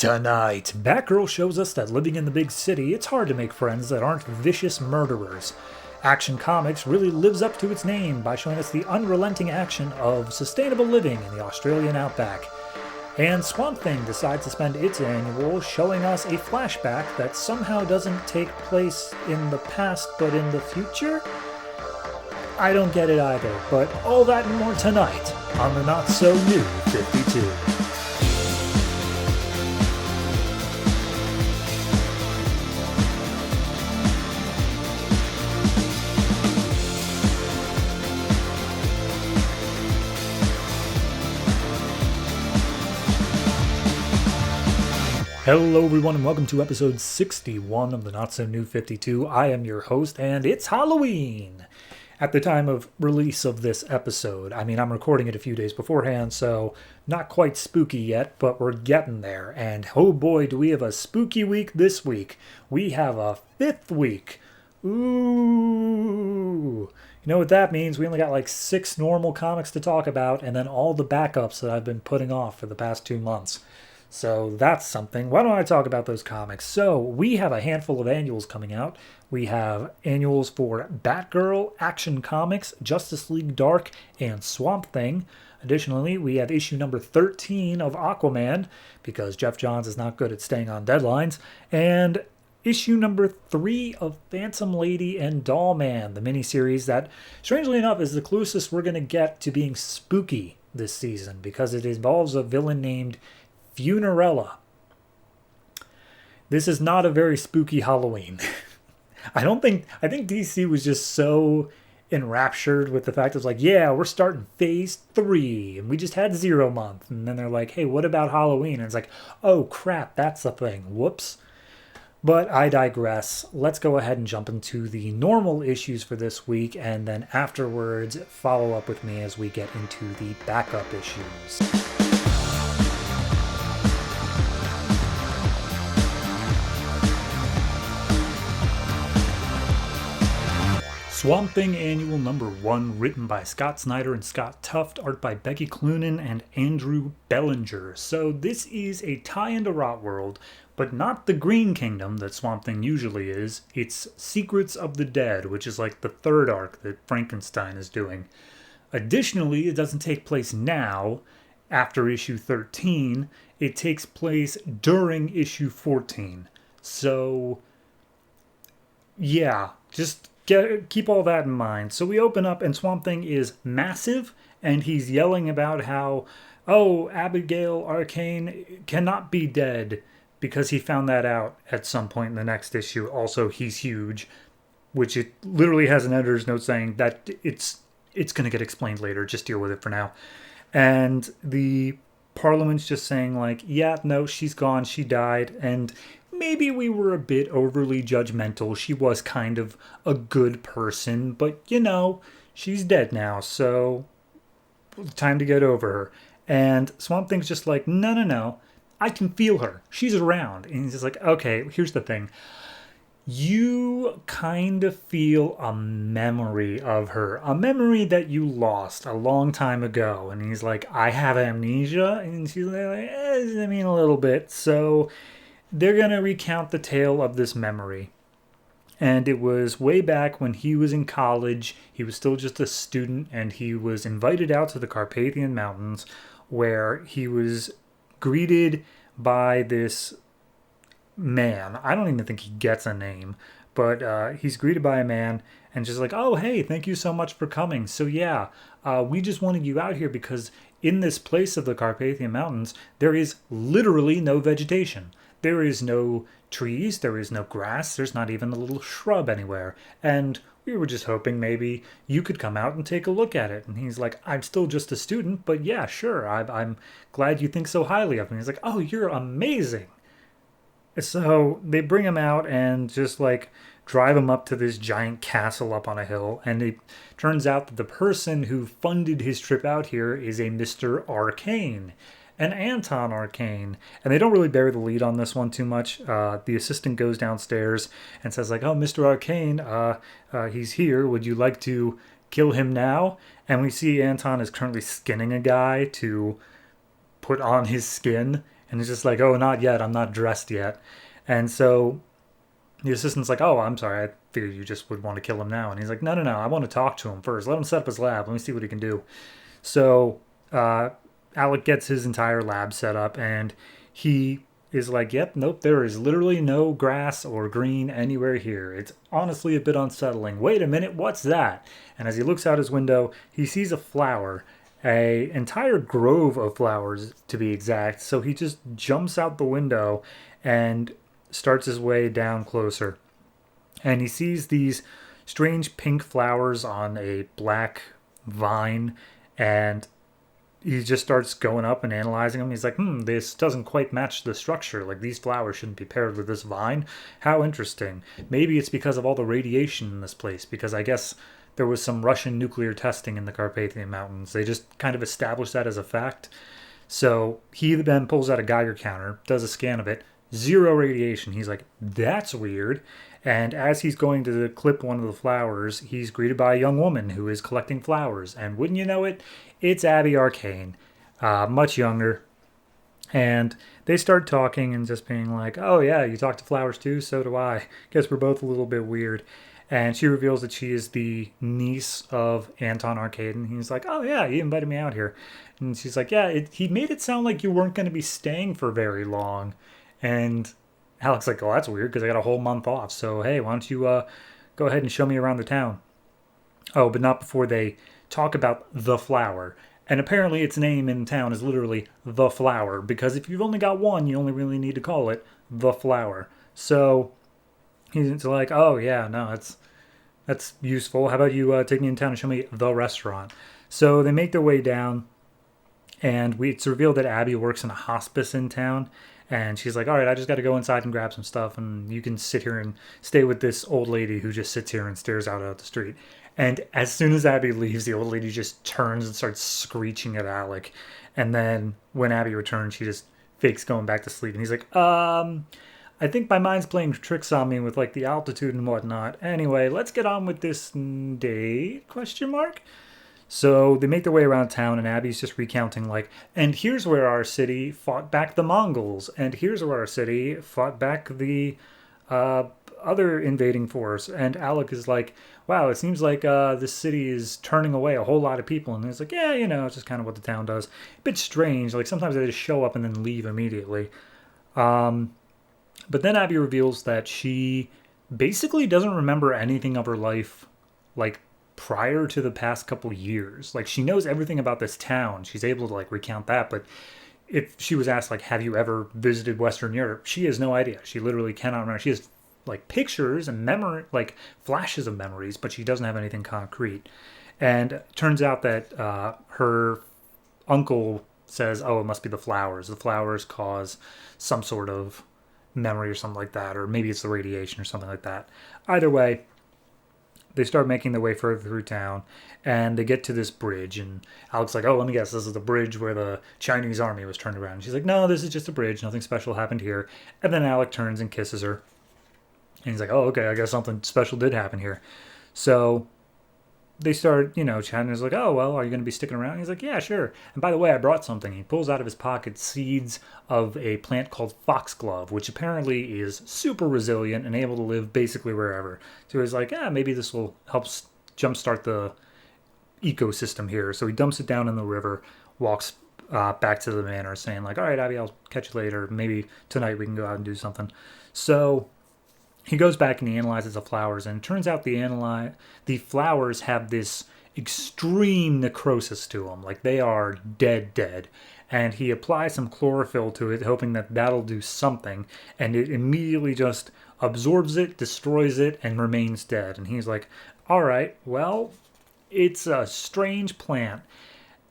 Tonight, Batgirl shows us that living in the big city, it's hard to make friends that aren't vicious murderers. Action Comics really lives up to its name by showing us the unrelenting action of sustainable living in the Australian outback. And Swamp Thing decides to spend its annual showing us a flashback that somehow doesn't take place in the past but in the future? I don't get it either, but all that and more tonight on the Not So New 52. Hello everyone and welcome to episode 61 of the Not So New 52. I am your host and it's Halloween! At the time of release of this episode, I'm recording it a few days beforehand, so not quite spooky yet, but we're getting there. And oh boy, do we have a spooky week this week. We have a fifth week. Ooh! You know what that means? We only got like 6 normal comics to talk about, and then all the backups that I've been putting off for the past 2 months. So that's something. Why don't I talk about those comics? So we have a handful of annuals coming out. We have annuals for Batgirl, Action Comics, Justice League Dark, and Swamp Thing. Additionally, we have issue number 13 of Aquaman, because Geoff Johns is not good at staying on deadlines, and issue number 3 of Phantom Lady and Doll Man, the miniseries that, strangely enough, is the closest we're going to get to being spooky this season, because it involves a villain named Funerella. This is not a very spooky Halloween. I think DC was just so enraptured with the fact it's like, yeah, we're starting phase 3 and we just had 0 month. And then they're like, hey, what about Halloween? And it's like, oh crap, that's the thing. Whoops. But I digress. Let's go ahead and jump into the normal issues for this week, and then afterwards follow up with me as we get into the backup issues. Swamp Thing Annual Number 1, written by Scott Snyder and Scott Tuft, art by Becky Cloonan and Andrew Belanger. So this is a tie into Rotworld, but not the Green Kingdom that Swamp Thing usually is. It's Secrets of the Dead, which is like the 3rd arc that Frankenstein is doing. Additionally, it doesn't take place now, after issue 13. It takes place during issue 14. So, yeah, just keep all that in mind. So we open up and Swamp Thing is massive, and he's yelling about how, oh, Abigail Arcane cannot be dead, because he found that out at some point in the next issue. Also, he's huge, which it literally has an editor's note saying that it's going to get explained later. Just deal with it for now. And the Parliament's just saying like, yeah, no, she's gone. She died. And maybe we were a bit overly judgmental. She was kind of a good person, but you know, she's dead now, so time to get over her. And Swamp Thing's just like, no, I can feel her. She's around. And he's just like, okay, here's the thing. You kind of feel a memory of her, a memory that you lost a long time ago. And he's like, I have amnesia. And she's like, a little bit. So they're going to recount the tale of this memory. And it was way back when he was in college. He was still just a student, and he was invited out to the Carpathian Mountains, where he was greeted by this man. I don't even think he gets a name, but he's greeted by a man and just like, oh, hey, thank you so much for coming. So yeah, we just wanted you out here because in this place of the Carpathian Mountains, there is literally no vegetation. There is no trees, there is no grass, there's not even a little shrub anywhere. And we were just hoping maybe you could come out and take a look at it. And he's like, I'm still just a student, but yeah, sure, I'm glad you think so highly of me. He's like, oh, you're amazing. So they bring him out and just like drive him up to this giant castle up on a hill. And it turns out that the person who funded his trip out here is a Mr. Arcane. And Anton Arcane. And they don't really bury the lead on this one too much. The assistant goes downstairs and says like, oh, Mr. Arcane, he's here. Would you like to kill him now? And we see Anton is currently skinning a guy to put on his skin. And he's just like, oh, not yet. I'm not dressed yet. And so the assistant's like, oh, I'm sorry. I figured you just would want to kill him now. And he's like, no, no, no. I want to talk to him first. Let him set up his lab. Let me see what he can do. So Alec gets his entire lab set up, and he is like, yep, nope, there is literally no grass or green anywhere here. It's honestly a bit unsettling. Wait a minute, what's that? And as he looks out his window, he sees a flower, a entire grove of flowers to be exact. So he just jumps out the window and starts his way down closer. And he sees these strange pink flowers on a black vine, and he just starts going up and analyzing them. He's like, this doesn't quite match the structure. Like, these flowers shouldn't be paired with this vine. How interesting. Maybe it's because of all the radiation in this place, because I guess there was some Russian nuclear testing in the Carpathian Mountains. They just kind of established that as a fact. So he then pulls out a Geiger counter, does a scan of it, zero radiation. He's like, that's weird. And as he's going to clip one of the flowers, he's greeted by a young woman who is collecting flowers. And wouldn't you know it, it's Abby Arcane, much younger. And they start talking and just being like, oh, yeah, you talk to flowers too? So do I. Guess we're both a little bit weird. And she reveals that she is the niece of Anton Arcade. And he's like, oh, yeah, he invited me out here. And she's like, yeah, he made it sound like you weren't going to be staying for very long. And Alec's like, oh, that's weird because I got a whole month off. So, hey, why don't you go ahead and show me around the town? Oh, but not before they talk about the flower. And apparently its name in town is literally the flower, because if you've only got one, you only really need to call it the flower. So he's like, oh, yeah, no, that's useful. How about you take me in town and show me the restaurant? So they make their way down, and it's revealed that Abby works in a hospice in town. And she's like, all right, I just got to go inside and grab some stuff, and you can sit here and stay with this old lady who just sits here and stares out at the street. And as soon as Abby leaves, the old lady just turns and starts screeching at Alec. And then when Abby returns, she just fakes going back to sleep. And he's like, I think my mind's playing tricks on me with like the altitude and whatnot. Anyway, let's get on with this day, question mark? So they make their way around town, and Abby's just recounting, like, and here's where our city fought back the Mongols, and here's where our city fought back the other invading force. And Alec is like, wow, it seems like this city is turning away a whole lot of people. And it's like, yeah, it's just kind of what the town does. A bit strange. Like, sometimes they just show up and then leave immediately. But then Abby reveals that she basically doesn't remember anything of her life, like, prior to the past couple years. Like, she knows everything about this town. She's able to like recount that, but if she was asked like, have you ever visited Western Europe, she has no idea. She literally cannot remember. She has like pictures and memory, like flashes of memories, but she doesn't have anything concrete. And it turns out that her uncle says, oh, it must be the flowers. The flowers cause some sort of memory or something like that, or maybe it's the radiation or something like that. Either way, they start making their way further through town, and they get to this bridge, and Alec's like, oh, let me guess, this is the bridge where the Chinese army was turned around. And she's like, no, this is just a bridge. Nothing special happened here. And then Alec turns and kisses her. And he's like, oh, okay, I guess something special did happen here. So they start, chatting. He's like, oh, well, are you going to be sticking around? And he's like, yeah, sure. And by the way, I brought something. He pulls out of his pocket seeds of a plant called foxglove, which apparently is super resilient and able to live basically wherever. So he's like, maybe this will help jumpstart the ecosystem here. So he dumps it down in the river, walks back to the manor saying like, all right, Abby, I'll catch you later. Maybe tonight we can go out and do something. So he goes back and he analyzes the flowers, and it turns out the flowers have this extreme necrosis to them. Like, they are dead. And he applies some chlorophyll to it, hoping that that'll do something, and it immediately just absorbs it, destroys it, and remains dead. And he's like, all right, well, it's a strange plant.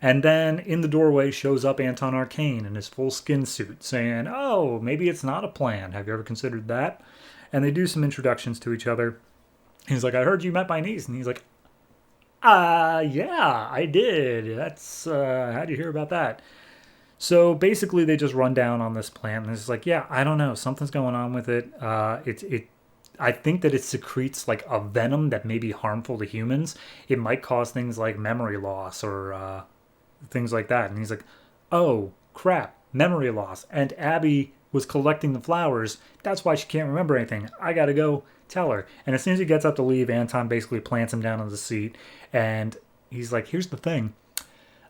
And then in the doorway shows up Anton Arcane in his full skin suit, saying, oh, maybe it's not a plant. Have you ever considered that? And they do some introductions to each other. He's like, I heard you met my niece. And he's like, yeah, I did. That's, how'd you hear about that? So basically they just run down on this plant, and it's like, yeah, I don't know. Something's going on with it. I think that it secretes like a venom that may be harmful to humans. It might cause things like memory loss or things like that. And he's like, oh, crap. memory loss, and Abby was collecting the flowers. That's why she can't remember anything. I gotta go tell her. And as soon as he gets up to leave, Anton basically plants him down on the seat, and he's like, here's the thing.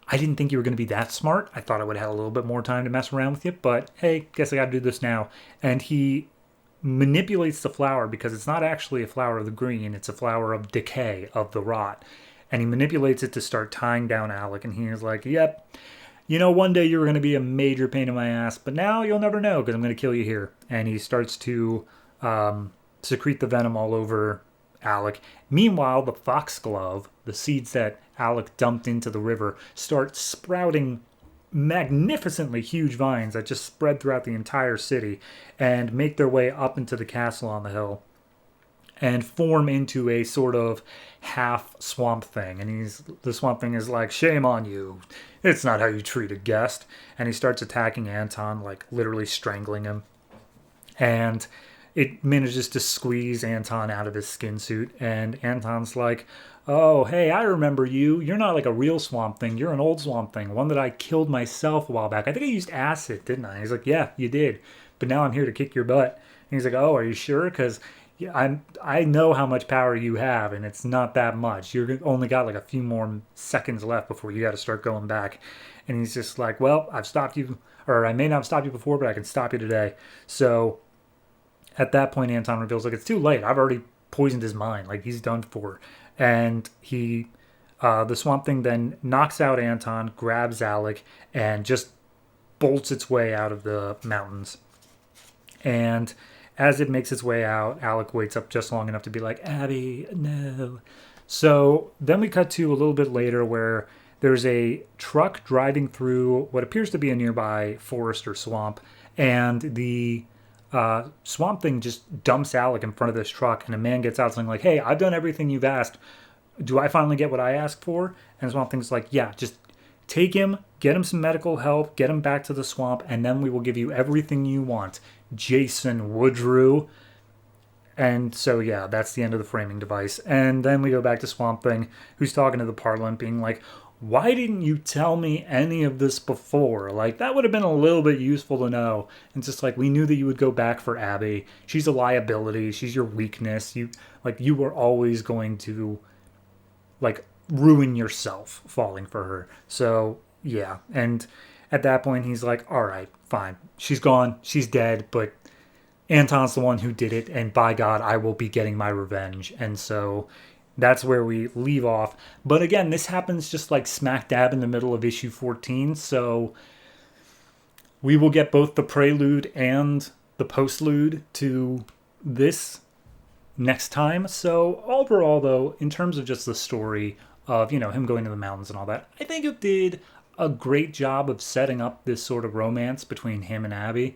I didn't think you were going to be that smart. I thought I would have had a little bit more time to mess around with you, but hey, guess I got to do this now. And he manipulates the flower because it's not actually a flower of the green, it's a flower of decay, of the rot. And he manipulates it to start tying down Alec, and he's like, yep, you know, one day you were going to be a major pain in my ass, but now you'll never know because I'm going to kill you here. And he starts to secrete the venom all over Alec. Meanwhile, the foxglove, the seeds that Alec dumped into the river, start sprouting magnificently huge vines that just spread throughout the entire city and make their way up into the castle on the hill and form into a sort of half swamp thing. And the swamp thing is like, shame on you. It's not how you treat a guest. And he starts attacking Anton, like literally strangling him. And it manages to squeeze Anton out of his skin suit. And Anton's like, oh, hey, I remember you. You're not like a real swamp thing. You're an old swamp thing, one that I killed myself a while back. I think I used acid, didn't I? He's like, yeah, you did. But now I'm here to kick your butt. And he's like, oh, are you sure? Because I know how much power you have, and it's not that much. You've only got like a few more seconds left before you got to start going back. And he's just like, well, I've stopped you, or I may not have stopped you before, but I can stop you today. So at that point, Anton reveals, like, it's too late. I've already poisoned his mind. Like, he's done for. And the swamp thing then knocks out Anton, grabs Alec, and just bolts its way out of the mountains. And as it makes its way out, Alec waits up just long enough to be like, Abby, no. So then we cut to a little bit later where there's a truck driving through what appears to be a nearby forest or swamp, and the swamp thing just dumps Alec in front of this truck, and a man gets out saying like, hey, I've done everything you've asked. Do I finally get what I asked for? And the swamp thing's like, yeah, just take him, get him some medical help, get him back to the swamp, and then we will give you everything you want. Jason Woodrue. And so, yeah, that's the end of the framing device. And then we go back to Swamp Thing, who's talking to the Parliament, being like, why didn't you tell me any of this before? Like, that would have been a little bit useful to know. And just like, we knew that you would go back for Abby. She's a liability. She's your weakness. You were always going to, like, ruin yourself falling for her. So, yeah. And at that point, he's like, all right, fine. She's gone. She's dead. But Anton's the one who did it. And by God, I will be getting my revenge. And so that's where we leave off. But again, this happens just like smack dab in the middle of issue 14. So we will get both the prelude and the postlude to this next time. So overall, though, in terms of just the story of, you know, him going to the mountains and all that, I think it did a great job of setting up this sort of romance between him and Abby.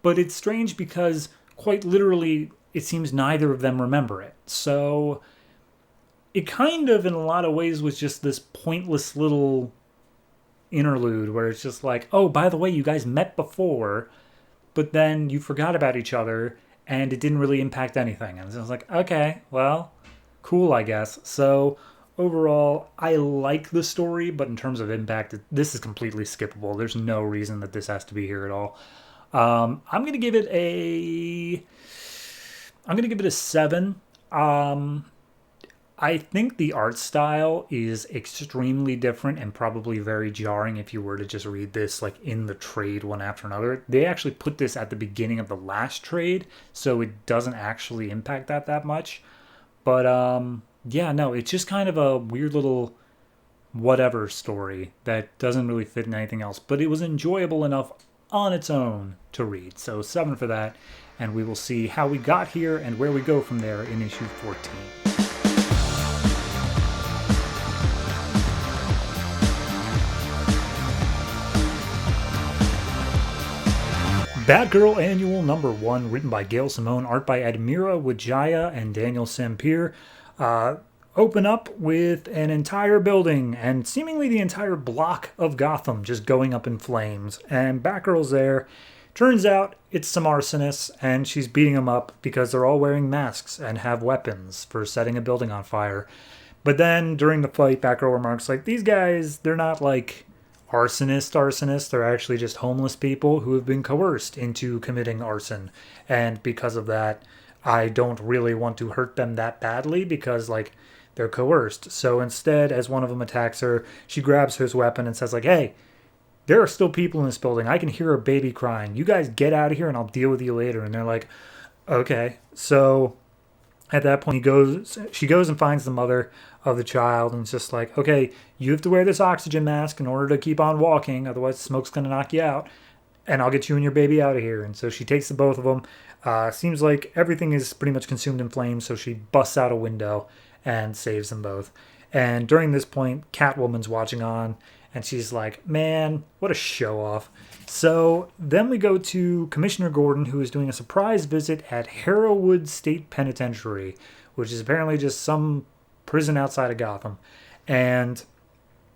But it's strange because quite literally it seems neither of them remember it. So it kind of in a lot of ways was just this pointless little interlude where it's just like, oh, by the way, you guys met before, but then you forgot about each other and it didn't really impact anything. And so I was like, okay, well, cool, I guess. So overall, I like the story, but in terms of impact, this is completely skippable. There's no reason that this has to be here at all. I'm gonna give it a 7. I think the art style is extremely different and probably very jarring if you were to just read this like in the trade one after another. They actually put this at the beginning of the last trade, so it doesn't actually impact that much. But yeah, no, it's just kind of a weird little whatever story that doesn't really fit in anything else. But it was enjoyable enough on its own to read. So 7 for that, and we will see how we got here and where we go from there in issue 14. Batgirl Annual Number 1, written by Gail Simone, art by Admira, Wijaya, and Daniel Sampere. Open up with an entire building and seemingly the entire block of Gotham just going up in flames. And Batgirl's there. Turns out it's some arsonists, and she's beating them up because they're all wearing masks and have weapons for setting a building on fire. But then during the fight, Batgirl remarks, like, these guys, they're not like arsonists. They're actually just homeless people who have been coerced into committing arson. And because of that, I don't really want to hurt them that badly because, like, they're coerced. So instead, as one of them attacks her, she grabs his weapon and says, like, hey, there are still people in this building. I can hear a baby crying. You guys get out of here and I'll deal with you later. And they're like, okay. So at that point, she goes and finds the mother of the child and it's just like, okay, you have to wear this oxygen mask in order to keep on walking. Otherwise, the smoke's going to knock you out. And I'll get you and your baby out of here. And so she takes the both of them. Seems like everything is pretty much consumed in flames. So she busts out a window and saves them both. And during this point, Catwoman's watching on. And she's like, man, what a show off. So then we go to Commissioner Gordon, who is doing a surprise visit at Harrowwood State Penitentiary, which is apparently just some prison outside of Gotham. And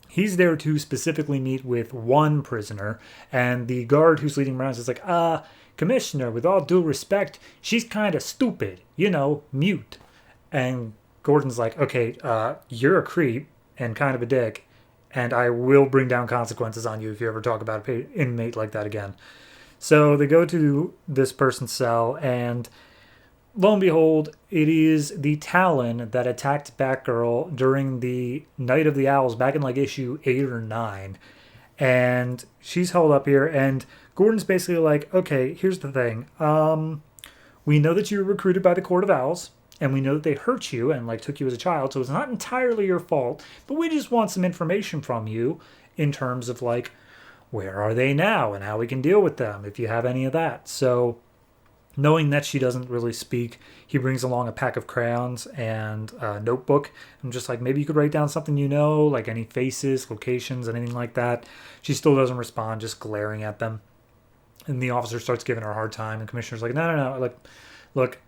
he's there to specifically meet with one prisoner. And the guard who's leading him around is like, Commissioner, with all due respect, she's kind of stupid, mute. And Gordon's like, okay, you're a creep and kind of a dick. And I will bring down consequences on you if you ever talk about an inmate like that again. So they go to this person's cell, and lo and behold, it is the Talon that attacked Batgirl during the Night of the Owls back in like issue 8 or 9. And she's held up here, and Gordon's basically like, okay, here's the thing. We know that you were recruited by the Court of Owls. And we know that they hurt you and like took you as a child, so it's not entirely your fault. But we just want some information from you in terms of like, where are they now and how we can deal with them if you have any of that. So knowing that she doesn't really speak, he brings along a pack of crayons and a notebook. I'm just like, maybe you could write down something like any faces, locations, anything like that. She still doesn't respond, just glaring at them. And the officer starts giving her a hard time. And Commissioner's like, no. Like, look,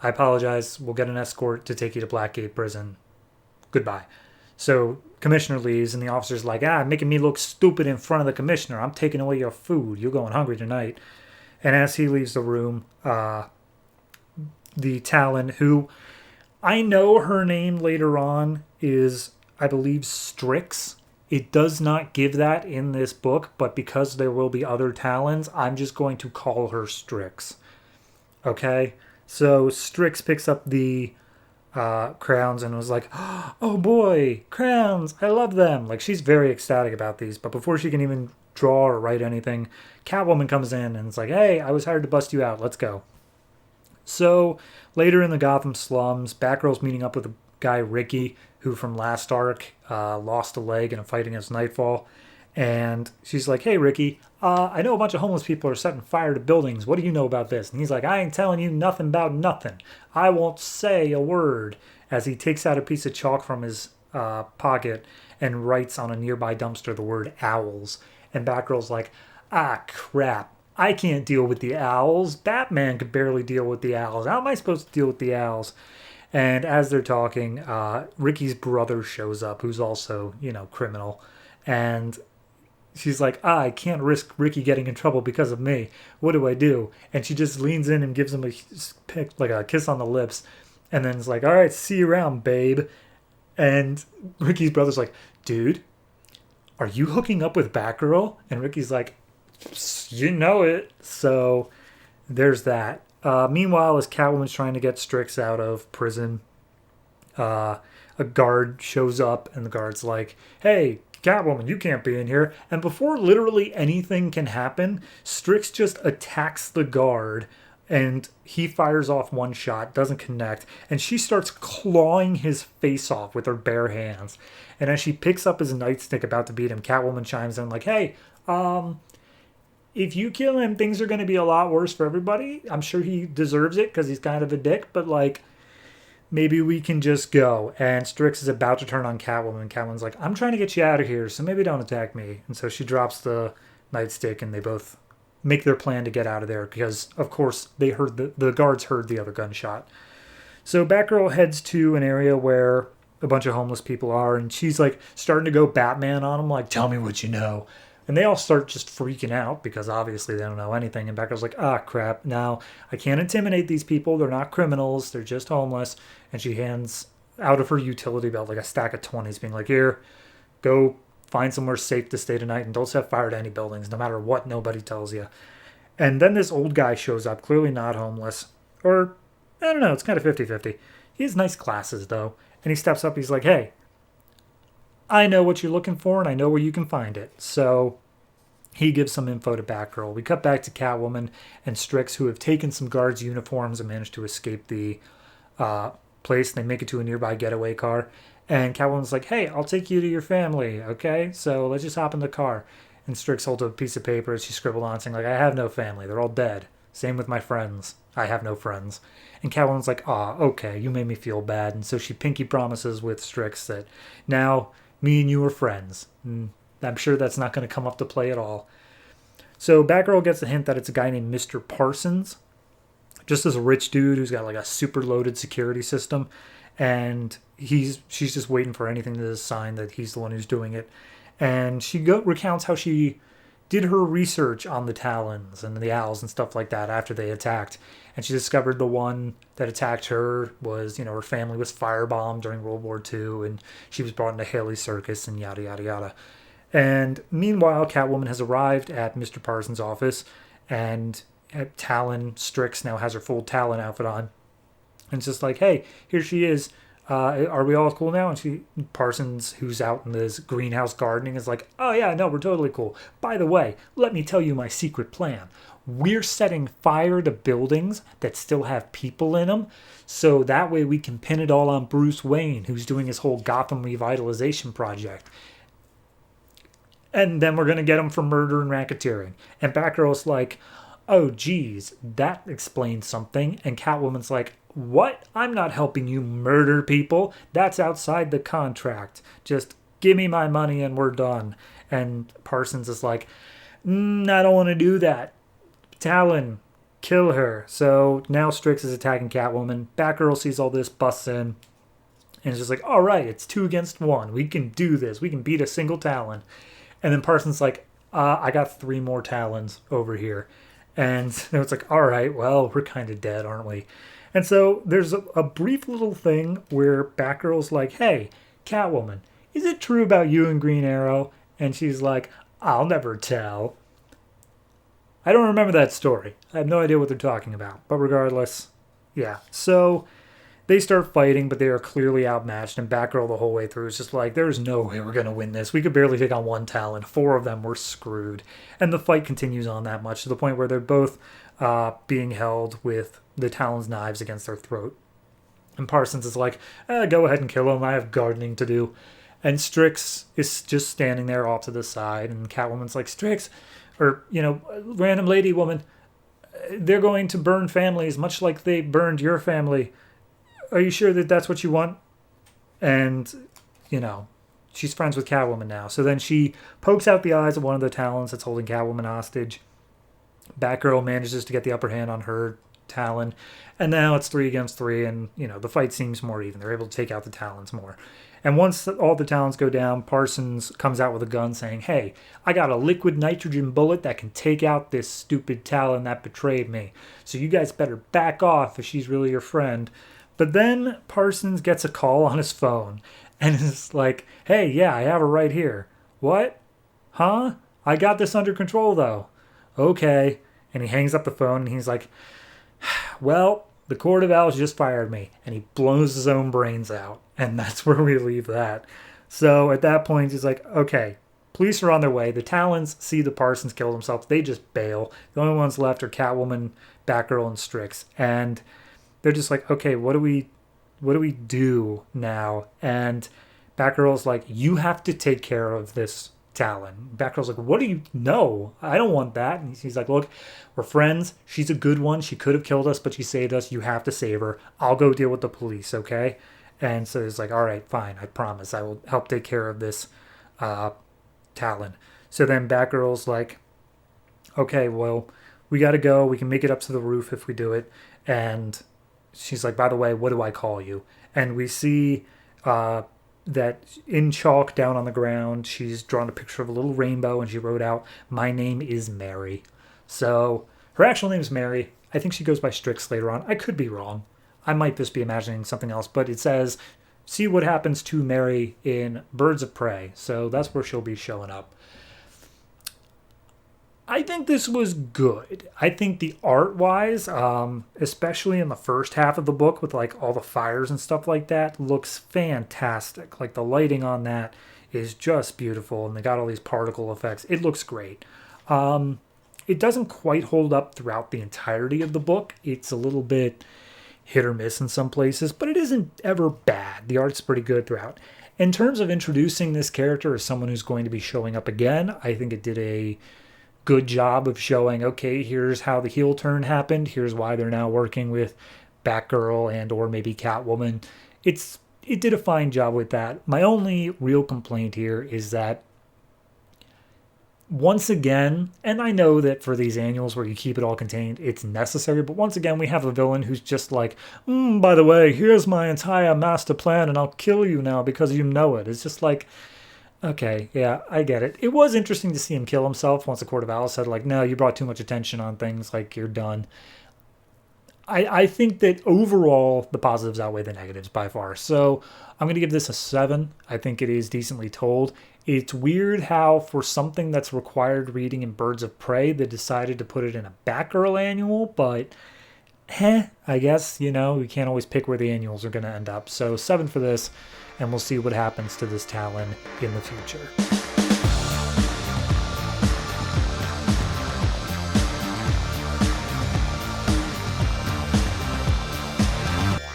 I apologize. We'll get an escort to take you to Blackgate Prison. Goodbye. So Commissioner leaves, and the officer's like, making me look stupid in front of the Commissioner. I'm taking away your food. You're going hungry tonight. And as he leaves the room, the Talon, who I know her name later on is, I believe, Strix. It does not give that in this book, but because there will be other Talons, I'm just going to call her Strix. Okay? So Strix picks up the crowns and was like, oh boy, crowns, I love them. Like, she's very ecstatic about these. But before she can even draw or write anything, Catwoman comes in and it's like, hey, I was hired to bust you out. Let's go. So later in the Gotham slums, Batgirl's meeting up with a guy, Ricky, who from last arc lost a leg in a fight against Nightfall. And she's like, hey, Ricky, I know a bunch of homeless people are setting fire to buildings. What do you know about this? And he's like, I ain't telling you nothing about nothing. I won't say a word, as he takes out a piece of chalk from his pocket and writes on a nearby dumpster the word owls. And Batgirl's like, crap. I can't deal with the owls. Batman could barely deal with the owls. How am I supposed to deal with the owls? And as they're talking, Ricky's brother shows up, who's also, criminal. And she's like, I can't risk Ricky getting in trouble because of me. What do I do? And she just leans in and gives him a kiss on the lips. And then it's like, all right, see you around, babe. And Ricky's brother's like, dude, are you hooking up with Batgirl? And Ricky's like, you know it. So there's that. Meanwhile, as Catwoman's trying to get Strix out of prison, a guard shows up and the guard's like, hey, Catwoman, you can't be in here. And before literally anything can happen, Strix just attacks the guard and he fires off one shot, doesn't connect, and she starts clawing his face off with her bare hands. And as she picks up his nightstick about to beat him, Catwoman chimes in like, hey, if you kill him, things are going to be a lot worse for everybody. I'm sure he deserves it because he's kind of a dick, but like, maybe we can just go. And Strix is about to turn on Catwoman. Catwoman's like, I'm trying to get you out of here, so maybe don't attack me. And so she drops the nightstick and they both make their plan to get out of there because, of course, they heard the guards heard the other gunshot. So Batgirl heads to an area where a bunch of homeless people are, and she's like starting to go Batman on them, like, tell me what you know. And they all start just freaking out because obviously they don't know anything. And Batgirl's like, crap. Now, I can't intimidate these people. They're not criminals. They're just homeless. And she hands out of her utility belt like a stack of 20s, being like, here, go find somewhere safe to stay tonight and don't set fire to any buildings, no matter what nobody tells you. And then this old guy shows up, clearly not homeless. Or, I don't know, it's kind of 50-50. He has nice glasses, though. And he steps up, he's like, hey, I know what you're looking for, and I know where you can find it. So he gives some info to Batgirl. We cut back to Catwoman and Strix, who have taken some guards' uniforms and managed to escape the place. They make it to a nearby getaway car. And Catwoman's like, hey, I'll take you to your family, okay? So let's just hop in the car. And Strix holds a piece of paper she scribbled on, saying, like, I have no family. They're all dead. Same with my friends. I have no friends. And Catwoman's like, okay, you made me feel bad. And so she pinky promises with Strix that now me and you are friends. And I'm sure that's not going to come up to play at all. So Batgirl gets a hint that it's a guy named Mr. Parsons. Just this rich dude who's got like a super loaded security system. And she's just waiting for anything to sign that he's the one who's doing it. And she recounts how she did her research on the Talons and the Owls and stuff like that after they attacked. And she discovered the one that attacked her was, her family was firebombed during World War II, and she was brought into Haley Circus and yada, yada, yada. And meanwhile, Catwoman has arrived at Mr. Parsons' office, and Talon Strix now has her full Talon outfit on. And it's just like, hey, here she is. Are we all cool now? And Parsons, who's out in this greenhouse gardening, is like, oh yeah, no, we're totally cool. By the way, let me tell you my secret plan. We're setting fire to buildings that still have people in them, so that way we can pin it all on Bruce Wayne, who's doing his whole Gotham revitalization project. And then we're going to get him for murder and racketeering. And Batgirl's like, oh geez, that explains something. And Catwoman's like, what? I'm not helping you murder people. That's outside the contract. Just give me my money and we're done. And Parsons is like, I don't want to do that. Talon, kill her. So now Strix is attacking Catwoman. Batgirl sees all this, busts in, and is just like, all right, it's 2 against 1. We can do this. We can beat a single Talon. And then Parsons like, I got 3 more Talons over here. And it's like, all right, well, we're kind of dead, aren't we? And so there's a brief little thing where Batgirl's like, hey, Catwoman, is it true about you and Green Arrow? And she's like, I'll never tell. I don't remember that story. I have no idea what they're talking about. But regardless, yeah. So they start fighting, but they are clearly outmatched. And Batgirl the whole way through is just like, there's no way we're going to win this. We could barely take on 1 Talon. 4 of them were screwed. And the fight continues on that much to the point where they're both being held with the Talon's knives against their throat. And Parsons is like, go ahead and kill him. I have gardening to do. And Strix is just standing there off to the side. And Catwoman's like, Strix, or, random lady woman, they're going to burn families much like they burned your family. Are you sure that that's what you want? And, she's friends with Catwoman now. So then she pokes out the eyes of one of the Talons that's holding Catwoman hostage. Batgirl manages to get the upper hand on her Talon. And now it's 3 against 3, and, the fight seems more even. They're able to take out the Talons more. And once all the Talons go down, Parsons comes out with a gun saying, hey, I got a liquid nitrogen bullet that can take out this stupid Talon that betrayed me. So you guys better back off if she's really your friend. But then Parsons gets a call on his phone and is like, hey, yeah, I have her right here. What? Huh? I got this under control, though. Okay. And he hangs up the phone and he's like, well, the Court of Owls just fired me. And he blows his own brains out. And that's where we leave that. So at that point, he's like, okay, police are on their way. The Talons see the Parsons killed himself. They just bail. The only ones left are Catwoman, Batgirl, and Strix. And they're just like, okay, what do we do now? And Batgirl's like, you have to take care of this Talon. Batgirl's like, what do you know? I don't want that. And he's like, look, we're friends. She's a good one. She could have killed us, but she saved us. You have to save her. I'll go deal with the police, okay? And so he's like, all right, fine. I promise. I will help take care of this Talon. So then Batgirl's like, okay, well, we got to go. We can make it up to the roof if we do it. And she's like, by the way, what do I call you? And we see that in chalk down on the ground, she's drawn a picture of a little rainbow and she wrote out, my name is Mary. So her actual name is Mary. I think she goes by Strix later on. I could be wrong. I might just be imagining something else, but it says see what happens to Mary in Birds of Prey. So that's where she'll be showing up. I think this was good. I think the art-wise, especially in the first half of the book with like all the fires and stuff like that, looks fantastic. Like the lighting on that is just beautiful, and they got all these particle effects. It looks great. It doesn't quite hold up throughout the entirety of the book. It's a little bit hit or miss in some places, but it isn't ever bad. The art's pretty good throughout. In terms of introducing this character as someone who's going to be showing up again, I think it did a good job of showing, okay, here's how the heel turn happened. Here's why they're now working with Batgirl and or maybe Catwoman. It did a fine job with that. My only real complaint here is that once again, and I know that for these annuals where you keep it all contained, it's necessary, but once again, we have a villain who's just like, by the way, here's my entire master plan and I'll kill you now because you know it. It's just like, okay, yeah, I get it. It was interesting to see him kill himself once the Court of Owls said, like, no, you brought too much attention on things, like, you're done. I think that overall, the positives outweigh the negatives by far. So I'm going to give this a 7. I think it is decently told. It's weird how, for something that's required reading in Birds of Prey, they decided to put it in a Batgirl annual, but I guess, we can't always pick where the annuals are going to end up. So 7 for this, and we'll see what happens to this Talon in the future.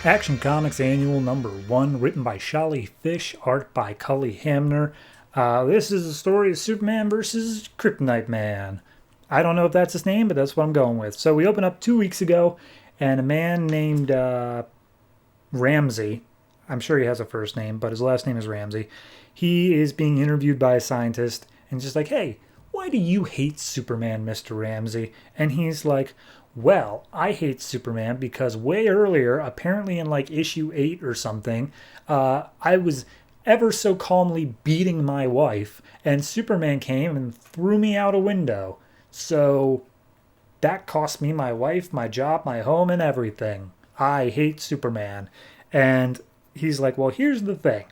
Action Comics Annual number 1, written by Sholly, Fisch, art by Cully, Hamner. This is a story of Superman versus Kryptonite Man. I don't know if that's his name, but that's what I'm going with. So we open up 2 weeks ago, and a man named Ramsey, I'm sure he has a first name, but his last name is Ramsey. He is being interviewed by a scientist, and just like, hey, why do you hate Superman, Mr. Ramsey? And he's like, well, I hate Superman because way earlier, apparently in like issue 8 or something, I was ever so calmly beating my wife, and Superman came and threw me out a window. So that cost me my wife, my job, my home, and everything. I hate Superman. And he's like, well, here's the thing.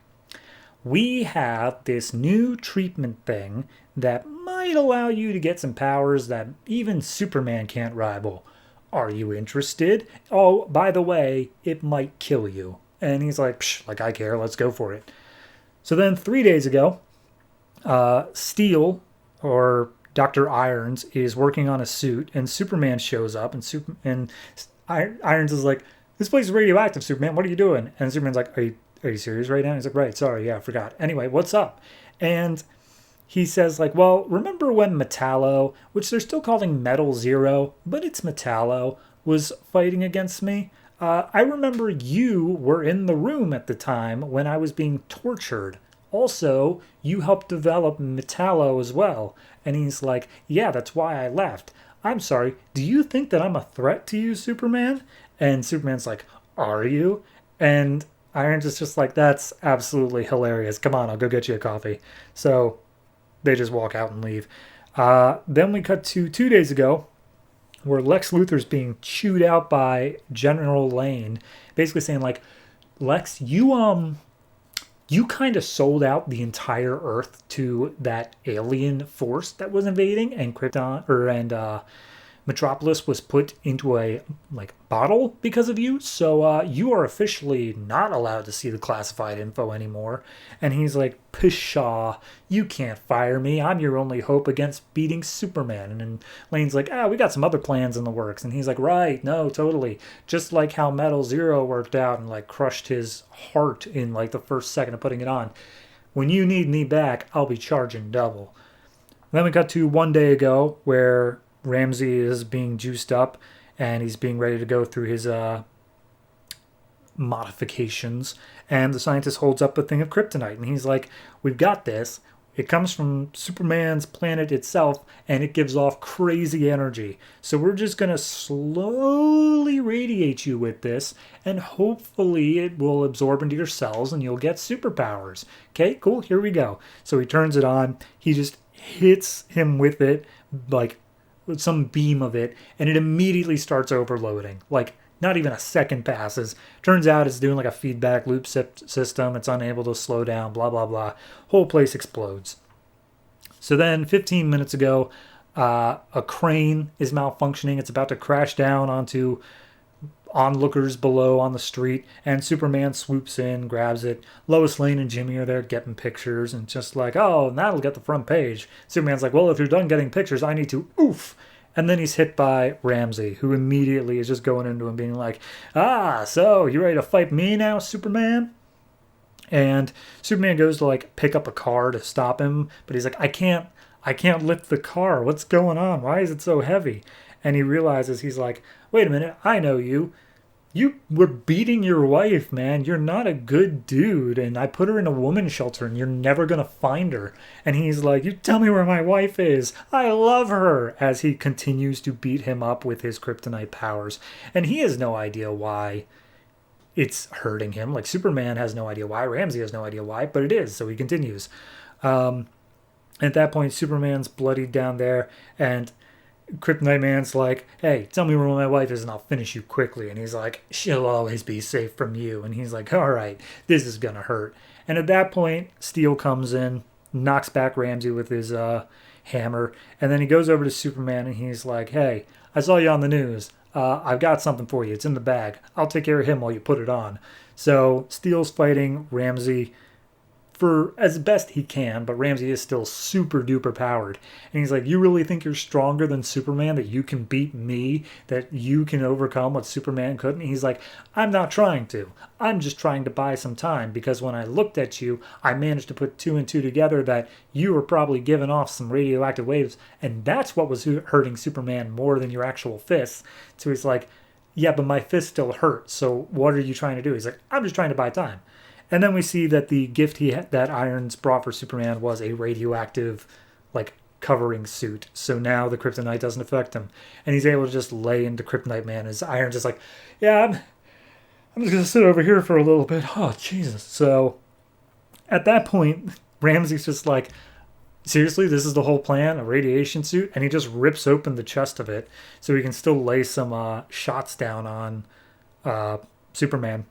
We have this new treatment thing that might allow you to get some powers that even Superman can't rival. Are you interested? Oh, by the way, it might kill you. And he's like, psh, like I care, let's go for it. So then 3 days ago, Steel, or Dr. Irons, is working on a suit, and Superman shows up, and Irons is like, this place is radioactive, Superman, what are you doing? And Superman's like, are you serious right now? And he's like, right, sorry, yeah, I forgot. Anyway, what's up? And he says, like, well, remember when Metallo, which they're still calling Metal Zero, but it's Metallo, was fighting against me? I remember you were in the room at the time when I was being tortured. Also, you helped develop Metallo as well. And he's like, yeah, that's why I left. I'm sorry, do you think that I'm a threat to you, Superman? And Superman's like, are you? And Irons is just like, that's absolutely hilarious. Come on, I'll go get you a coffee. So they just walk out and leave. Then we cut to 2 days ago, where Lex Luthor's being chewed out by General Lane, basically saying, like, Lex, you kind of sold out the entire Earth to that alien force that was invading, and Metropolis was put into a bottle because of you. So you are officially not allowed to see the classified info anymore. And he's like, pshaw, you can't fire me. I'm your only hope against beating Superman. And Lane's like, we got some other plans in the works. And he's like, right, no, totally. Just like how Metal Zero worked out and crushed his heart in the first second of putting it on. When you need me back, I'll be charging double. Then we got to 1 day ago where Ramsey is being juiced up and he's being ready to go through his modifications, and the scientist holds up a thing of kryptonite and he's like, we've got this. It comes from Superman's planet itself and it gives off crazy energy. So we're just going to slowly radiate you with this and hopefully it will absorb into your cells and you'll get superpowers. Okay, cool, here we go. So he turns it on. He just hits him with it, with some beam of it, and it immediately starts overloading. not even a second passes. Turns out it's doing like a feedback loop system. It's unable to slow down, blah, blah, blah. Whole place explodes. So then 15 minutes ago, a crane is malfunctioning. It's about to crash down onto onlookers below on the street, and Superman swoops in, grabs it. Lois Lane and Jimmy are there getting pictures, and just like, oh, that'll get the front page. Superman's like, well, if you're done getting pictures, I need to oof. And then he's hit by Ramsey, who immediately is just going into him being like, so you ready to fight me now, Superman? And Superman goes to like pick up a car to stop him, but he's like, I can't lift the car. What's going on? Why is it so heavy? And he realizes, he's like, wait a minute, I know you. You were beating your wife, man. You're not a good dude. And I put her in a women's shelter and you're never going to find her. And he's like, you tell me where my wife is. I love her. As he continues to beat him up with his kryptonite powers. And he has no idea why it's hurting him. Like, Superman has no idea why. Ramsey has no idea why, but it is. So he continues. At that point, Superman's bloodied down there, and Kryptonite Man's like, hey, tell me where my wife is and I'll finish you quickly. And he's like, she'll always be safe from you. And he's like, all right, this is going to hurt. And at that point, Steel comes in, knocks back Ramsey with his hammer. And then he goes over to Superman and he's like, hey, I saw you on the news. I've got something for you. It's in the bag. I'll take care of him while you put it on. So Steel's fighting Ramsey for as best he can, but Ramsey is still super duper powered. And he's like, you really think you're stronger than Superman, that you can beat me, that you can overcome what Superman couldn't? And he's like, I'm not trying to. I'm just trying to buy some time, because when I looked at you, I managed to put 2 and 2 together that you were probably giving off some radioactive waves, and that's what was hurting Superman more than your actual fists. So he's like, yeah, but my fist still hurts, so what are you trying to do? He's like, I'm just trying to buy time. And then we see that the gift that Irons brought for Superman was a radioactive, like, covering suit. So now the kryptonite doesn't affect him. And he's able to just lay into Kryptonite Man. As Irons is like, yeah, I'm just going to sit over here for a little bit. Oh, Jesus. So at that point, Ramsey's just like, seriously, this is the whole plan? A radiation suit? And he just rips open the chest of it so he can still lay some shots down on Superman.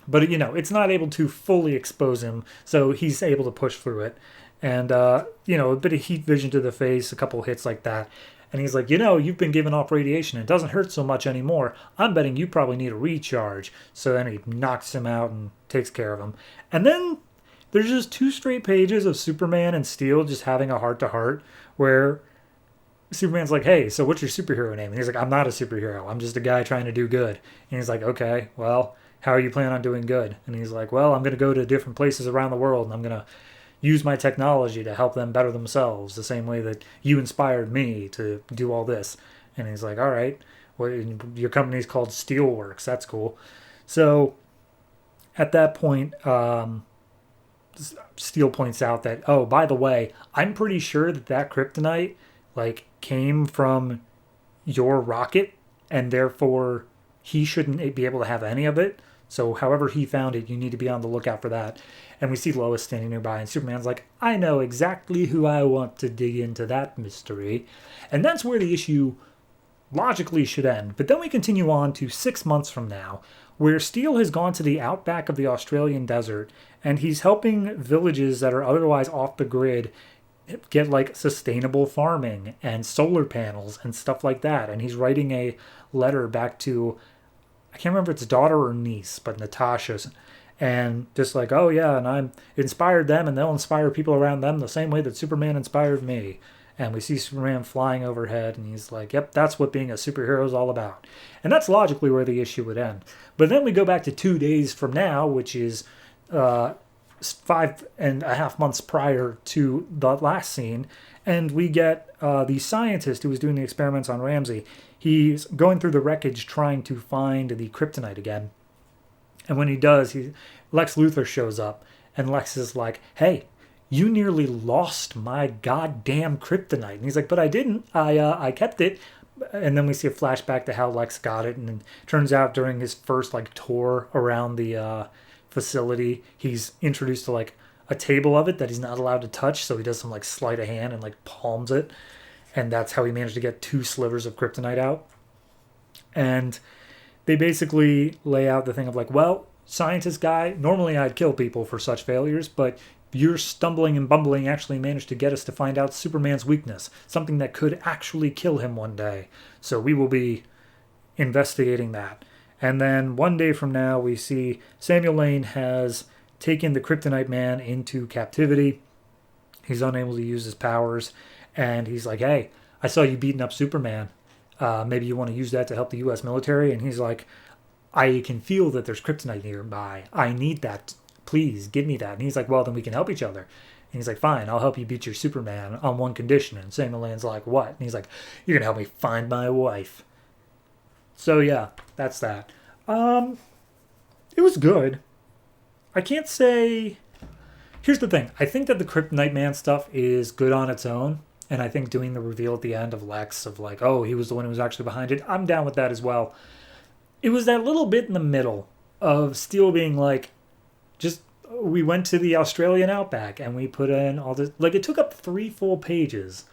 But, you know, it's not able to fully expose him, so he's able to push through it. And, you know, a bit of heat vision to the face, a couple hits like that. And he's like, you know, you've been giving off radiation. It doesn't hurt so much anymore. I'm betting you probably need a recharge. So then he knocks him out and takes care of him. And then there's just 2 straight pages of Superman and Steel just having a heart-to-heart where Superman's like, hey, so what's your superhero name? And he's like, I'm not a superhero. I'm just a guy trying to do good. And he's like, okay, well, how are you planning on doing good? And he's like, well, I'm going to go to different places around the world, and I'm going to use my technology to help them better themselves, the same way that you inspired me to do all this. And he's like, all right, well, your company's called Steelworks. That's cool. So at that point, Steel points out that, oh, by the way, I'm pretty sure that kryptonite, like, came from your rocket, and therefore he shouldn't be able to have any of it. So however he found it, you need to be on the lookout for that. And we see Lois standing nearby, and Superman's like, I know exactly who I want to dig into that mystery. And that's where the issue logically should end. But then we continue on to 6 months from now, where Steel has gone to the outback of the Australian desert, and he's helping villages that are otherwise off the grid get, like, sustainable farming and solar panels and stuff like that. And he's writing a letter back to, I can't remember if it's daughter or niece, but Natasha's, and just like, oh yeah, and I'm inspired them, and they'll inspire people around them the same way that Superman inspired me. And we see Superman flying overhead, and he's like, yep, that's what being a superhero is all about. And that's logically where the issue would end. But then we go back to 2 days from now, which is 5.5 months prior to the last scene, and we get the scientist who was doing the experiments on Ramsey. He's going through the wreckage trying to find the kryptonite again. And when he does, Lex Luthor shows up, and Lex is like, hey, you nearly lost my goddamn kryptonite. And he's like, but I didn't. I kept it. And then we see a flashback to how Lex got it, and it turns out during his first, like, tour around the facility, he's introduced to, like, a table of it that he's not allowed to touch, so he does some, like, sleight of hand and, like, palms it. And that's how he managed to get 2 slivers of kryptonite out. And they basically lay out the thing of like, well, scientist guy, normally I'd kill people for such failures, but your stumbling and bumbling actually managed to get us to find out Superman's weakness, something that could actually kill him one day. So we will be investigating that. And then one day from now, we see Samuel Lane has taken the Kryptonite Man into captivity. He's unable to use his powers. And he's like, hey, I saw you beating up Superman. Maybe you want to use that to help the U.S. military? And he's like, I can feel that there's kryptonite nearby. I need that. Please, give me that. And he's like, well, then we can help each other. And he's like, fine, I'll help you beat your Superman on one condition. And Samuel Lane's like, what? And he's like, you're going to help me find my wife. So, yeah, that's that. It was good. I can't say... Here's the thing. I think that the Kryptonite Man stuff is good on its own. And I think doing the reveal at the end of Lex of like, oh, he was the one who was actually behind it, I'm down with that as well. It was that little bit in the middle of Steel being like, we went to the Australian outback and we put in all this, like it took up 3 full pages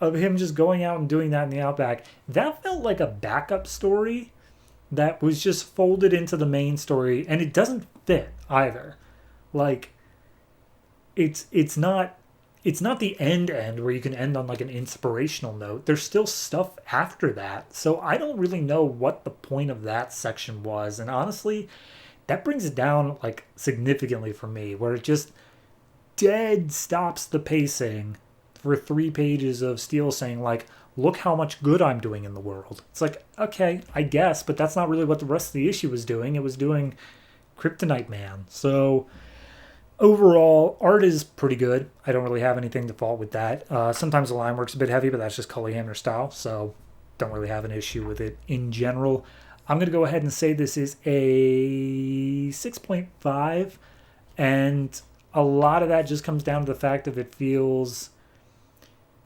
of him just going out and doing that in the outback. That felt like a backup story that was just folded into the main story, and it doesn't fit either. Like, it's not the end where you can end on like an inspirational note. There's still stuff after that. So I don't really know what the point of that section was. And honestly, that brings it down like significantly for me, where it just dead stops the pacing for 3 pages of Steel saying like, look how much good I'm doing in the world. It's like, okay, I guess, but that's not really what the rest of the issue was doing. It was doing Kryptonite Man. So overall, art is pretty good. I don't really have anything to fault with that. Sometimes the line work's a bit heavy, but that's just Cully Hamner style, so don't really have an issue with it in general. I'm going to go ahead and say this is a 6.5, and a lot of that just comes down to the fact that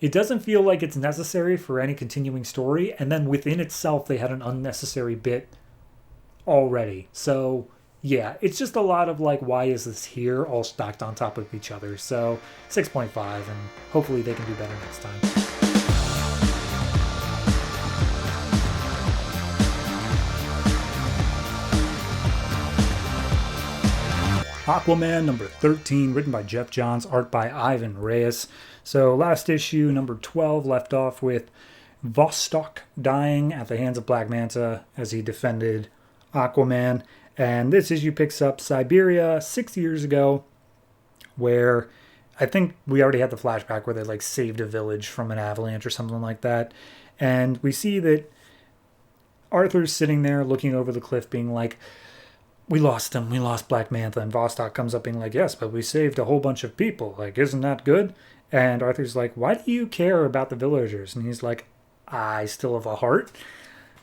it doesn't feel like it's necessary for any continuing story, and then within itself they had an unnecessary bit already. So yeah, it's just a lot of like, why is this here, all stacked on top of each other. So 6.5, and hopefully they can do better next time. Aquaman number 13, written by Geoff Johns, art by Ivan Reis. So last issue, number 12, left off with Vostok dying at the hands of Black Manta as he defended Aquaman. And this issue picks up Siberia 6 years ago, where I think we already had the flashback where they like saved a village from an avalanche or something like that. And we see that Arthur's sitting there looking over the cliff being like, we lost him, we lost Black Manta. And Vostok comes up being like, yes, but we saved a whole bunch of people. Like, isn't that good? And Arthur's like, why do you care about the villagers? And he's like, I still have a heart.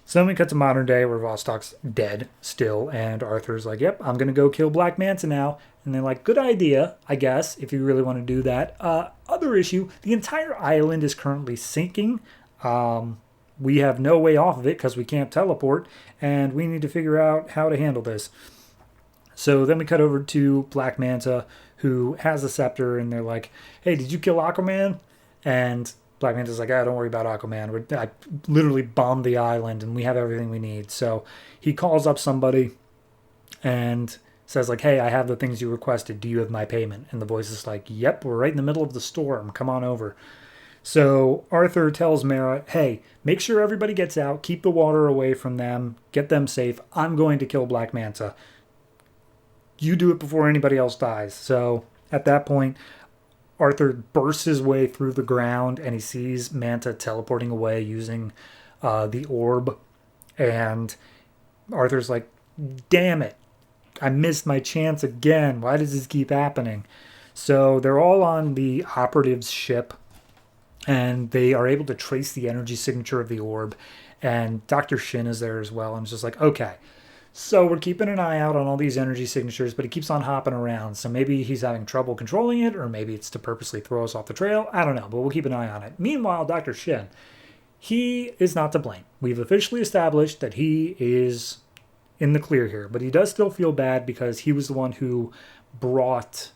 So then we cut to modern day where Vostok's dead still, and Arthur's like, yep, I'm going to go kill Black Manta now. And they're like, good idea, I guess, if you really want to do that. Other issue, the entire island is currently sinking. We have no way off of it because we can't teleport, and we need to figure out how to handle this. So then we cut over to Black Manta, who has a scepter, and they're like, hey, did you kill Aquaman? And Black Manta's like, don't worry about Aquaman. I literally bombed the island, and we have everything we need. So he calls up somebody and says, like, hey, I have the things you requested. Do you have my payment? And the voice is like, yep, we're right in the middle of the storm. Come on over. So Arthur tells Mara, hey, make sure everybody gets out. Keep the water away from them. Get them safe. I'm going to kill Black Manta. You do it before anybody else dies. So at that point, Arthur bursts his way through the ground, and he sees Manta teleporting away using the orb. And Arthur's like, damn it, I missed my chance again. Why does this keep happening? So they're all on the operative's ship, and they are able to trace the energy signature of the orb. And Dr. Shin is there as well. I'm just like, okay. So we're keeping an eye out on all these energy signatures, but he keeps on hopping around. So maybe he's having trouble controlling it, or maybe it's to purposely throw us off the trail. I don't know, but we'll keep an eye on it. Meanwhile, Dr. Shin, he is not to blame. We've officially established that he is in the clear here, but he does still feel bad because he was the one who brought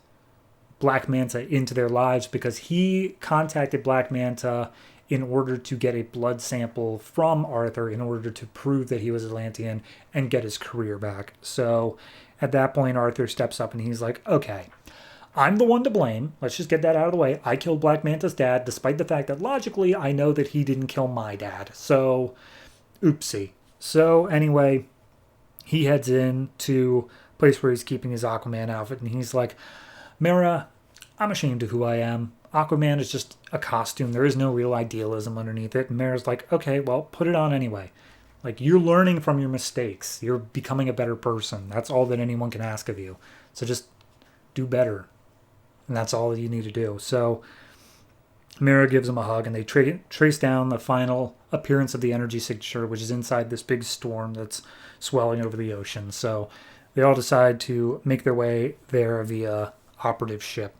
Black Manta into their lives, because he contacted Black Manta in order to get a blood sample from Arthur in order to prove that he was Atlantean and get his career back. So at that point, Arthur steps up and he's like, okay, I'm the one to blame. Let's just get that out of the way. I killed Black Manta's dad, despite the fact that logically I know that he didn't kill my dad. So, oopsie. So anyway, he heads in to a place where he's keeping his Aquaman outfit, and he's like, Mira, I'm ashamed of who I am. Aquaman is just a costume. There is no real idealism underneath it. And Mira's like, okay, well, put it on anyway. Like, you're learning from your mistakes. You're becoming a better person. That's all that anyone can ask of you. So just do better. And that's all that you need to do. So Mira gives him a hug, and they trace down the final appearance of the energy signature, which is inside this big storm that's swelling over the ocean. So they all decide to make their way there via operative ship.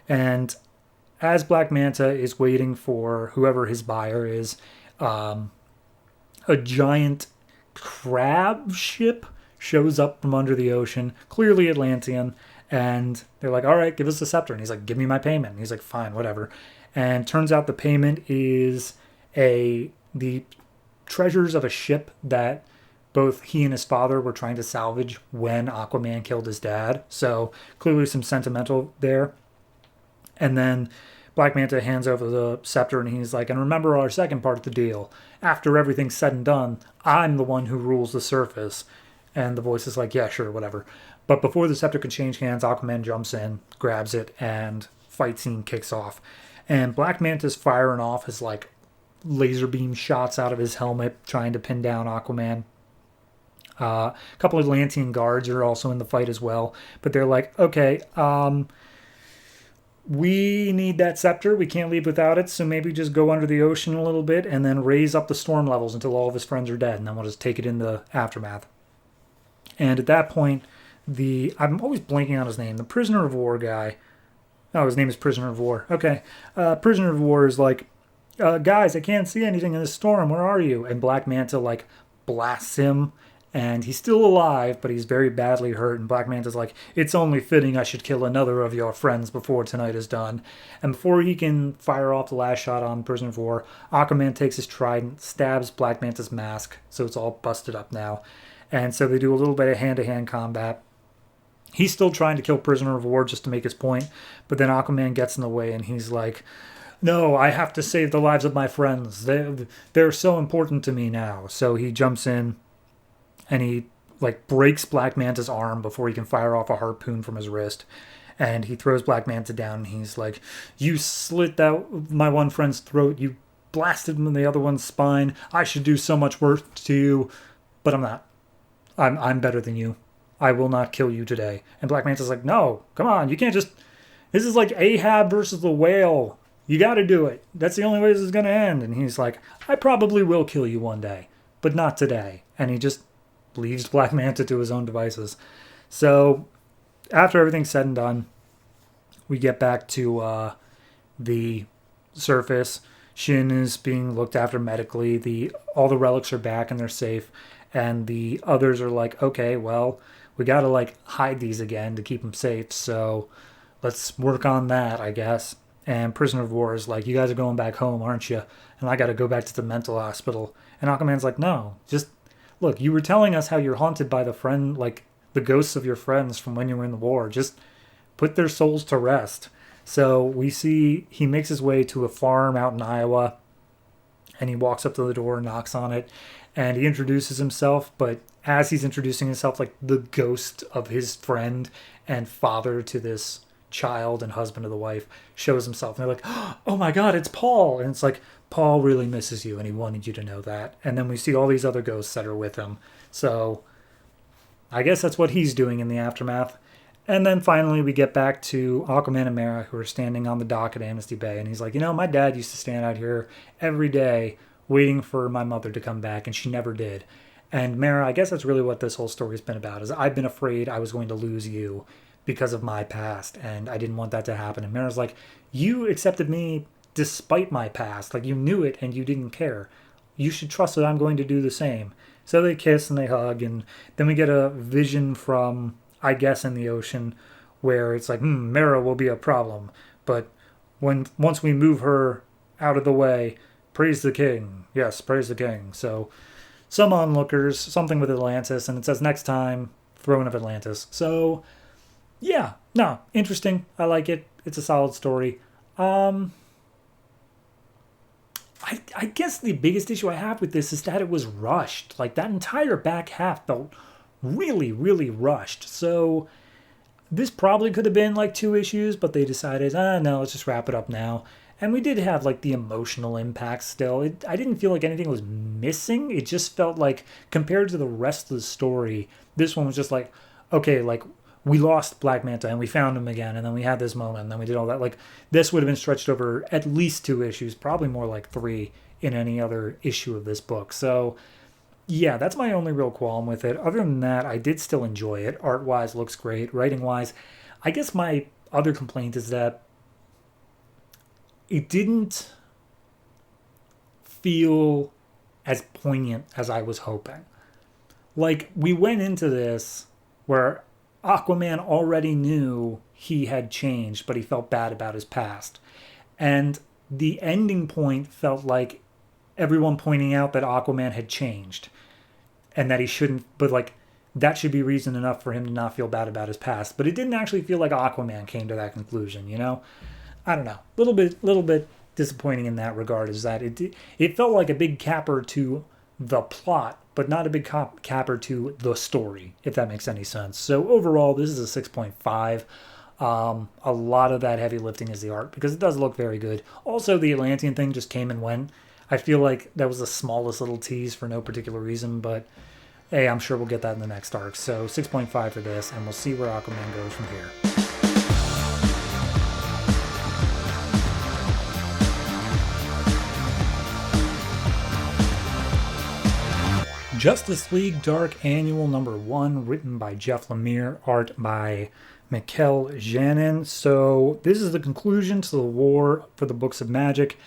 And as Black Manta is waiting for whoever his buyer is, a giant crab ship shows up from under the ocean, clearly Atlantean, and they're like, all right, give us the scepter. And he's like, give me my payment. And he's like, fine, whatever. And turns out the payment is the treasures of a ship that both he and his father were trying to salvage when Aquaman killed his dad. So clearly some sentimental there. And then Black Manta hands over the scepter, and he's like, and remember our second part of the deal. After everything's said and done, I'm the one who rules the surface. And the voice is like, yeah, sure, whatever. But before the scepter can change hands, Aquaman jumps in, grabs it, and fight scene kicks off. And Black Manta's firing off his, like, laser beam shots out of his helmet, trying to pin down Aquaman. A couple of Atlantean guards are also in the fight as well. But they're like, okay, we need that scepter. We can't leave without it, so maybe just go under the ocean a little bit and then raise up the storm levels until all of his friends are dead, and then we'll just take it in the aftermath. And at that point, I'm always blanking on his name, the prisoner of war guy. Oh, his name is Prisoner of War. Okay. Prisoner of War is like, guys, I can't see anything in this storm. Where are you? And Black Manta, like, blasts him. And he's still alive, but he's very badly hurt. And Black Manta's like, it's only fitting I should kill another of your friends before tonight is done. And before he can fire off the last shot on Prisoner of War, Aquaman takes his trident, stabs Black Manta's mask, so it's all busted up now. And so they do a little bit of hand-to-hand combat. He's still trying to kill Prisoner of War just to make his point, but then Aquaman gets in the way, and he's like, no, I have to save the lives of my friends. They're so important to me now. So he jumps in, and he, like, breaks Black Manta's arm before he can fire off a harpoon from his wrist. And he throws Black Manta down, and he's like, you slit my one friend's throat. You blasted him in the other one's spine. I should do so much work to you, but I'm not. I'm better than you. I will not kill you today. And Black Manta's like, no, come on. You can't just... This is like Ahab versus the whale. You got to do it. That's the only way this is going to end. And he's like, I probably will kill you one day, but not today. And he just leaves Black Manta to his own devices. So after everything's said and done, we get back to the surface. Shin is being looked after medically. All the relics are back and they're safe. And the others are like, okay, well, we got to, like, hide these again to keep them safe. So let's work on that, I guess. And Prisoner of War is like, you guys are going back home, aren't you? And I got to go back to the mental hospital. And Aquaman's like, no, just look, you were telling us how you're haunted by the ghosts of your friends from when you were in the war. Just put their souls to rest. So we see he makes his way to a farm out in Iowa, and he walks up to the door and knocks on it. And he introduces himself, but as he's introducing himself, like, the ghost of his friend and father to this child and husband of the wife shows himself. And they're like, oh my God, it's Paul. And it's like, Paul really misses you and he wanted you to know that. And then we see all these other ghosts that are with him. So I guess that's what he's doing in the aftermath. And then finally we get back to Aquaman and Mara, who are standing on the dock at Amnesty Bay. And he's like, my dad used to stand out here every day waiting for my mother to come back, and she never did. And Mara, I guess that's really what this whole story's been about, is I've been afraid I was going to lose you because of my past, and I didn't want that to happen. And Mara's like, you accepted me despite my past. Like, you knew it, and you didn't care. You should trust that I'm going to do the same. So they kiss and they hug, and then we get a vision from, I guess, in the ocean, where it's like, Mara will be a problem. But once we move her out of the way, praise the king. Yes, praise the king. So some onlookers, something with Atlantis, and it says next time, Throne of Atlantis. So yeah, no, interesting. I like it. It's a solid story. I guess the biggest issue I have with this is that it was rushed. Like, that entire back half felt really, really rushed. So this probably could have been like 2 issues, but they decided, no, let's just wrap it up now. And we did have like the emotional impact still. I didn't feel like anything was missing. It just felt like, compared to the rest of the story, this one was just like, okay, like, we lost Black Manta and we found him again, and then we had this moment, and then we did all that. Like, this would have been stretched over at least 2 issues, probably more like 3 in any other issue of this book. So yeah, that's my only real qualm with it. Other than that, I did still enjoy it. Art-wise, looks great. Writing-wise, I guess my other complaint is that it didn't feel as poignant as I was hoping. Like, we went into this where Aquaman already knew he had changed, but he felt bad about his past. And the ending point felt like everyone pointing out that Aquaman had changed and that he shouldn't, but like, that should be reason enough for him to not feel bad about his past. But it didn't actually feel like Aquaman came to that conclusion, you know? I don't know. Little bit disappointing in that regard is that it felt like a big capper to the plot, but not a big capper to the story, if that makes any sense. So overall, this is a 6.5. A lot of that heavy lifting is the art, because it does look very good. Also, the Atlantean thing just came and went. I feel like that was the smallest little tease for no particular reason, but hey, I'm sure we'll get that in the next arc. So 6.5 for this, and we'll see where Aquaman goes from here. Justice League Dark Annual number 1, written by Geoff Lemire, art by Mikel, Janin. So this is the conclusion to the war for the Books of Magic.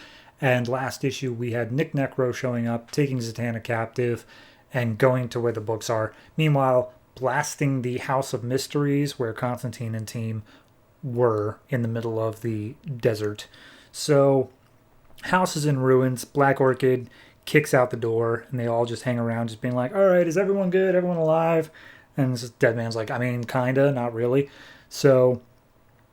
And last issue, we had Nick Necro showing up, taking Zatanna captive, and going to where the books are. Meanwhile, blasting the House of Mysteries, where Constantine and team were in the middle of the desert. So, house is in ruins. Black Orchid kicks out the door, and they all just hang around, just being like, all right, is everyone good? Everyone alive? And this dead man's like, I mean, kinda, not really. So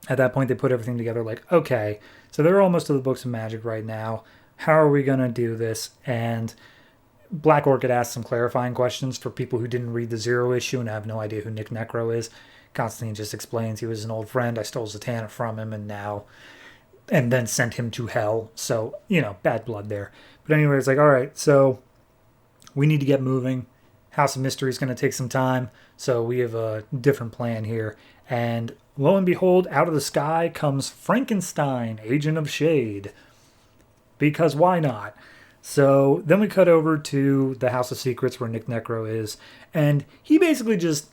at that point, they put everything together like, okay, so they're almost to the Books of Magic right now. How are we going to do this? And Black Orchid asks some clarifying questions for people who didn't read the Zero issue and have no idea who Nick Necro is. Constantine just explains he was an old friend. I stole Zatanna from him and then sent him to hell. So, bad blood there. But anyway, it's like, all right, so we need to get moving. House of Mystery is going to take some time, so we have a different plan here. And lo and behold, out of the sky comes Frankenstein, Agent of Shade. Because why not? So then we cut over to the House of Secrets where Nick Necro is, and he basically just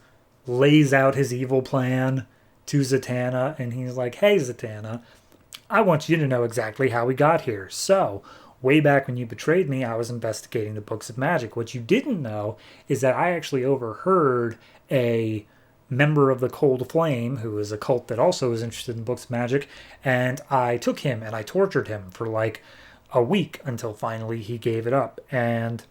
lays out his evil plan to Zatanna, and he's like, hey, Zatanna, I want you to know exactly how we got here. So, way back when you betrayed me, I was investigating the Books of Magic. What you didn't know is that I actually overheard a member of the Cold Flame, who is a cult that also is interested in Books of Magic, and I took him and I tortured him for like a week until finally he gave it up. And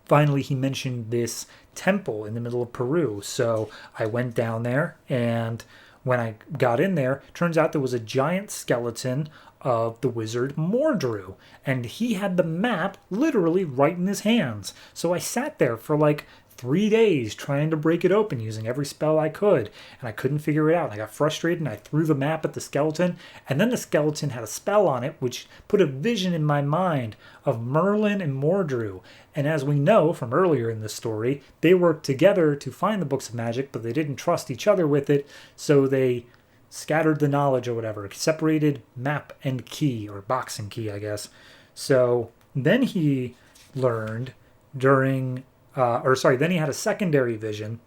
finally he mentioned this temple in the middle of Peru. So I went down there, and when I got in there, turns out there was a giant skeleton of the wizard Mordru, and he had the map literally right in his hands. So I sat there for like 3 days trying to break it open using every spell I could, and I couldn't figure it out. I got frustrated, and I threw the map at the skeleton, and then the skeleton had a spell on it which put a vision in my mind of Merlin and Mordru. And as we know from earlier in the story, they worked together to find the Books of Magic, but they didn't trust each other with it, so they scattered the knowledge or whatever, separated map and key, or box and key, I guess. So then he learned then he had a secondary vision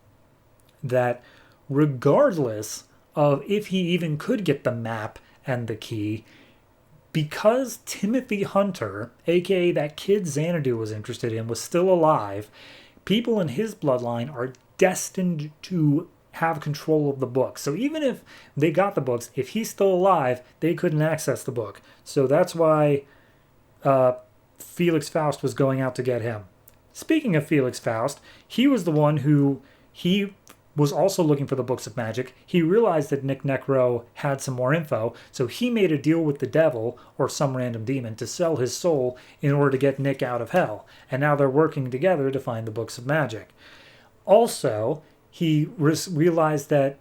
that regardless of if he even could get the map and the key, because Timothy Hunter, aka that kid Xanadu was interested in, was still alive, people in his bloodline are destined to have control of the book. So even if they got the books, if he's still alive, they couldn't access the book. So that's why Felix Faust was going out to get him. Speaking of Felix Faust, he was the one who he was also looking for the books of magic. He realized that Nick Necro had some more info, so he made a deal with the devil, or some random demon, to sell his soul in order to get Nick out of hell. And now they're working together to find the books of magic. Also, he realized that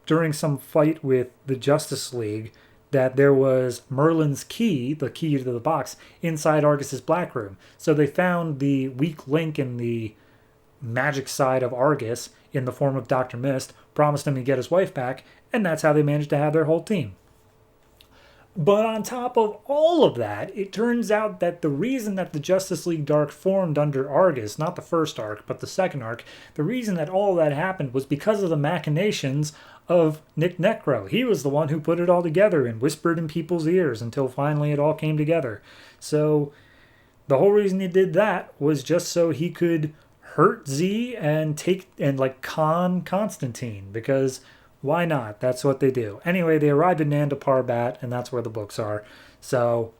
during some fight with the Justice League, that there was Merlin's key, the key to the box, inside Argus's Black Room. So they found the weak link in the magic side of Argus in the form of Dr. Mist, promised him he'd get his wife back, and that's how they managed to have their whole team. But on top of all of that, it turns out that the reason that the Justice League Dark formed under Argus, not the first arc, but the second arc, the reason that all that happened was because of the machinations of Nick Necro. He was the one who put it all together and whispered in people's ears until finally it all came together. So the whole reason he did that was just so he could hurt Z and con Constantine, because why not? That's what they do. Anyway, they arrive in Nanda Parbat, and that's where the books are. So,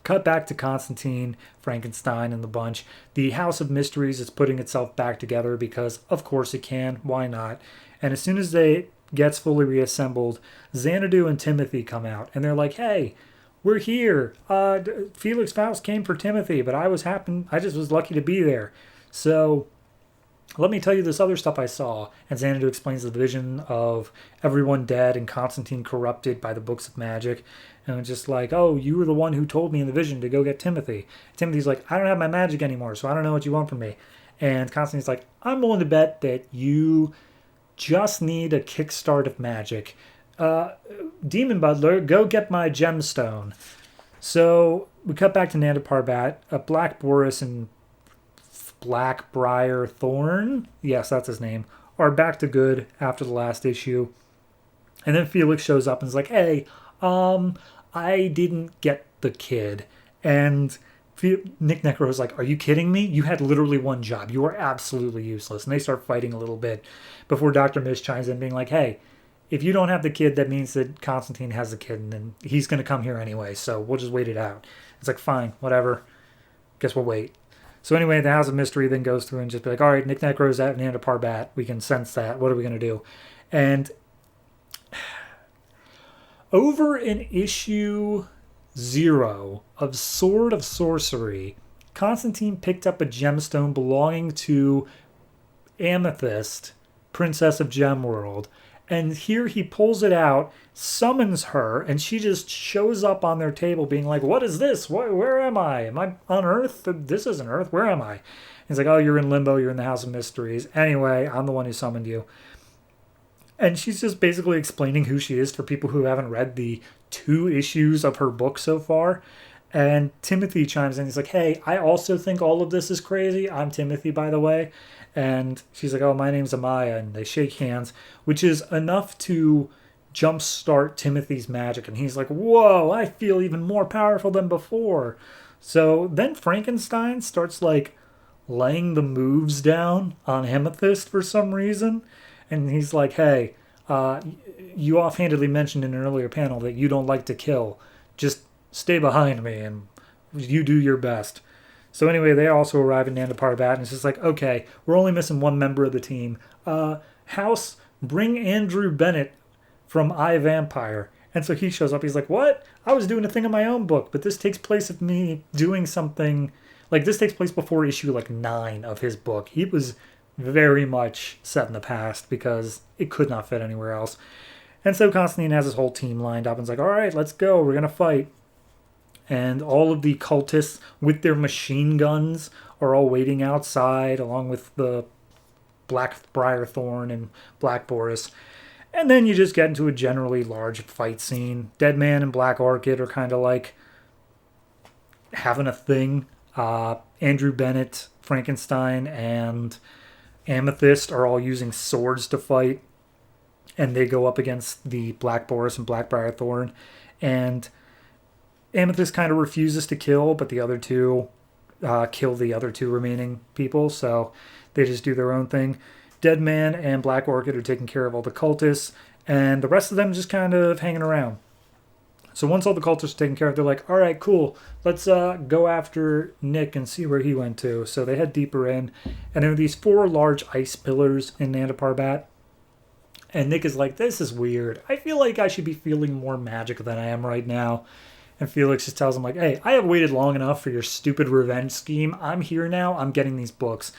cut back to Constantine, Frankenstein, and the bunch. The House of Mysteries is putting itself back together because, of course, it can. Why not? And as soon as it gets fully reassembled, Xanadu and Timothy come out, and they're like, "Hey, we're here. Felix Faust came for Timothy, but I just was lucky to be there. So, let me tell you this other stuff I saw." And Xanadu explains the vision of everyone dead and Constantine corrupted by the books of magic. And it's just like, "Oh, you were the one who told me in the vision to go get Timothy." Timothy's like, "I don't have my magic anymore, so I don't know what you want from me." And Constantine's like, "I'm willing to bet that you just need a kickstart of magic. Demon Butler, go get my gemstone." So we cut back to Nanda Parbat. Black Boris and Blackbriar Thorn, yes, that's his name, are back to good after the last issue. And then Felix shows up and is like, "Hey, I didn't get the kid." And Nick Necro is like, "Are you kidding me? You had literally one job. You were absolutely useless." And they start fighting a little bit before Dr. Mist chimes in being like, "Hey, if you don't have the kid, that means that Constantine has the kid, and then he's going to come here anyway, so we'll just wait it out." It's like, "Fine, whatever. Guess we'll wait." So anyway, the House of Mystery then goes through and just be like, "All right, Nick Necro's at Nanda Parbat. We can sense that. What are we going to do?" And over in issue 0 of Sword of Sorcery, Constantine picked up a gemstone belonging to Amethyst, Princess of Gemworld. And here he pulls it out, summons her, and she just shows up on their table being like, "What is this? Where am I? Am I on Earth? This isn't Earth. Where am I?" And he's like, "Oh, you're in Limbo. You're in the House of Mysteries. Anyway, I'm the one who summoned you." And she's just basically explaining who she is for people who haven't read the 2 issues of her book so far. And Timothy chimes in. He's like, "Hey, I also think all of this is crazy. I'm Timothy, by the way." And she's like, "Oh, my name's Amaya." And they shake hands, which is enough to jumpstart Timothy's magic. And he's like, "Whoa, I feel even more powerful than before." So then Frankenstein starts laying the moves down on Amethyst for some reason. And he's like, "Hey, you offhandedly mentioned in an earlier panel that you don't like to kill. Just stay behind me and you do your best." So anyway, they also arrive in Nanda Parbat, and it's just like, "Okay, we're only missing one member of the team. House, bring Andrew Bennett from iVampire." And so he shows up. He's like, "What? I was doing a thing in my own book, but this takes place of me doing something. This takes place before issue 9 of his book." He was very much set in the past because it could not fit anywhere else. And so Constantine has his whole team lined up and is like, "All right, let's go. We're going to fight." And all of the cultists with their machine guns are all waiting outside, along with the Blackbriar Thorn and Black Boris. And then you just get into a generally large fight scene. Deadman and Black Orchid are kind of having a thing. Andrew Bennett, Frankenstein, and Amethyst are all using swords to fight. And they go up against the Black Boris and Blackbriar Thorn. And Amethyst kind of refuses to kill, but the other two kill the other 2 remaining people, so they just do their own thing. Deadman and Black Orchid are taking care of all the cultists, and the rest of them just kind of hanging around. So once all the cultists are taken care of, they're like, all right, cool. Let's go after Nick and see where he went to. So they head deeper in. And there are these 4 large ice pillars in Nanda Parbat. And Nick is like, this is weird. I feel like I should be feeling more magic than I am right now. And Felix just tells him, like, hey, I have waited long enough for your stupid revenge scheme. I'm here now. I'm getting these books.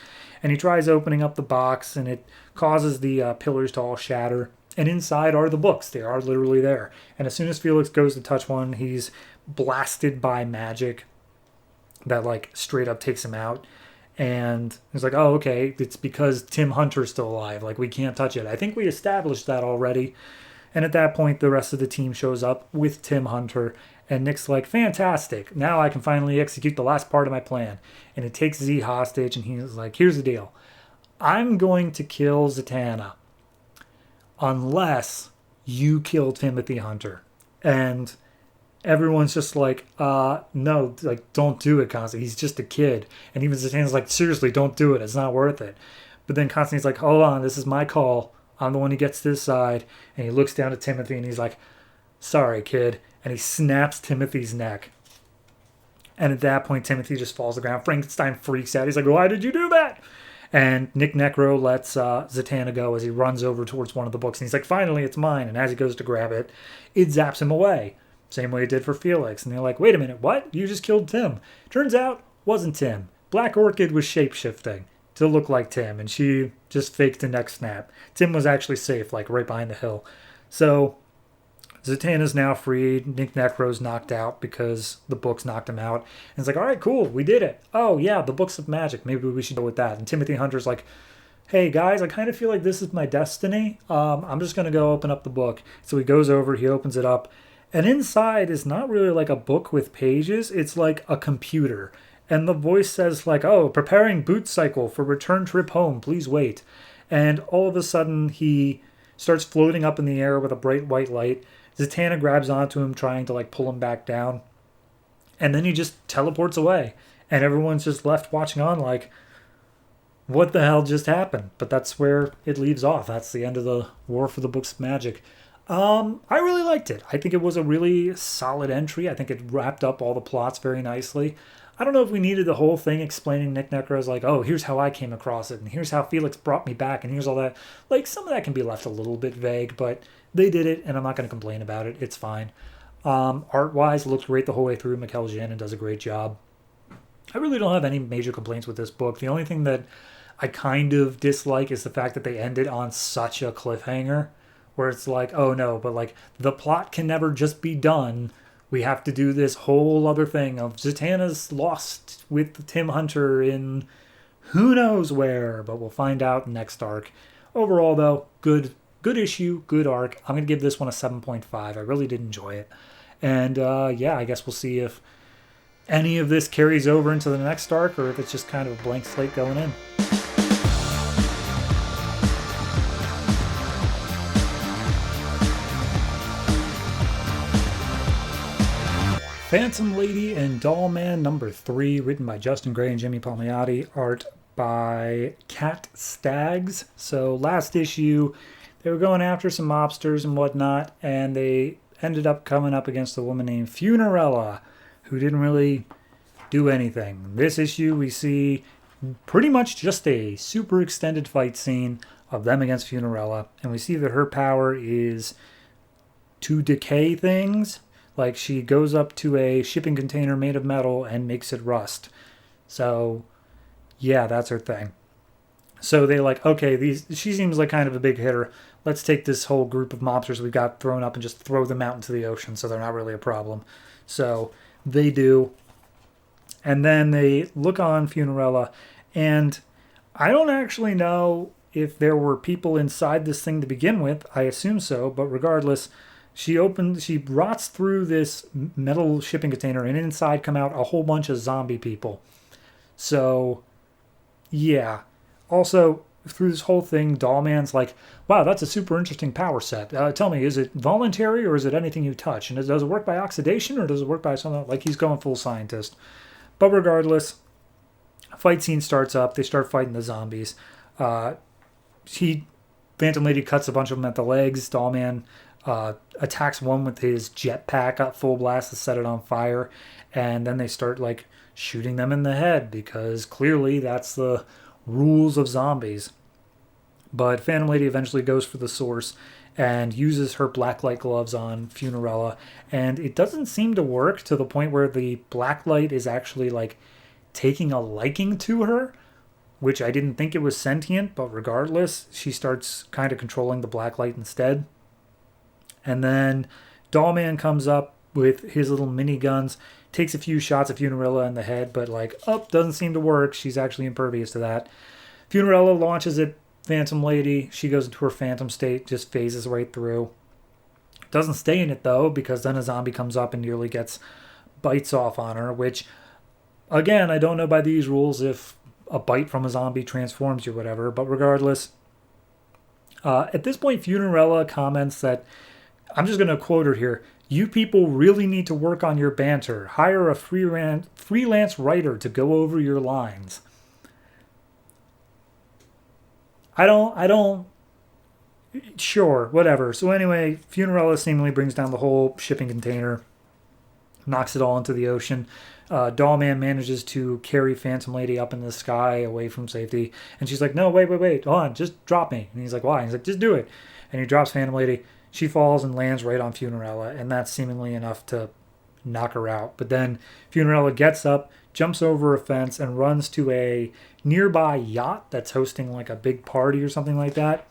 And he tries opening up the box, and it causes the pillars to all shatter. And inside are the books. They are literally there. And as soon as Felix goes to touch one, he's blasted by magic that, like, straight up takes him out. And he's like, oh, okay, it's because Tim Hunter's still alive. Like, we can't touch it. I think we established that already. And at that point, the rest of the team shows up with Tim Hunter. And Nick's like, fantastic. Now I can finally execute the last part of my plan. And it takes Z hostage, and he's like, here's the deal. I'm going to kill Zatanna unless you kill Timothy Hunter. And everyone's just like, no, like, don't do it, Constantine. He's just a kid. And even Zatanna's like, seriously, don't do it. It's not worth it. But then Constantine's like, hold on, this is my call. I'm the one who gets to this side. And he looks down at Timothy, and he's like, sorry, kid. And he snaps Timothy's neck. And at that point, Timothy just falls to the ground. Frankenstein freaks out. He's like, why did you do that? And Nick Necro lets Zatanna go as he runs over towards one of the books. And he's like, finally, it's mine. And as he goes to grab it, it zaps him away. Same way it did for Felix. And they're like, wait a minute, what? You just killed Tim. Turns out, wasn't Tim. Black Orchid was shape-shifting to look like Tim. And she just faked a neck snap. Tim was actually safe, like right behind the hill. So Zatanna's now freed. Nick Necro's knocked out because the books knocked him out. And it's like, all right, cool, we did it. Oh, yeah, the books of magic. Maybe we should go with that. And Timothy Hunter's like, hey, guys, I kind of feel like this is my destiny. I'm just going to go open up the book. So he goes over, he opens it up. And inside is not really like a book with pages. It's like a computer. And the voice says like, oh, preparing boot cycle for return trip home. Please wait. And all of a sudden he starts floating up in the air with a bright white light. Zatanna grabs onto him, trying to like pull him back down. And then he just teleports away. And everyone's just left watching on like, what the hell just happened? But that's where it leaves off. That's the end of the War for the Books of Magic. I really liked it. I think it was a really solid entry. I think it wrapped up all the plots very nicely. I don't know if we needed the whole thing explaining Nick Necro's like, oh, here's how I came across it, and here's how Felix brought me back, and here's all that. Like, some of that can be left a little bit vague, but they did it, and I'm not going to complain about it. It's fine. Art-wise, looked great the whole way through. Mikel Janin does a great job. I really don't have any major complaints with this book. The only thing that I kind of dislike is the fact that they ended on such a cliffhanger, where it's like, oh no, but like the plot can never just be done. We have to do this whole other thing of Zatanna's lost with Tim Hunter in who knows where, but we'll find out next arc. Overall though, good issue, good arc. I'm going to give this one a 7.5. I really did enjoy it. And yeah, I guess we'll see if any of this carries over into the next arc or if it's just kind of a blank slate going in. Phantom Lady and Doll Man number 3, written by Justin Gray and Jimmy Palmiotti, art by Cat Staggs. So last issue, they were going after some mobsters and whatnot, and they ended up coming up against a woman named Funerella, who didn't really do anything. This issue, we see pretty much just a super extended fight scene of them against Funerella, and we see that her power is to decay things. Like, she goes up to a shipping container made of metal and makes it rust. So, yeah, that's her thing. So they like, okay, she seems like kind of a big hitter. Let's take this whole group of mobsters we've got thrown up and just throw them out into the ocean so they're not really a problem. So they do. And then they look on Funerella, and I don't actually know if there were people inside this thing to begin with. I assume so, but regardless, she rots through this metal shipping container, and inside come out a whole bunch of zombie people. So, yeah. Also, through this whole thing, Dollman's like, wow, that's a super interesting power set. Tell me, is it voluntary or is it anything you touch? And does it work by oxidation or does it work by something? Like, he's going full scientist. But regardless, fight scene starts up. They start fighting the zombies. Phantom Lady cuts a bunch of them at the legs. Dollman attacks one with his jetpack at full blast to set it on fire, and then they start like shooting them in the head because clearly that's the rules of zombies. But Phantom Lady eventually goes for the source and uses her blacklight gloves on Funerella, and it doesn't seem to work to the point where the blacklight is actually like taking a liking to her, which I didn't think it was sentient, but regardless, she starts kind of controlling the blacklight instead. And then Dollman comes up with his little miniguns, takes a few shots of Funerella in the head, but like, doesn't seem to work. She's actually impervious to that. Funerella launches at Phantom Lady. She goes into her phantom state, just phases right through. Doesn't stay in it though, because then a zombie comes up and nearly gets bites off on her, which, again, I don't know by these rules if a bite from a zombie transforms you or whatever, but regardless, at this point, Funerella comments that, I'm just going to quote her here, "You people really need to work on your banter. Hire a freelance writer to go over your lines." Sure, whatever. So anyway, Funerella seemingly brings down the whole shipping container, knocks it all into the ocean. Dollman manages to carry Phantom Lady up in the sky away from safety. And she's like, no, wait, hold on, just drop me. And he's like, why? And he's like, just do it. And he drops Phantom Lady. She falls and lands right on Funerella, and that's seemingly enough to knock her out. But then Funerella gets up, jumps over a fence, and runs to a nearby yacht that's hosting like a big party or something like that.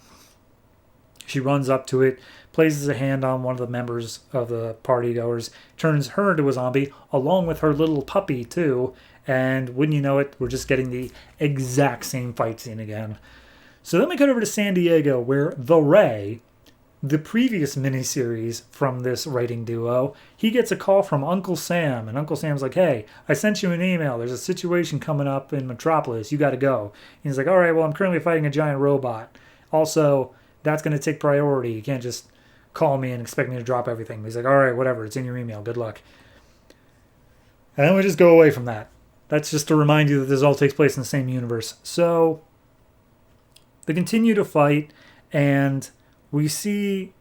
She runs up to it, places a hand on one of the members of the party goers, turns her into a zombie, along with her little puppy too, and wouldn't you know it, we're just getting the exact same fight scene again. So then we cut over to San Diego, where The Ray, the previous miniseries from this writing duo, he gets a call from Uncle Sam, and Uncle Sam's like, hey, I sent you an email. There's a situation coming up in Metropolis. You got to go. And he's like, all right, well, I'm currently fighting a giant robot. Also, that's going to take priority. You can't just call me and expect me to drop everything. He's like, all right, whatever. It's in your email. Good luck. And then we just go away from that. That's just to remind you that this all takes place in the same universe. So they continue to fight, and we see,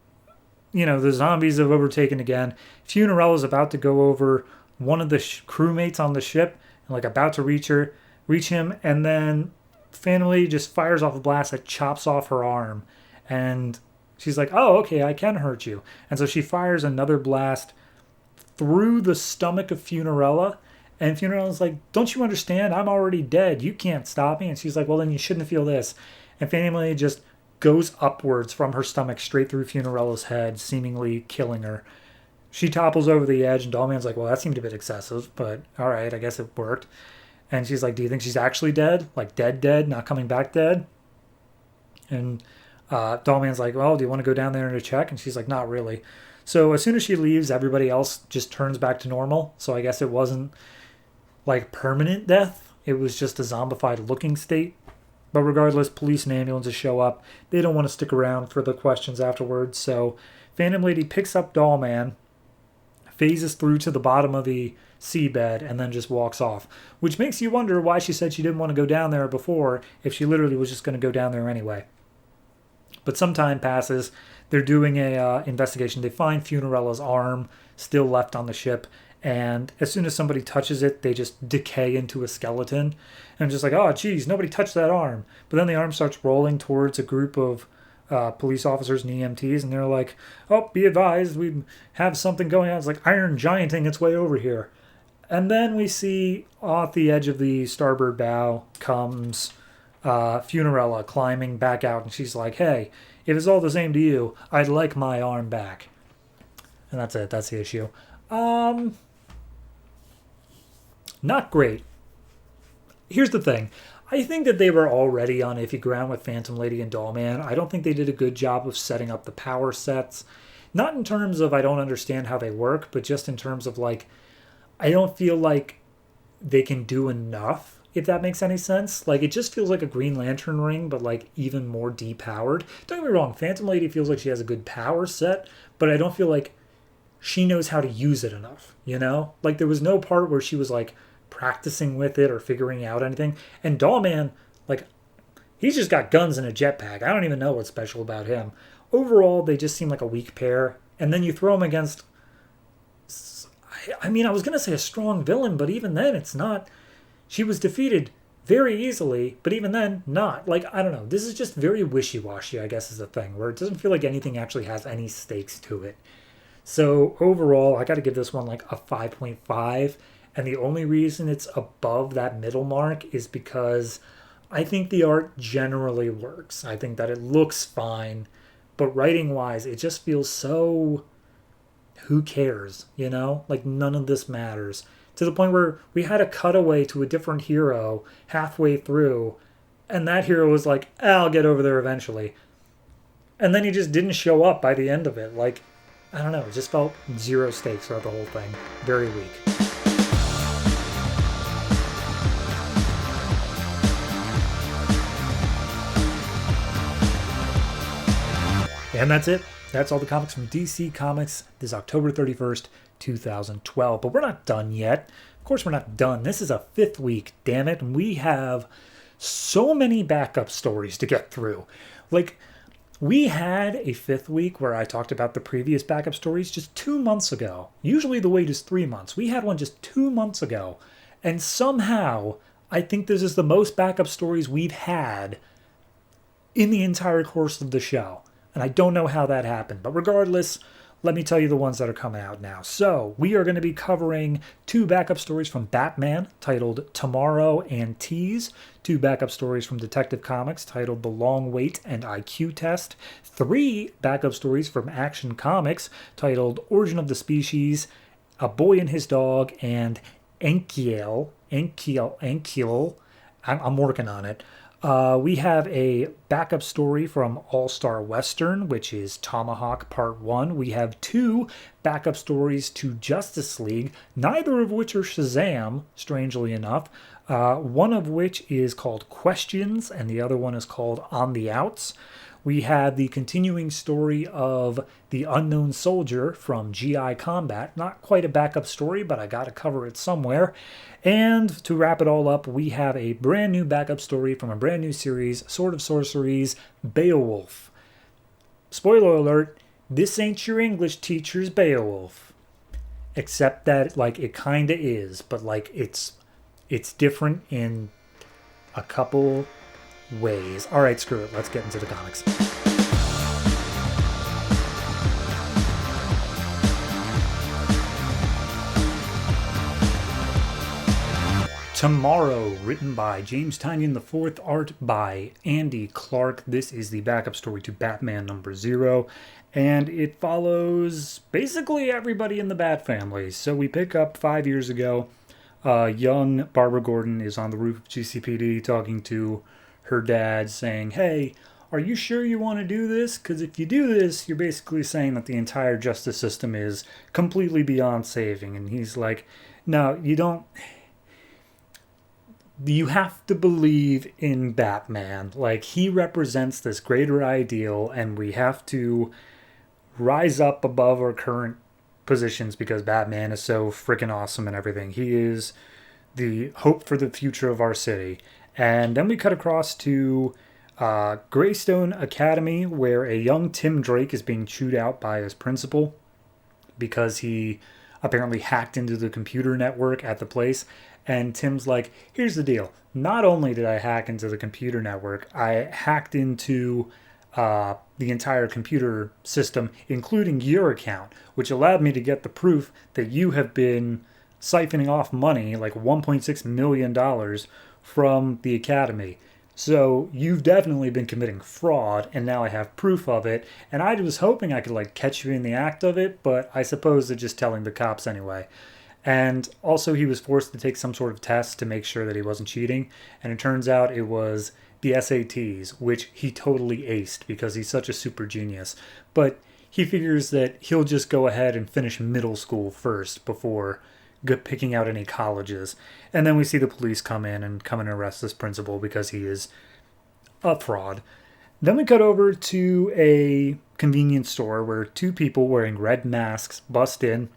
the zombies have overtaken again. Funerella's about to go over one of the crewmates on the ship and like about to reach him, and then Phantom Lady just fires off a blast that chops off her arm. And she's like, oh, okay, I can hurt you. And so she fires another blast through the stomach of Funerella. And Funerella's like, don't you understand? I'm already dead. You can't stop me. And she's like, well, then you shouldn't feel this. And Phantom Lady just goes upwards from her stomach straight through Funerella's head, seemingly killing her. She topples over the edge, and Dollman's like, well, that seemed a bit excessive, but all right, I guess it worked. And she's like, do you think she's actually dead? Like dead, not coming back dead? And Dollman's like, well, do you want to go down there and check? And she's like, not really. So as soon as she leaves, everybody else just turns back to normal. So I guess it wasn't like permanent death. It was just a zombified looking state. But regardless, police and ambulances show up. They don't want to stick around for the questions afterwards. So Phantom Lady picks up Dollman, phases through to the bottom of the seabed, and then just walks off. Which makes you wonder why she said she didn't want to go down there before if she literally was just going to go down there anyway. But some time passes. They're doing a investigation. They find Funerella's arm still left on the ship. And as soon as somebody touches it, they just decay into a skeleton. And just like, oh, geez, nobody touched that arm. But then the arm starts rolling towards a group of police officers and EMTs. And they're like, oh, be advised, we have something going on. It's like Iron Gianting its way over here. And then we see off the edge of the starboard bow comes Funerella climbing back out. And she's like, hey, if it's all the same to you, I'd like my arm back. And that's it. That's the issue. Not great. Here's the thing. I think that they were already on iffy ground with Phantom Lady and Dollman. I don't think they did a good job of setting up the power sets. Not in terms of I don't understand how they work, but just in terms of like, I don't feel like they can do enough, if that makes any sense. Like, it just feels like a Green Lantern ring, but like even more depowered. Don't get me wrong, Phantom Lady feels like she has a good power set, but I don't feel like she knows how to use it enough, you know? Like, there was no part where she was like practicing with it or figuring out anything. And Dollman, like, he's just got guns and a jetpack. I don't even know what's special about him. overall, they just seem like a weak pair. And then you throw them against, I mean, I was going to say a strong villain, but even then, it's not. She was defeated very easily, but even then, not. Like, I don't know. This is just very wishy-washy, I guess, is the thing, where it doesn't feel like anything actually has any stakes to it. So overall, I got to give this one like a 5.5. And the only reason it's above that middle mark is because I think the art generally works. I think that it looks fine. But writing-wise, it just feels so... Who cares, you know? Like, none of this matters. To the point where we had a cutaway to a different hero halfway through, and that hero was like, I'll get over there eventually. And then he just didn't show up by the end of it. Like, I don't know, it just felt zero stakes throughout the whole thing. Very weak. And that's it. That's all the comics from DC Comics this October 31st, 2012. But we're not done yet. Of course we're not done. This is a 5th week, damn it. And we have so many backup stories to get through. Like, we had a 5th week where I talked about the previous backup stories just 2 months ago. Usually the wait is 3 months. We had one just 2 months ago. And somehow, I think this is the most backup stories we've had in the entire course of the show. And I don't know how that happened. But regardless, let me tell you the ones that are coming out now. So, we are going to be covering 2 backup stories from Batman, titled Tomorrow and Tease. 2 backup stories from Detective Comics, titled The Long Wait and IQ Test. 3 backup stories from Action Comics, titled Origin of the Species, A Boy and His Dog, and Ankiel. I'm working on it. We have a backup story from All-Star Western, which is Tomahawk Part 1. We have 2 backup stories to Justice League, neither of which are Shazam, strangely enough. One of which is called Questions, and the other one is called On the Outs. We have the continuing story of The Unknown Soldier from GI Combat. Not quite a backup story, but I got to cover it somewhere. And to wrap it all up, we have a brand new backup story from a brand new series, Sword of Sorcery's Beowulf. Spoiler alert, this ain't your English teacher's Beowulf. Except that, like, it kind of is, but, like, it's different in a couple ways. All right, screw it. Let's get into the comics. Tomorrow, written by James Tynion IV, art by Andy Clarke. This is the backup story to Batman number 0, and it follows basically everybody in the Bat family. So we pick up 5 years ago. Young Barbara Gordon is on the roof of GCPD talking to her dad, saying, hey, are you sure you want to do this? Because if you do this, you're basically saying that the entire justice system is completely beyond saving. And he's like, no, you don't. You have to believe in Batman. Like, he represents this greater ideal, and we have to rise up above our current positions because Batman is so freaking awesome and everything. He is the hope for the future of our city. And then we cut across to Greystone Academy, where a young Tim Drake is being chewed out by his principal because he apparently hacked into the computer network at the place. And Tim's like, here's the deal. Not only did I hack into the computer network, I hacked into the entire computer system, including your account, which allowed me to get the proof that you have been siphoning off money, like $1.6 million from the academy. So you've definitely been committing fraud, and now I have proof of it. And I was hoping I could like catch you in the act of it, but I suppose they're just telling the cops anyway. And also he was forced to take some sort of test to make sure that he wasn't cheating. And it turns out it was the SATs, which he totally aced because he's such a super genius. But he figures that he'll just go ahead and finish middle school first before picking out any colleges. And then we see the police come in and arrest this principal because he is a fraud. Then we cut over to a convenience store where 2 people wearing red masks bust in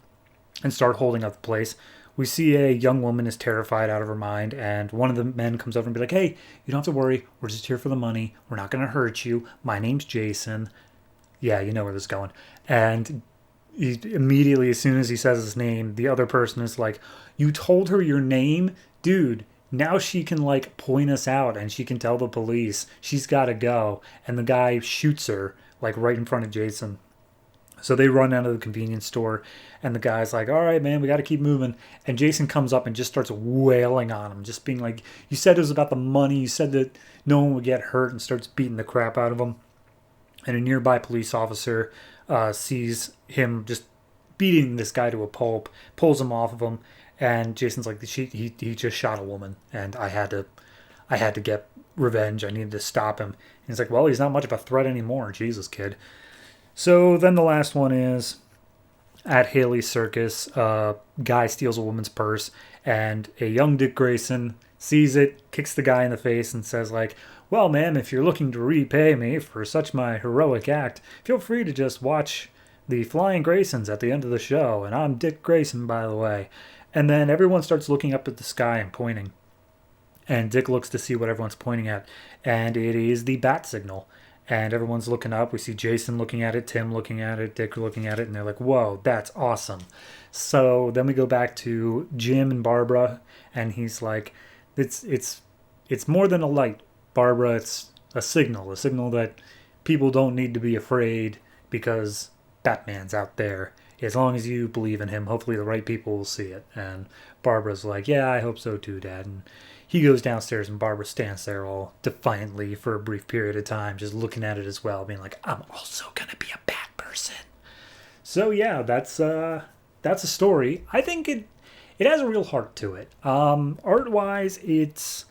and start holding up the place. We see a young woman is terrified out of her mind, and one of the men comes over and be like, hey, you don't have to worry. We're just here for the money. We're not going to hurt you. My name's Jason. Yeah, you know where this is going. And he, immediately, as soon as he says his name, the other person is like, "You told her your name? Dude, now she can, like, point us out and she can tell the police. She's got to go." And the guy shoots her, like, right in front of Jason. So they run out of the convenience store, and the guy's like, "All right, man, we got to keep moving." And Jason comes up and just starts wailing on him, just being like, "You said it was about the money. You said that no one would get hurt," and starts beating the crap out of him. And a nearby police officer sees him just beating this guy to a pulp, pulls him off of him, and Jason's like, he just shot a woman, and I had to get revenge. I needed to stop him." And he's like, "Well, he's not much of a threat anymore. Jesus, kid." So then the last one is at Haley's circus. A guy steals a woman's purse, and a young Dick Grayson sees it, kicks the guy in the face, and says, like, "Well, ma'am, if you're looking to repay me for such my heroic act, feel free to just watch the Flying Graysons at the end of the show. And I'm Dick Grayson, by the way." And then everyone starts looking up at the sky and pointing. And Dick looks to see what everyone's pointing at, and it is the bat signal. And everyone's looking up. We see Jason looking at it, Tim looking at it, Dick looking at it, and they're like, "Whoa, that's awesome." So then we go back to Jim and Barbara, and he's like, it's more than a light, Barbara. It's a signal that people don't need to be afraid because Batman's out there. As long as you believe in him, hopefully the right people will see it." And Barbara's like, "Yeah, I hope so too, Dad." And he goes downstairs, and Barbara stands there all defiantly for a brief period of time, just looking at it as well, being like, "I'm also gonna be a bad person." So yeah, that's a story. I think it has a real heart to it. Art wise, it's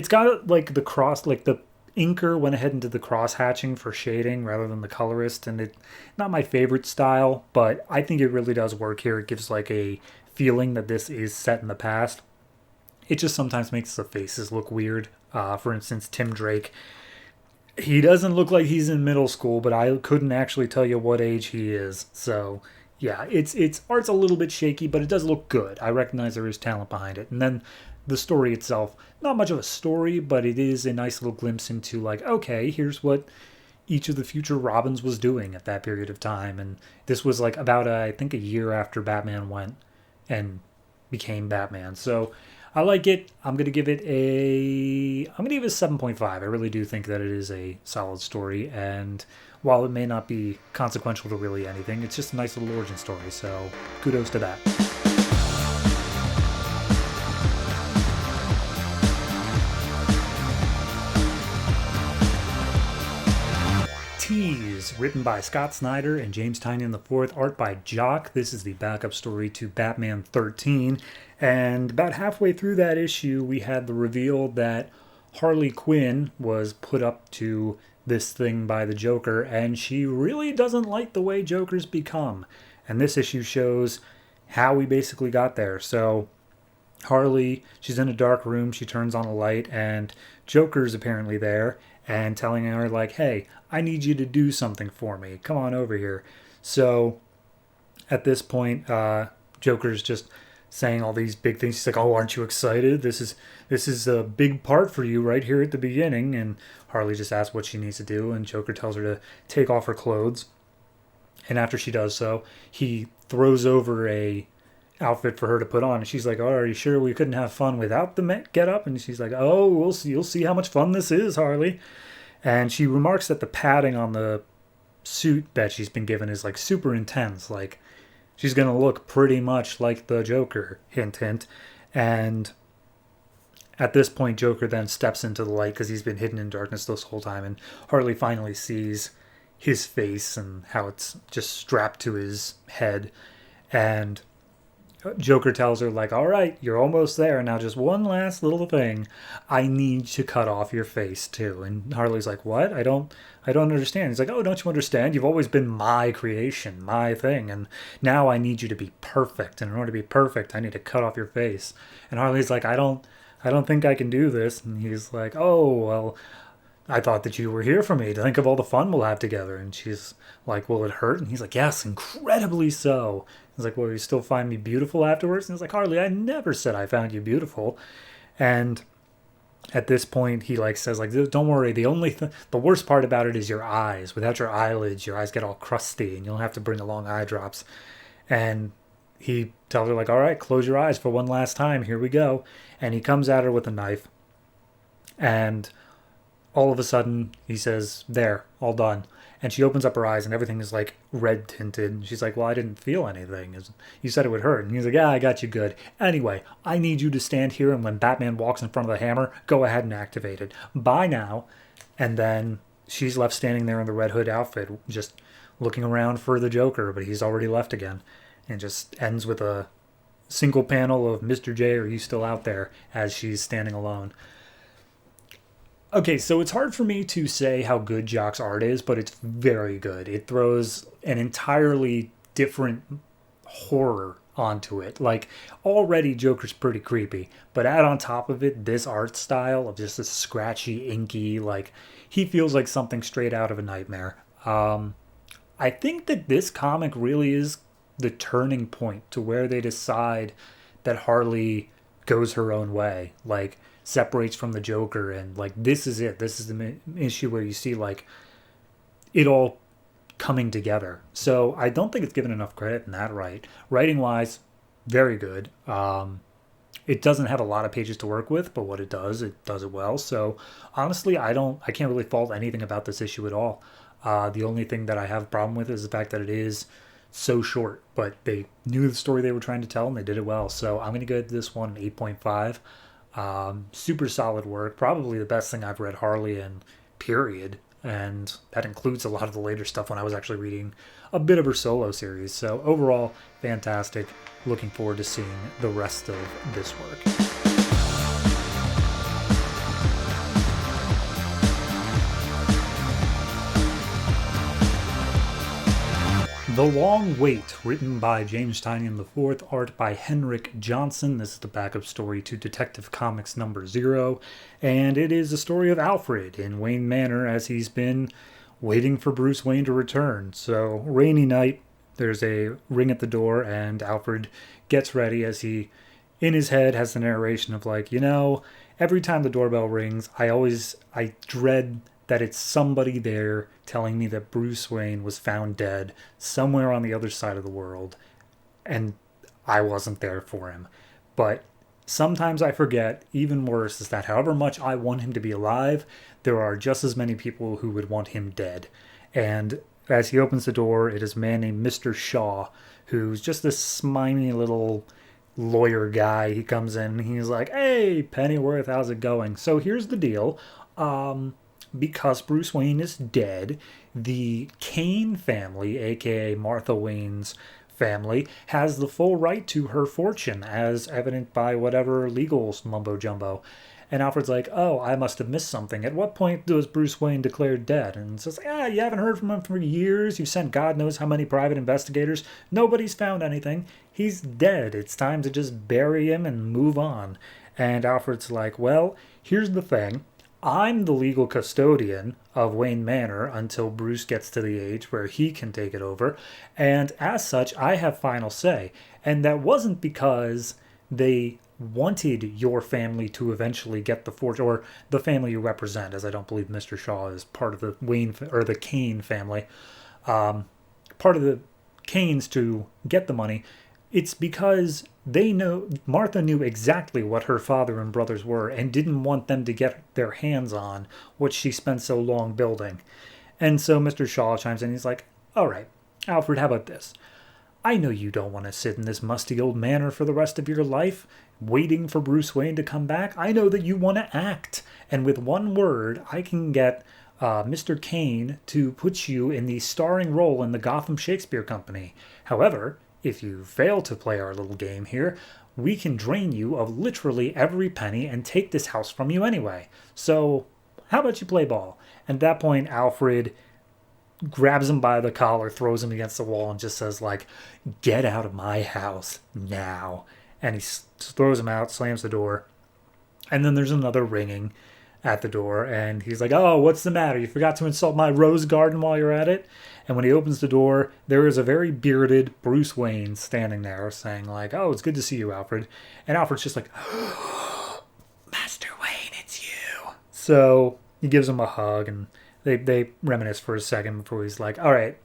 got like the cross, like the inker went ahead and did the cross hatching for shading rather than the colorist, and it not my favorite style, but I think it really does work here. It gives like a feeling that this is set in the past. It just sometimes makes the faces look weird. For instance, Tim Drake, he doesn't look like he's in middle school, but I couldn't actually tell you what age he is. So yeah, it's art's a little bit shaky, but it does look good. I recognize there is talent behind it. And then the story itself, not much of a story, but it is a nice little glimpse into, like, okay, here's what each of the future Robins was doing at that period of time. And this was like about, I think, a year after Batman went and became Batman. So I like it. I'm going to give it a 7.5. I really do think that it is a solid story. And while it may not be consequential to really anything, it's just a nice little origin story. So kudos to that. Tease, written by Scott Snyder and James Tynion IV, art by Jock. This is the backup story to Batman 13. And about halfway through that issue, we had the reveal that Harley Quinn was put up to this thing by the Joker, and she really doesn't like the way Jokers become. And this issue shows how we basically got there. So Harley, she's in a dark room, she turns on a light, and Joker's apparently there and telling her, like, "Hey, I need you to do something for me. Come on over here." So at this point, Joker's just saying all these big things. She's like, "Oh, aren't you excited? This is a big part for you right here at the beginning." And Harley just asks what she needs to do, and Joker tells her to take off her clothes. And after she does so, he throws over a outfit for her to put on, and she's like, "Oh, are you sure we couldn't have fun without the get up?" And she's like, "Oh, we'll see. You'll see how much fun this is, Harley." And she remarks that the padding on the suit that she's been given is like super intense. Like, she's gonna look pretty much like the Joker. Hint, hint. And at this point, Joker then steps into the light because he's been hidden in darkness this whole time, and Harley finally sees his face and how it's just strapped to his head. And Joker tells her, like, "All right, you're almost there. Now just one last little thing. I need to cut off your face too." And Harley's like, "What? I don't understand." He's like, "Oh, don't you understand? You've always been my creation, my thing, and now I need you to be perfect. And in order to be perfect, I need to cut off your face." And Harley's like, I don't think I can do this." And he's like, "Oh, well, I thought that you were here for me to think of all the fun we'll have together." And she's like, "Will it hurt?" And he's like, "Yes, incredibly so." He's like, "Well, you still find me beautiful afterwards?" And he's like, "Harley, I never said I found you beautiful." And At this point, he like says like, "Don't worry. The worst part about it is your eyes. Without your eyelids, your eyes get all crusty, and you'll have to bring along eye drops." And he tells her like, "All right, close your eyes for one last time. Here we go." And he comes at her with a knife, and all of a sudden he says, "There, all done." And she opens up her eyes and everything is like red tinted. She's like, "Well, I didn't feel anything. You said it would hurt." And he's like, "Yeah, I got you good. Anyway, I need you to stand here, and when Batman walks in front of the hammer, go ahead and activate it. Bye now." And then she's left standing there in the Red Hood outfit, just looking around for the Joker, but he's already left again. And just ends with a single panel of "Mr. J, are you still out there?" as she's standing alone. Okay, so it's hard for me to say how good Jock's art is, but it's very good. It throws an entirely different horror onto it. Like, already Joker's pretty creepy, but add on top of it this art style of just a scratchy, inky, like, he feels like something straight out of a nightmare. I think that this comic really is the turning point to where they decide that Harley goes her own way. Like, separates from the Joker, and like this is it. This is the issue where you see like it all coming together. So I don't think it's given enough credit in that writing wise, very good. It doesn't have a lot of pages to work with, but what it does it well. So honestly, I can't really fault anything about this issue at all. The only thing that I have a problem with is the fact that it is so short, but they knew the story they were trying to tell and they did it well. So I'm going to give this one 8.5. Super solid work. Probably the best thing I've read Harley in, period. And that includes a lot of the later stuff when I was actually reading a bit of her solo series. So overall, fantastic. Looking forward to seeing the rest of this work. The Long Wait, written by James Tynion IV, art by Henrikk Jonsson. This is the backup story to Detective Comics number 0, and it is the story of Alfred in Wayne Manor as he's been waiting for Bruce Wayne to return. So, rainy night, there's a ring at the door, and Alfred gets ready as he, in his head, has the narration of like, every time the doorbell rings, I dread that it's somebody there telling me that Bruce Wayne was found dead somewhere on the other side of the world, and I wasn't there for him. But sometimes I forget, even worse, is that however much I want him to be alive, there are just as many people who would want him dead. And as he opens the door, it is a man named Mr. Shaw, who's just this slimy little lawyer guy. He comes in and he's like, "Hey, Pennyworth, how's it going?" So here's the deal. Because Bruce Wayne is dead, the Kane family, aka Martha Wayne's family, has the full right to her fortune, as evident by whatever legal mumbo-jumbo. And Alfred's like, "Oh, I must have missed something. At what point was Bruce Wayne declared dead?" And it's just like, you haven't heard from him for years. You've sent God knows how many private investigators. Nobody's found anything. He's dead. It's time to just bury him and move on. And Alfred's like, "Well, here's the thing. I'm the legal custodian of Wayne Manor until Bruce gets to the age where he can take it over, and as such, I have final say. And that wasn't because they wanted your family to eventually get the fortune, or the family you represent, as I don't believe Mr. Shaw is part of the Wayne or the Kane family, part of the Kanes to get the money. It's because Martha knew exactly what her father and brothers were and didn't want them to get their hands on what she spent so long building." And so Mr. Shaw chimes in. He's like, "All right, Alfred, how about this? I know you don't want to sit in this musty old manor for the rest of your life, waiting for Bruce Wayne to come back. I know that you want to act. And with one word, I can get Mr. Kane to put you in the starring role in the Gotham Shakespeare Company. However, if you fail to play our little game here, we can drain you of literally every penny and take this house from you anyway. So how about you play ball?" And at that point, Alfred grabs him by the collar, throws him against the wall, and just says, like, "Get out of my house now." And he throws him out, slams the door. And then there's another ringing at the door, and he's like, "Oh, what's the matter? You forgot to insult my rose garden while you're at it?" And when he opens the door, there is a very bearded Bruce Wayne standing there saying like, "Oh, it's good to see you, Alfred." And Alfred's just like, "Master Wayne, it's you." So he gives him a hug, and they reminisce for a second before he's like, all right.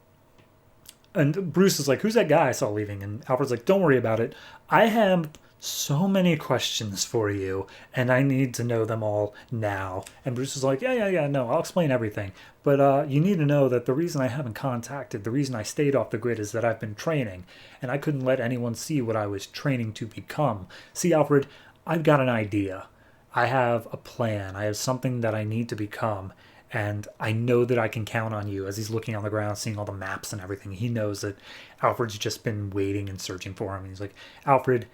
And Bruce is like, who's that guy I saw leaving? And Alfred's like, don't worry about it. I have so many questions for you, and I need to know them all now. And Bruce is like, yeah, no, I'll explain everything. But you need to know that the reason I haven't contacted, the reason I stayed off the grid is that I've been training, and I couldn't let anyone see what I was training to become. See, Alfred, I've got an idea. I have a plan. I have something that I need to become. And I know that I can count on you. As he's looking on the ground, seeing all the maps and everything, he knows that Alfred's just been waiting and searching for him. And he's like, Alfred,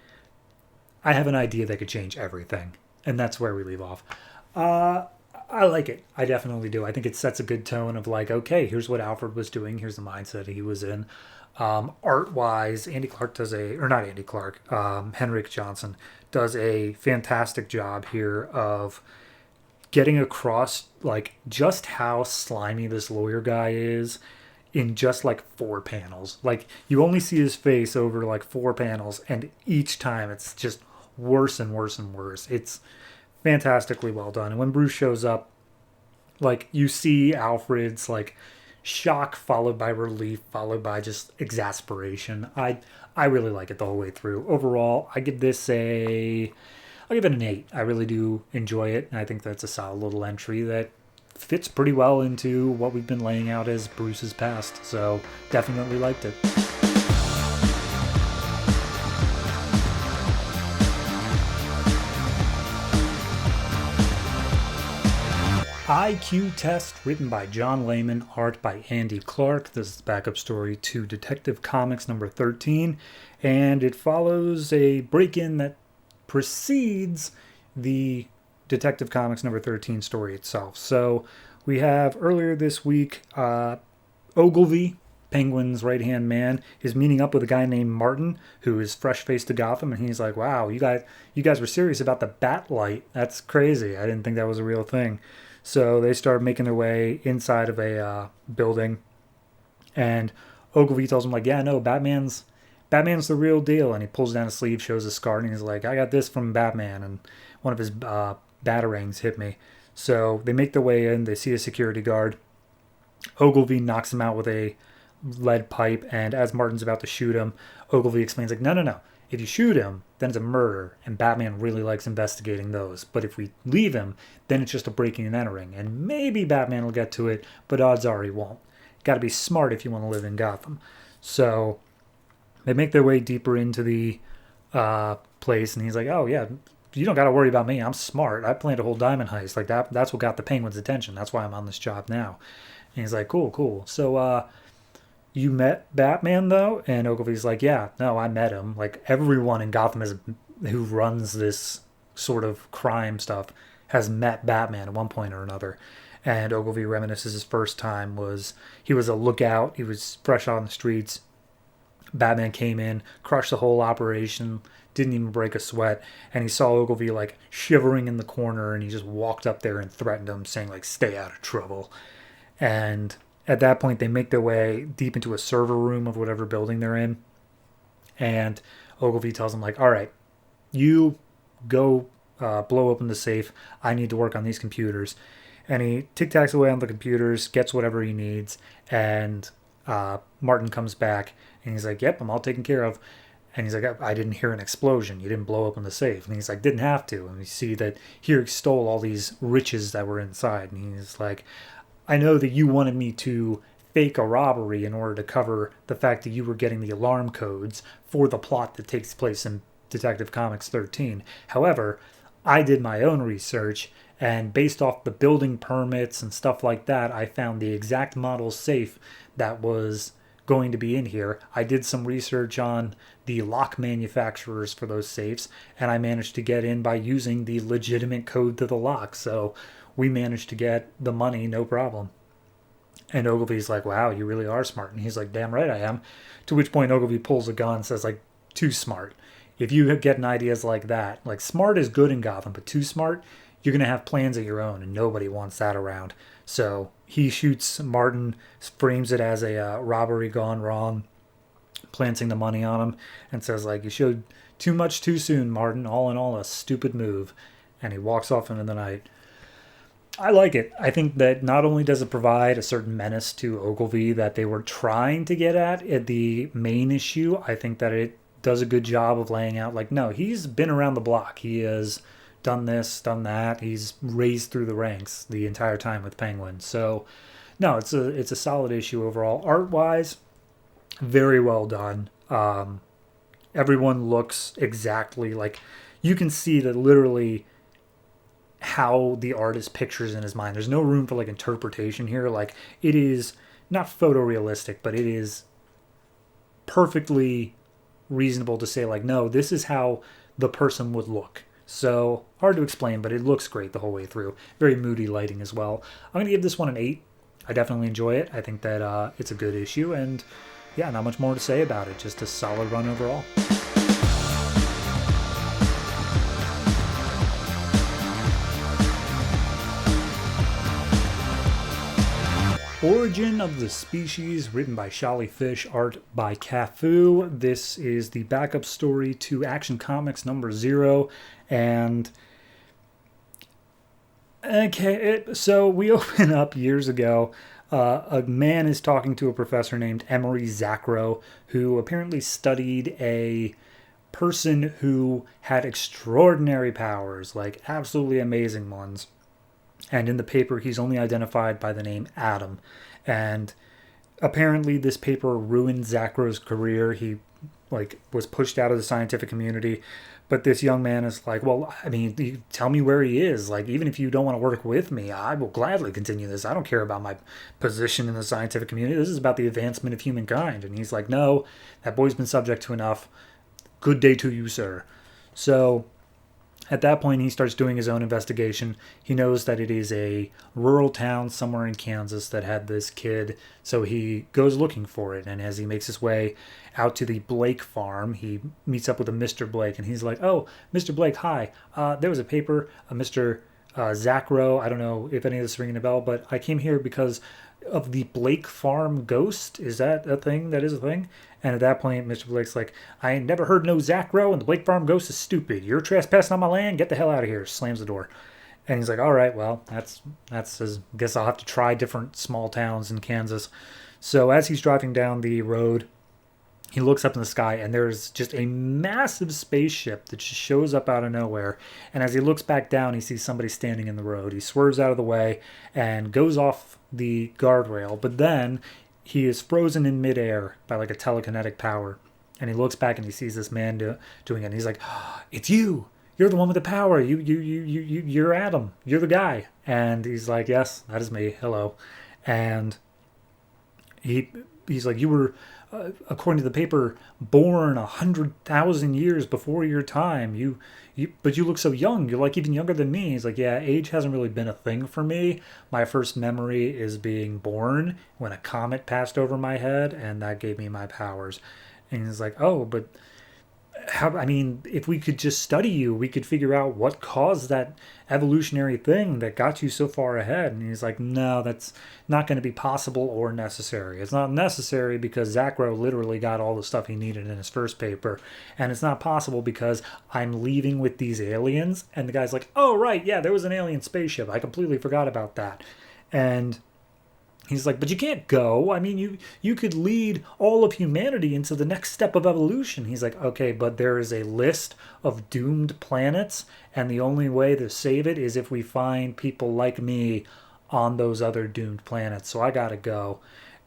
I have an idea that could change everything. And that's where we leave off. I like it. I definitely do. I think it sets a good tone of like, okay, here's what Alfred was doing. Here's the mindset he was in. Art-wise, Andy Clarke does not Andy Clarke, Henrikk Jonsson does a fantastic job here of getting across like just how slimy this lawyer guy is in just like 4 panels. Like you only see his face over like 4 panels, and each time it's just worse and worse and worse. It's fantastically well done. And when Bruce shows up, like you see Alfred's like shock followed by relief followed by just exasperation. I really like it the whole way through. Overall, I'll give it an 8. I really do enjoy it, and I think that's a solid little entry that fits pretty well into what we've been laying out as Bruce's past. So definitely liked it. IQ Test, written by John Layman, art by Andy Clarke. This is the backup story to Detective Comics number 13, and it follows a break-in that precedes the Detective Comics number 13 story itself. So we have earlier this week, Ogilvy, Penguin's right-hand man, is meeting up with a guy named Martin, who is fresh-faced to Gotham, and he's like, wow, you guys were serious about the bat light. That's crazy. I didn't think that was a real thing. So they start making their way inside of a building, and Ogilvy tells him, like, yeah, no, Batman's the real deal. And he pulls down his sleeve, shows a scar, and he's like, I got this from Batman, and one of his batarangs hit me. So they make their way in. They see a security guard. Ogilvy knocks him out with a lead pipe, and as Martin's about to shoot him, Ogilvy explains, like, no. If you shoot him, then it's a murder, and Batman really likes investigating those. But if we leave him, then it's just a breaking and entering, and maybe Batman will get to it, but odds are he won't. Got to be smart if you want to live in Gotham. So they make their way deeper into the place, and he's like, oh, yeah, you don't got to worry about me. I'm smart. I planned a whole diamond heist. Like that's what got the Penguin's attention. That's why I'm on this job now. And he's like, cool. So, you met Batman, though? And Ogilvy's like, yeah, no, I met him. Like, everyone in Gotham who runs this sort of crime stuff has met Batman at one point or another. And Ogilvy reminisces his first time he was a lookout. He was fresh on the streets. Batman came in, crushed the whole operation, didn't even break a sweat. And he saw Ogilvy, like, shivering in the corner, and he just walked up there and threatened him, saying, like, stay out of trouble. And at that point, they make their way deep into a server room of whatever building they're in. And Ogilvy tells them, like, all right, you go blow open the safe. I need to work on these computers. And he tic-tacs away on the computers, gets whatever he needs. And Martin comes back, and he's like, yep, I'm all taken care of. And he's like, I didn't hear an explosion. You didn't blow open the safe. And he's like, didn't have to. And we see that he stole all these riches that were inside. And he's like, I know that you wanted me to fake a robbery in order to cover the fact that you were getting the alarm codes for the plot that takes place in Detective Comics 13. However, I did my own research, and based off the building permits and stuff like that, I found the exact model safe that was going to be in here. I did some research on the lock manufacturers for those safes, and I managed to get in by using the legitimate code to the lock. So we managed to get the money, no problem. And Ogilvy's like, wow, you really are smart. And he's like, damn right I am. To which point Ogilvy pulls a gun and says, like, too smart. If you get ideas like that, like, smart is good in Gotham, but too smart, you're going to have plans of your own, and nobody wants that around. So he shoots Martin, frames it as a robbery gone wrong, planting the money on him, and says, like, you showed too much too soon, Martin. All in all, a stupid move. And he walks off into the night. I like it. I think that not only does it provide a certain menace to Ogilvy that they were trying to get at the main issue, I think that it does a good job of laying out, like, no, he's been around the block. He has done this, done that. He's raised through the ranks the entire time with Penguin. So, no, it's a solid issue overall. Art wise, very well done. Everyone looks exactly like, you can see that literally how the artist pictures in his mind. There's no room for like interpretation here. Like, it is not photorealistic, but it is perfectly reasonable to say, like, no, this is how the person would look. So hard to explain, but it looks great the whole way through. Very moody lighting as well. I'm gonna give this one an 8. I definitely enjoy it. I think that it's a good issue, and yeah, not much more to say about it. Just a solid run overall. Origin of the Species, written by Sholly, Fisch, art by Cafu. This is the backup story to Action Comics number 0. And okay, so we open up years ago. A man is talking to a professor named Emery Zacro, who apparently studied a person who had extraordinary powers, like absolutely amazing ones. And in the paper, he's only identified by the name Adam. And apparently this paper ruined Zacro's career. He was pushed out of the scientific community. But this young man is like, well, I mean, tell me where he is. Like, even if you don't want to work with me, I will gladly continue this. I don't care about my position in the scientific community. This is about the advancement of humankind. And he's like, no, that boy's been subject to enough. Good day to you, sir. So at that point, he starts doing his own investigation. He knows that it is a rural town somewhere in Kansas that had this kid, so he goes looking for it. And as he makes his way out to the Blake farm, he meets up with a Mr. Blake, and he's like, oh, Mr. Blake, hi. There was a paper, Mr. Zacro. I don't know if any of this is ringing a bell, but I came here because of the Blake farm ghost. Is that a thing? That is a thing? And at that point, Mr. Blake's like, I ain't never heard no Zacro, and the Blake farm ghost is stupid. You're trespassing on my land. Get the hell out of here. Slams the door. And he's like, all right, well, that's his, guess I'll have to try different small towns in Kansas. So as he's driving down the road, he looks up in the sky, and there's just a massive spaceship that just shows up out of nowhere. And as he looks back down, he sees somebody standing in the road. He swerves out of the way and goes off the guardrail. But then he is frozen in midair by like a telekinetic power. And he looks back and he sees this man doing it. And he's like, oh, it's you. You're the one with the power. You're Adam. You're the guy. And he's like, yes, that is me. Hello. And he's like, you were, according to the paper, born 100,000 years before your time. But you look so young. You're like even younger than me. He's like, yeah, age hasn't really been a thing for me. My first memory is being born when a comet passed over my head, and that gave me my powers. And he's like, oh, but how, I mean, if we could just study you, we could figure out what caused that evolutionary thing that got you so far ahead. And he's like, no, that's not going to be possible or necessary. It's not necessary because Zacro literally got all the stuff he needed in his first paper. And it's not possible because I'm leaving with these aliens. And the guy's like, oh, right, yeah, there was an alien spaceship. I completely forgot about that. And he's like, but you can't go. I mean, you could lead all of humanity into the next step of evolution. He's like, okay, but there is a list of doomed planets, and the only way to save it is if we find people like me on those other doomed planets. So I gotta go.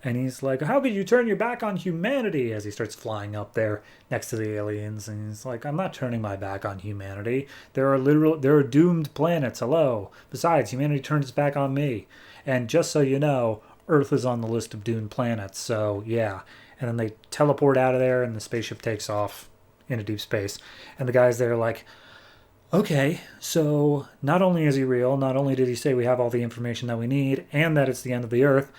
And he's like, how could you turn your back on humanity? As he starts flying up there next to the aliens. And he's like, I'm not turning my back on humanity. There are doomed planets. Hello. Besides, humanity turns its back on me. And just so you know, Earth is on the list of doomed planets. So, yeah. And then they teleport out of there, and the spaceship takes off into deep space. And the guys there are like, okay, so not only is he real, not only did he say we have all the information that we need, and that it's the end of the Earth,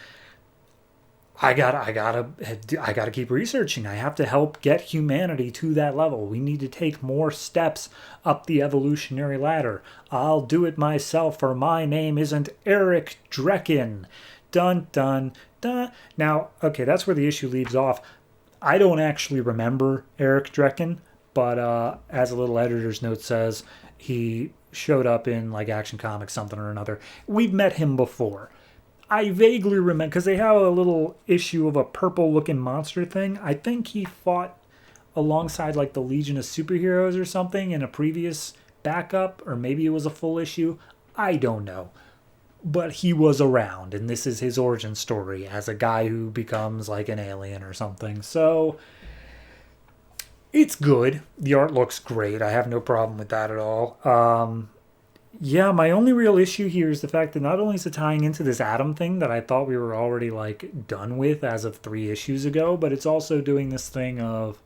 I gotta keep researching. I have to help get humanity to that level. We need to take more steps up the evolutionary ladder. I'll do it myself, for my name isn't Eric Drecken. Dun, dun, dun. Now, okay, that's where the issue leaves off. I don't actually remember Eric Drecken, but as a little editor's note says, he showed up in like Action Comics something or another. We've met him before. I vaguely remember, because they have a little issue of a purple looking monster thing. I think he fought alongside like the Legion of Superheroes or something in a previous backup, or maybe it was a full issue. I don't know. But he was around, and this is his origin story as a guy who becomes like an alien or something. So it's good. The art looks great. I have no problem with that at all. Yeah, my only real issue here is the fact that not only is it tying into this Atom thing that I thought we were already like done with as of 3 issues ago, but it's also doing this thing of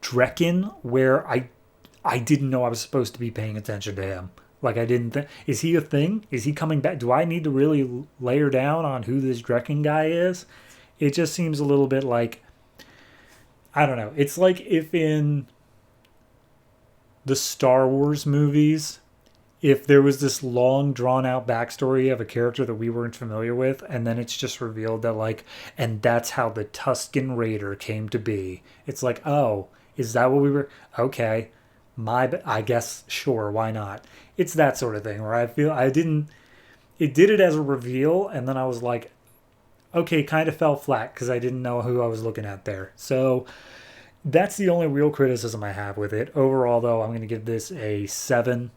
Drekken where I didn't know I was supposed to be paying attention to him. Like, I didn't think... Is he a thing? Is he coming back? Do I need to really layer down on who this Drekken guy is? It just seems a little bit like... I don't know. It's like if in the Star Wars movies, if there was this long, drawn-out backstory of a character that we weren't familiar with, and then it's just revealed that, like... And that's how the Tusken Raider came to be. It's like, oh, is that what we were... Okay. I guess, sure, why not? It's that sort of thing where I feel it did it as a reveal, and then I was like, okay, kind of fell flat because I didn't know who I was looking at there. So that's the only real criticism I have with it. Overall, though, I'm going to give this a 7.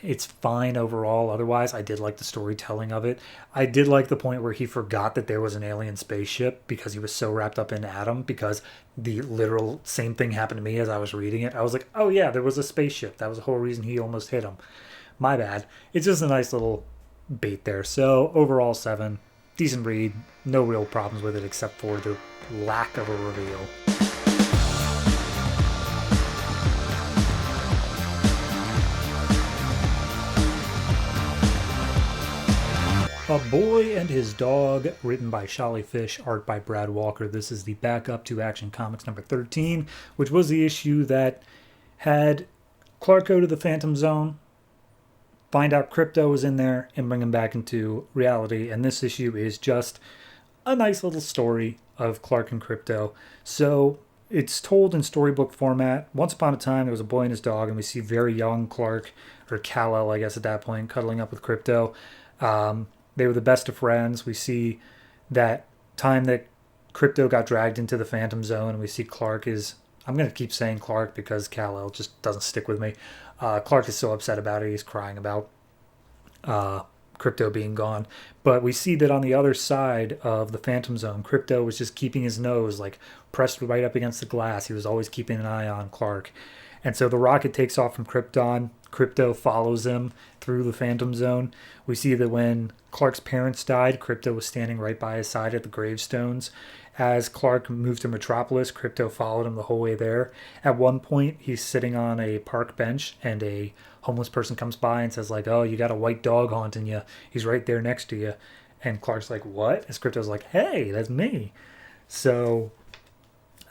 It's fine overall. Otherwise, I did like the storytelling of it. I did like the point where he forgot that there was an alien spaceship because he was so wrapped up in Atom, because the literal same thing happened to me as I was reading it. I was like, oh yeah, there was a spaceship. That was the whole reason he almost hit him. My bad. It's just a nice little bait there. So overall 7. Decent read. No real problems with it except for the lack of a reveal. A Boy and His Dog, written by Sholly, Fisch, art by Brad Walker. This is the backup to Action Comics number 13, which was the issue that had Clarke go to the Phantom Zone, find out Krypto was in there, and bring him back into reality. And this issue is just a nice little story of Clarke and Krypto. So it's told in storybook format. Once upon a time, there was a boy and his dog, and we see very young Clarke, or Kal-El, I guess at that point, cuddling up with Krypto. They were the best of friends. We see that time that Krypto got dragged into the Phantom Zone, and we see Clarke is... I'm going to keep saying Clarke because Kal-El just doesn't stick with me. Clarke is so upset about it. He's crying about Krypto being gone. But we see that on the other side of the Phantom Zone, Krypto was just keeping his nose like pressed right up against the glass. He was always keeping an eye on Clarke. And so the rocket takes off from Krypton. Krypto follows him through the Phantom Zone. We see that when Clarke's parents died, Krypto was standing right by his side at the gravestones. As Clarke moved to Metropolis, Krypto followed him the whole way there. At one point, he's sitting on a park bench, and a homeless person comes by and says, like, oh, you got a white dog haunting you. He's right there next to you. And Clarke's like, what? As Krypto's like, hey, that's me. So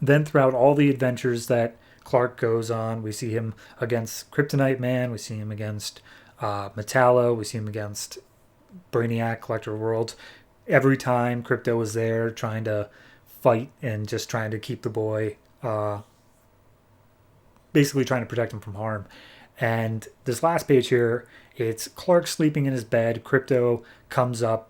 then throughout all the adventures that Clarke goes on, we see him against Kryptonite Man, we see him against Metallo, we see him against Brainiac, Collector of Worlds. Every time Krypto was there trying to fight and just trying to keep the boy, basically trying to protect him from harm. And this last page here, it's Clarke sleeping in his bed. Krypto comes up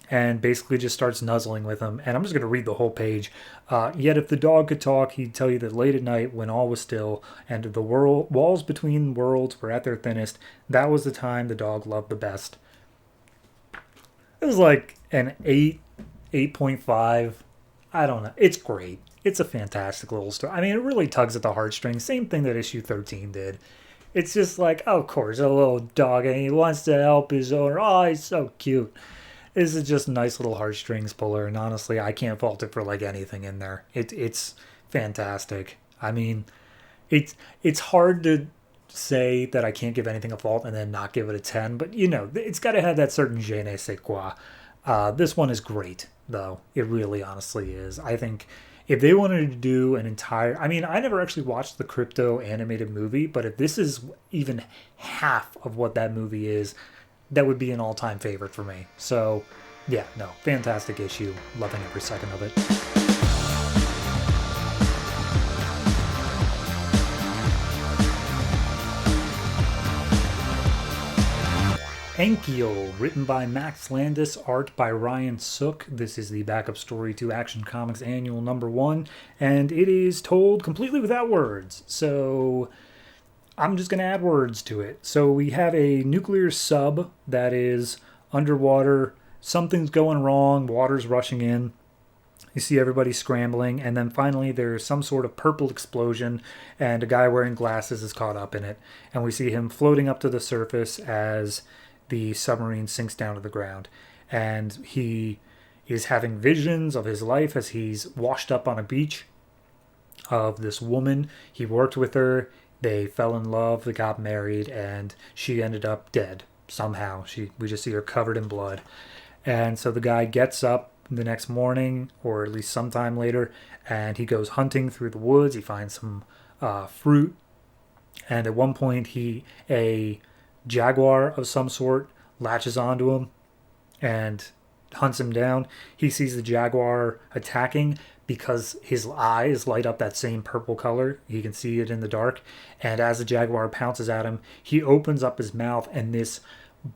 and basically just starts nuzzling with him. And I'm just going to read the whole page. Yet if the dog could talk, he'd tell you that late at night, when all was still, and the walls between worlds were at their thinnest, that was the time the dog loved the best. It was like an 8, 8.5. I don't know. It's great. It's a fantastic little story. I mean, it really tugs at the heartstrings. Same thing that issue 13 did. It's just like, oh, of course, a little dog, and he wants to help his owner. Oh, he's so cute. This is just a nice little heartstrings puller, and honestly, I can't fault it for like anything in there. It's fantastic. I mean, it's hard to say that I can't give anything a fault and then not give it a 10, but you know, it's got to have that certain je ne sais quoi. This one is great, though. It really honestly is. I think if they wanted to do an entire... I mean, I never actually watched the Krypto animated movie, but if this is even half of what that movie is, that would be an all-time favorite for me. So, yeah, no, fantastic issue. Loving every second of it. Ankiel, written by Max Landis, art by Ryan Sook. This is the backup story to Action Comics Annual number 1, and it is told completely without words. So I'm just going to add words to it. So we have a nuclear sub that is underwater. Something's going wrong. Water's rushing in. You see everybody scrambling, and then finally there's some sort of purple explosion, and a guy wearing glasses is caught up in it. And we see him floating up to the surface as the submarine sinks down to the ground. And he is having visions of his life as he's washed up on a beach of this woman. He worked with her. They fell in love. They got married, and she ended up dead somehow. We just see her covered in blood. And so the guy gets up the next morning, or at least sometime later, and he goes hunting through the woods. He finds some fruit, and at one point a jaguar of some sort latches onto him and hunts him down. He sees the jaguar attacking because his eyes light up that same purple color. He can see it in the dark. And as the jaguar pounces at him, he opens up his mouth, and this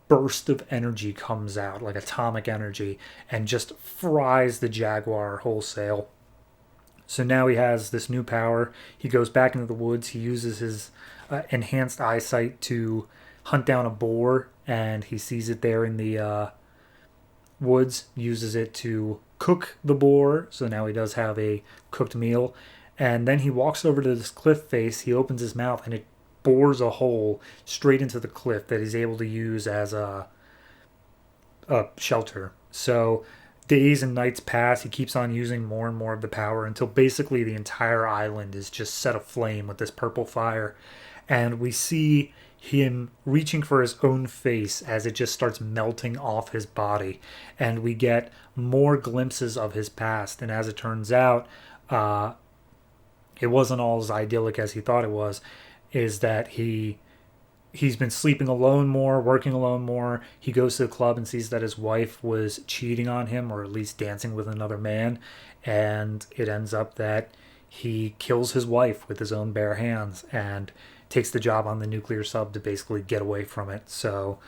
burst of energy comes out, like atomic energy, and just fries the jaguar wholesale. So now he has this new power. He goes back into the woods. He uses his enhanced eyesight to hunt down a boar, and he sees it there in the woods, uses it to cook the boar. So now he does have a cooked meal. And then he walks over to this cliff face. He opens his mouth, and it bores a hole straight into the cliff that he's able to use as a shelter. So days and nights pass. He keeps on using more and more of the power until basically the entire island is just set aflame with this purple fire. And we see him reaching for his own face as it just starts melting off his body. And we get more glimpses of his past. And as it turns out, it wasn't all as idyllic as he thought it was. Is that he's been sleeping alone more, working alone more. He goes to the club and sees that his wife was cheating on him, or at least dancing with another man. And it ends up that he kills his wife with his own bare hands and takes the job on the nuclear sub to basically get away from it. So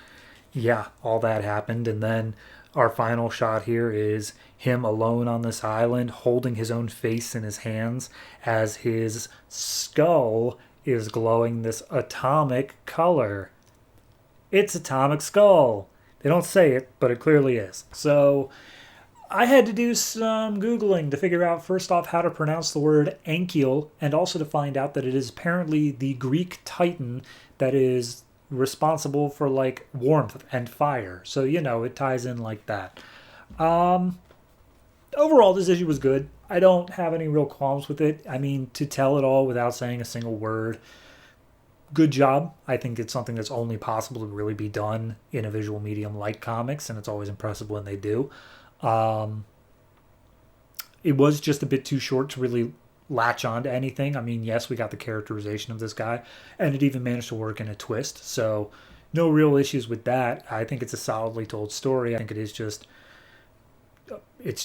yeah, all that happened. And then our final shot here is him alone on this island, holding his own face in his hands as his skull is glowing this atomic color. It's Atomic Skull. They don't say it, but it clearly is. So I had to do some Googling to figure out, first off, how to pronounce the word Ankiel, and also to find out that it is apparently the Greek titan that is responsible for, like, warmth and fire. So, it ties in like that. Overall, this issue was good. I don't have any real qualms with it. I mean, to tell it all without saying a single word, good job. I think it's something that's only possible to really be done in a visual medium like comics, and it's always impressive when they do. It was just a bit too short to really latch on to anything. I mean, yes, we got the characterization of this guy, and it even managed to work in a twist, so no real issues with that. I think it's a solidly told story. I think it's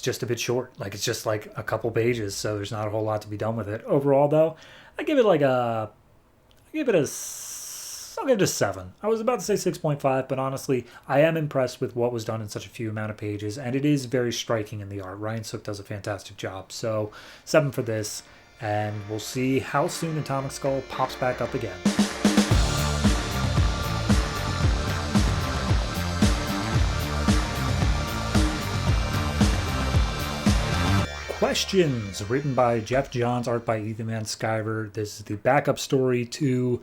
just a bit short. Like, it's just like a couple pages, so there's not a whole lot to be done with it. Overall, though, I'll give it a 7. I was about to say 6.5, but honestly, I am impressed with what was done in such a few amount of pages, and it is very striking in the art. Ryan Sook does a fantastic job. So 7 for this, and we'll see how soon Atomic Skull pops back up again. Questions, written by Geoff Johns, art by Ethan Van Sciver. This is the backup story to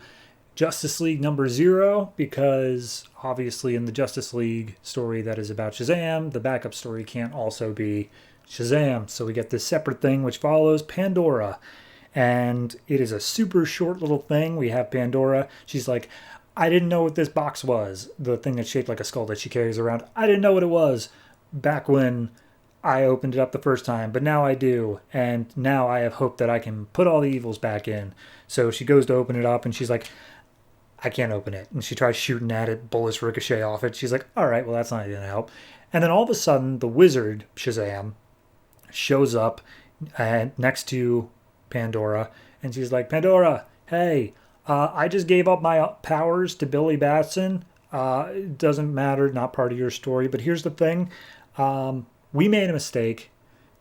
Justice League number 0, because obviously in the Justice League story that is about Shazam, the backup story can't also be Shazam. So we get this separate thing which follows Pandora. And it is a super short little thing. We have Pandora. She's like, I didn't know what this box was. The thing that's shaped like a skull that she carries around. I didn't know what it was back when I opened it up the first time, but now I do, and now I have hope that I can put all the evils back in. So she goes to open it up, and she's like, I can't open it. And she tries shooting at it, bullets ricochet off it. She's like, all right, well, that's not going to help. And then all of a sudden, the wizard, Shazam, shows up next to Pandora, and she's like, Pandora, hey, I just gave up my powers to Billy Batson. It doesn't matter, not part of your story. But here's the thing. We made a mistake.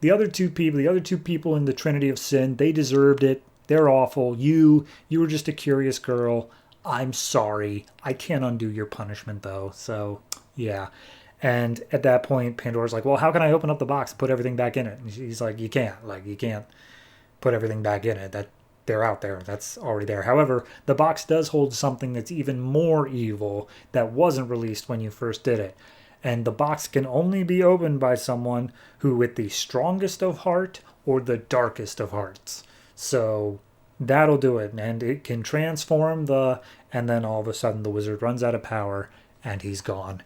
The other two people in the Trinity of Sin, they deserved it. They're awful. You were just a curious girl. I'm sorry. I can't undo your punishment, though. So, yeah. And at that point, Pandora's like, well, how can I open up the box and put everything back in it? And he's like, you can't. Like, you can't put everything back in it. That they're out there. That's already there. However, the box does hold something that's even more evil that wasn't released when you first did it. And the box can only be opened by someone who with the strongest of heart or the darkest of hearts. So that'll do it. And it can transform and then all of a sudden the wizard runs out of power and he's gone.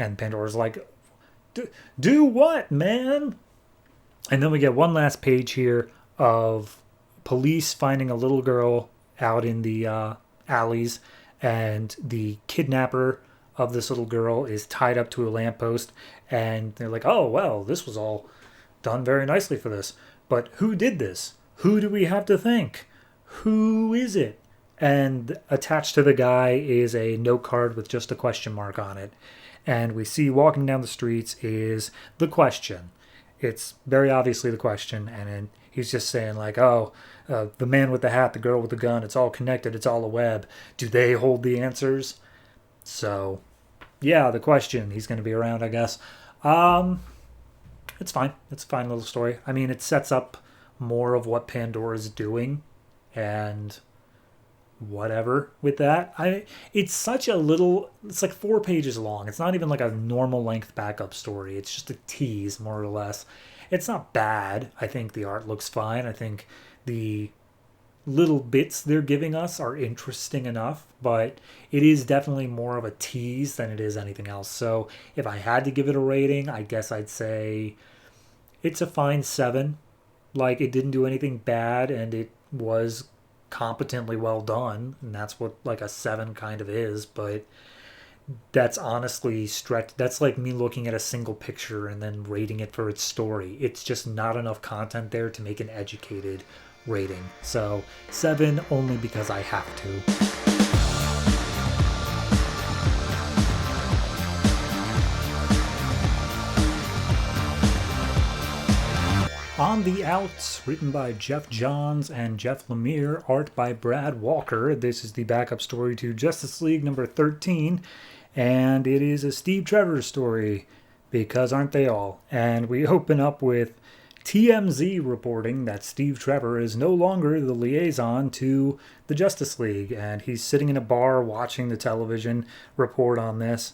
And Pandora's like, do what, man? And then we get one last page here of police finding a little girl out in the alleys, and the kidnapper of this little girl is tied up to a lamppost, and they're like, oh, well, this was all done very nicely for this. But who did this? Who do we have to think? Who is it? And attached to the guy is a note card with just a question mark on it. And we see walking down the streets is the question. It's very obviously the question, and then he's just saying like, oh, the man with the hat, the girl with the gun, it's all connected, it's all a web. Do they hold the answers? So, yeah, the question. He's going to be around, I guess. It's fine. It's a fine little story. I mean, it sets up more of what Pandora's doing, and whatever with that. It's such a little, it's like 4 pages long. It's not even like a normal length backup story. It's just a tease, more or less. It's not bad. I think the art looks fine. I think the little bits they're giving us are interesting enough, but it is definitely more of a tease than it is anything else. So if I had to give it a rating, I guess I'd say it's a fine 7. Like, it didn't do anything bad, and it was competently well done, and that's what like a 7 kind of is. But that's honestly stretched. That's like me looking at a single picture and then rating it for its story. It's just not enough content there to make an educated rating. So 7 only because I have to. On the Outs, written by Geoff Johns and Jeff Lemire, art by Brad Walker. This is the backup story to Justice League number 13, and it is a Steve Trevor story, because aren't they all? And we open up with TMZ reporting that Steve Trevor is no longer the liaison to the Justice League, and he's sitting in a bar watching the television report on this.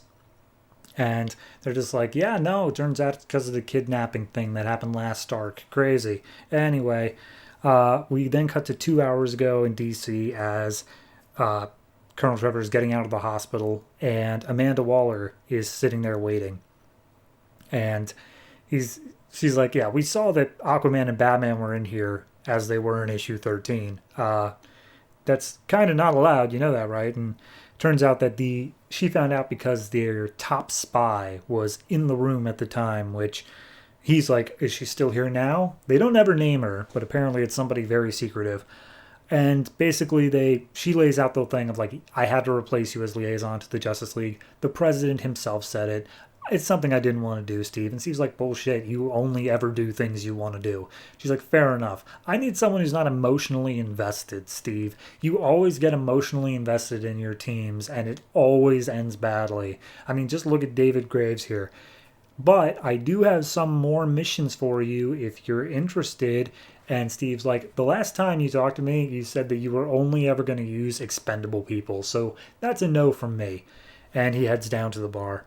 And they're just like, yeah, no, it turns out it's because of the kidnapping thing that happened last arc. Crazy. Anyway, we then cut to 2 hours ago in D.C. as Colonel Trevor is getting out of the hospital, and Amanda Waller is sitting there waiting. And she's like, yeah, we saw that Aquaman and Batman were in here as they were in issue 13. That's kind of not allowed, you know that, right? And turns out that she found out because their top spy was in the room at the time, which he's like, is she still here now? They don't ever name her, but apparently it's somebody very secretive. And basically she lays out the thing of like, I had to replace you as liaison to the Justice League. The president himself said it. It's something I didn't want to do, Steve. And Steve's like, bullshit, you only ever do things you want to do. She's like, fair enough. I need someone who's not emotionally invested, Steve. You always get emotionally invested in your teams, and it always ends badly. I mean, just look at David Graves here. But I do have some more missions for you if you're interested. And Steve's like, the last time you talked to me, you said that you were only ever going to use expendable people. So that's a no from me. And he heads down to the bar.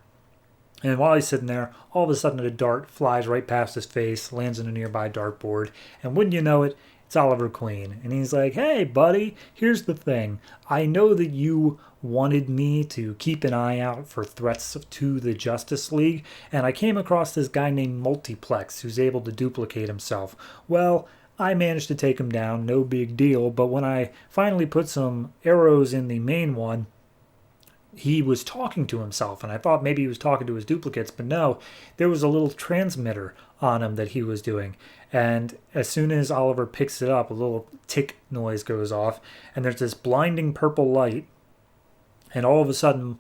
And while he's sitting there, all of a sudden a dart flies right past his face, lands in a nearby dartboard, and wouldn't you know it, it's Oliver Queen. And he's like, hey, buddy, here's the thing. I know that you wanted me to keep an eye out for threats to the Justice League, and I came across this guy named Multiplex who's able to duplicate himself. Well, I managed to take him down, no big deal, but when I finally put some arrows in the main one, he was talking to himself, and I thought maybe he was talking to his duplicates, but no, there was a little transmitter on him that he was doing. And as soon as Oliver picks it up, a little tick noise goes off, and there's this blinding purple light, and all of a sudden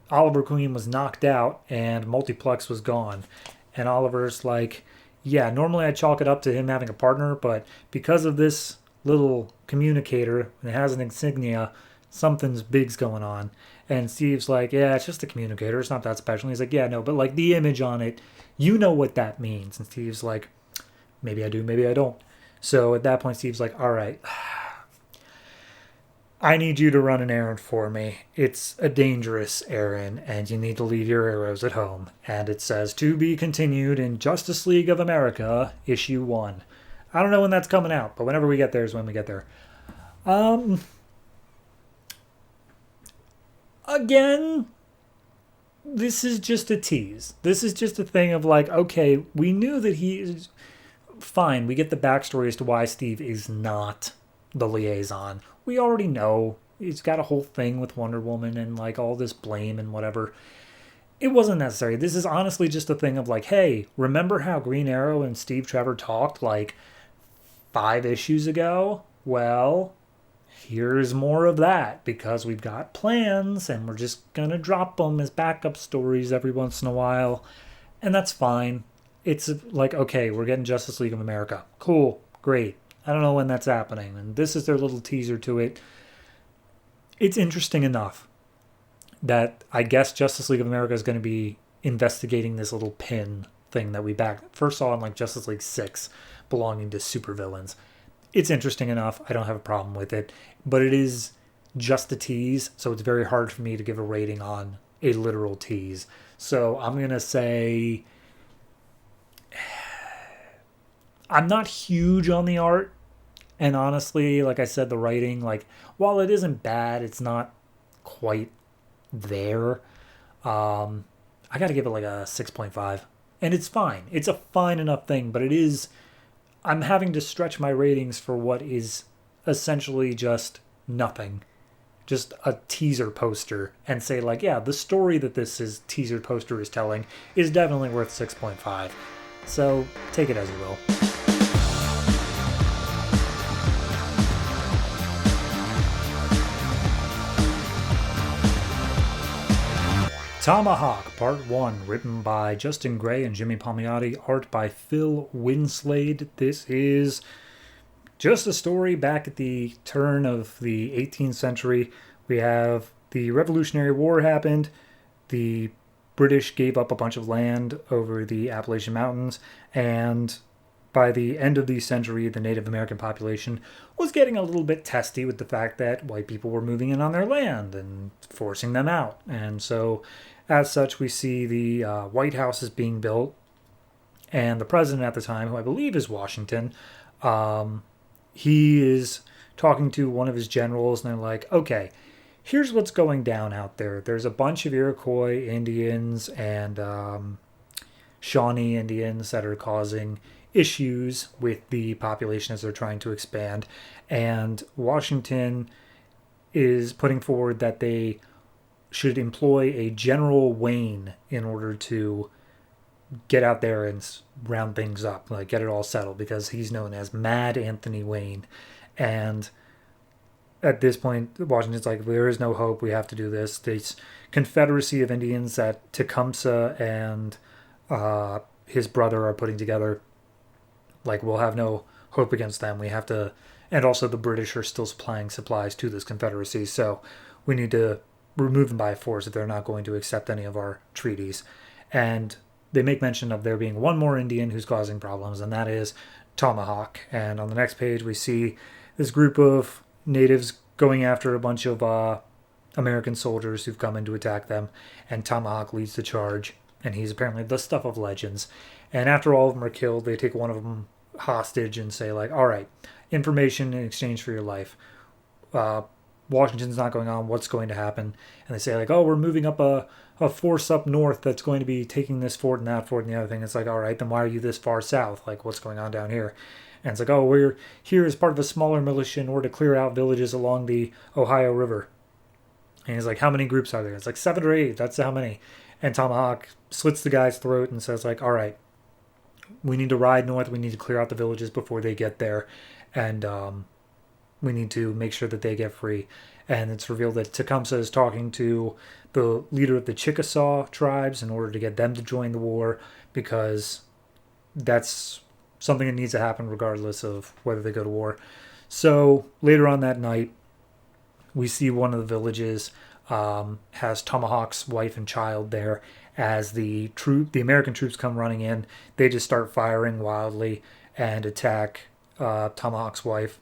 Oliver Queen was knocked out and Multiplex was gone. And Oliver's like, yeah, normally I chalk it up to him having a partner, but because of this little communicator, it has an insignia, something's big's going on. And Steve's like, yeah, it's just a communicator. It's not that special. And he's like, yeah, no, but like the image on it, you know what that means. And Steve's like, maybe I do, maybe I don't. So at that point, Steve's like, all right, I need you to run an errand for me. It's a dangerous errand, and you need to leave your arrows at home. And it says, to be continued in Justice League of America, issue 1. I don't know when that's coming out, but whenever we get there is when we get there. Again, this is just a tease. This is just a thing of like, okay, we knew that he is fine. We get the backstory as to why Steve is not the liaison. We already know he's got a whole thing with Wonder Woman and like all this blame and whatever. It wasn't necessary. This is honestly just a thing of like, hey, remember how Green Arrow and Steve Trevor talked like 5 issues ago? Well, here's more of that because we've got plans and we're just going to drop them as backup stories every once in a while. And that's fine. It's like, okay, we're getting Justice League of America. Cool. Great. I don't know when that's happening. And this is their little teaser to it. It's interesting enough that I guess Justice League of America is going to be investigating this little pin thing that we first saw in like Justice League 6 belonging to supervillains. It's interesting enough. I don't have a problem with it. But it is just a tease, so it's very hard for me to give a rating on a literal tease. So I'm going to say I'm not huge on the art. And honestly, like I said, the writing, like, while it isn't bad, it's not quite there. I got to give it like a 6.5. And it's fine. It's a fine enough thing, but it is, I'm having to stretch my ratings for what is essentially just nothing. Just a teaser poster and say like, yeah, the story that this is teaser poster is telling is definitely worth 6.5. So take it as you will. Tomahawk, Part 1, written by Justin Gray and Jimmy Palmiotti, art by Phil Winslade. This is just a story back at the turn of the 18th century. We have the Revolutionary War happened, the British gave up a bunch of land over the Appalachian Mountains, and by the end of the century, the Native American population was getting a little bit testy with the fact that white people were moving in on their land and forcing them out. And so, as such, we see the White House is being built, and the president at the time, who I believe is Washington, he is talking to one of his generals, and they're like, okay, here's what's going down out there. There's a bunch of Iroquois Indians and Shawnee Indians that are causing issues with the population as they're trying to expand. And Washington is putting forward that they should employ a General Wayne in order to get out there and round things up, like get it all settled, because he's known as Mad Anthony Wayne. And at this point, Washington's like, there is no hope. We have to do this. This Confederacy of Indians that Tecumseh and his brother are putting together, like, we'll have no hope against them. We have to, and also the British are still supplying supplies to this Confederacy, so we need to remove them by force if they're not going to accept any of our treaties. And they make mention of there being one more Indian who's causing problems, and that is Tomahawk. And on the next page, we see this group of natives going after a bunch of American soldiers who've come in to attack them, and Tomahawk leads the charge, and he's apparently the stuff of legends. And after all of them are killed, they take one of them hostage and say, like, all right, information in exchange for your life. Washington's not going on. What's going to happen? And they say, like, oh, we're moving up a force up north that's going to be taking this fort and that fort and the other thing. It's like, all right, then why are you this far south? Like, what's going on down here? And it's like, oh, we're here as part of a smaller militia in order to clear out villages along the Ohio River. And he's like, how many groups are there? It's like 7 or 8. That's how many. And Tomahawk slits the guy's throat and says, like, all right, we need to ride north. We need to clear out the villages before they get there. And we need to make sure that they get free. And it's revealed that Tecumseh is talking to the leader of the Chickasaw tribes in order to get them to join the war, because that's something that needs to happen regardless of whether they go to war. So later on that night, we see one of the villages has Tomahawk's wife and child there. As the American troops come running in, they just start firing wildly and attack Tomahawk's wife.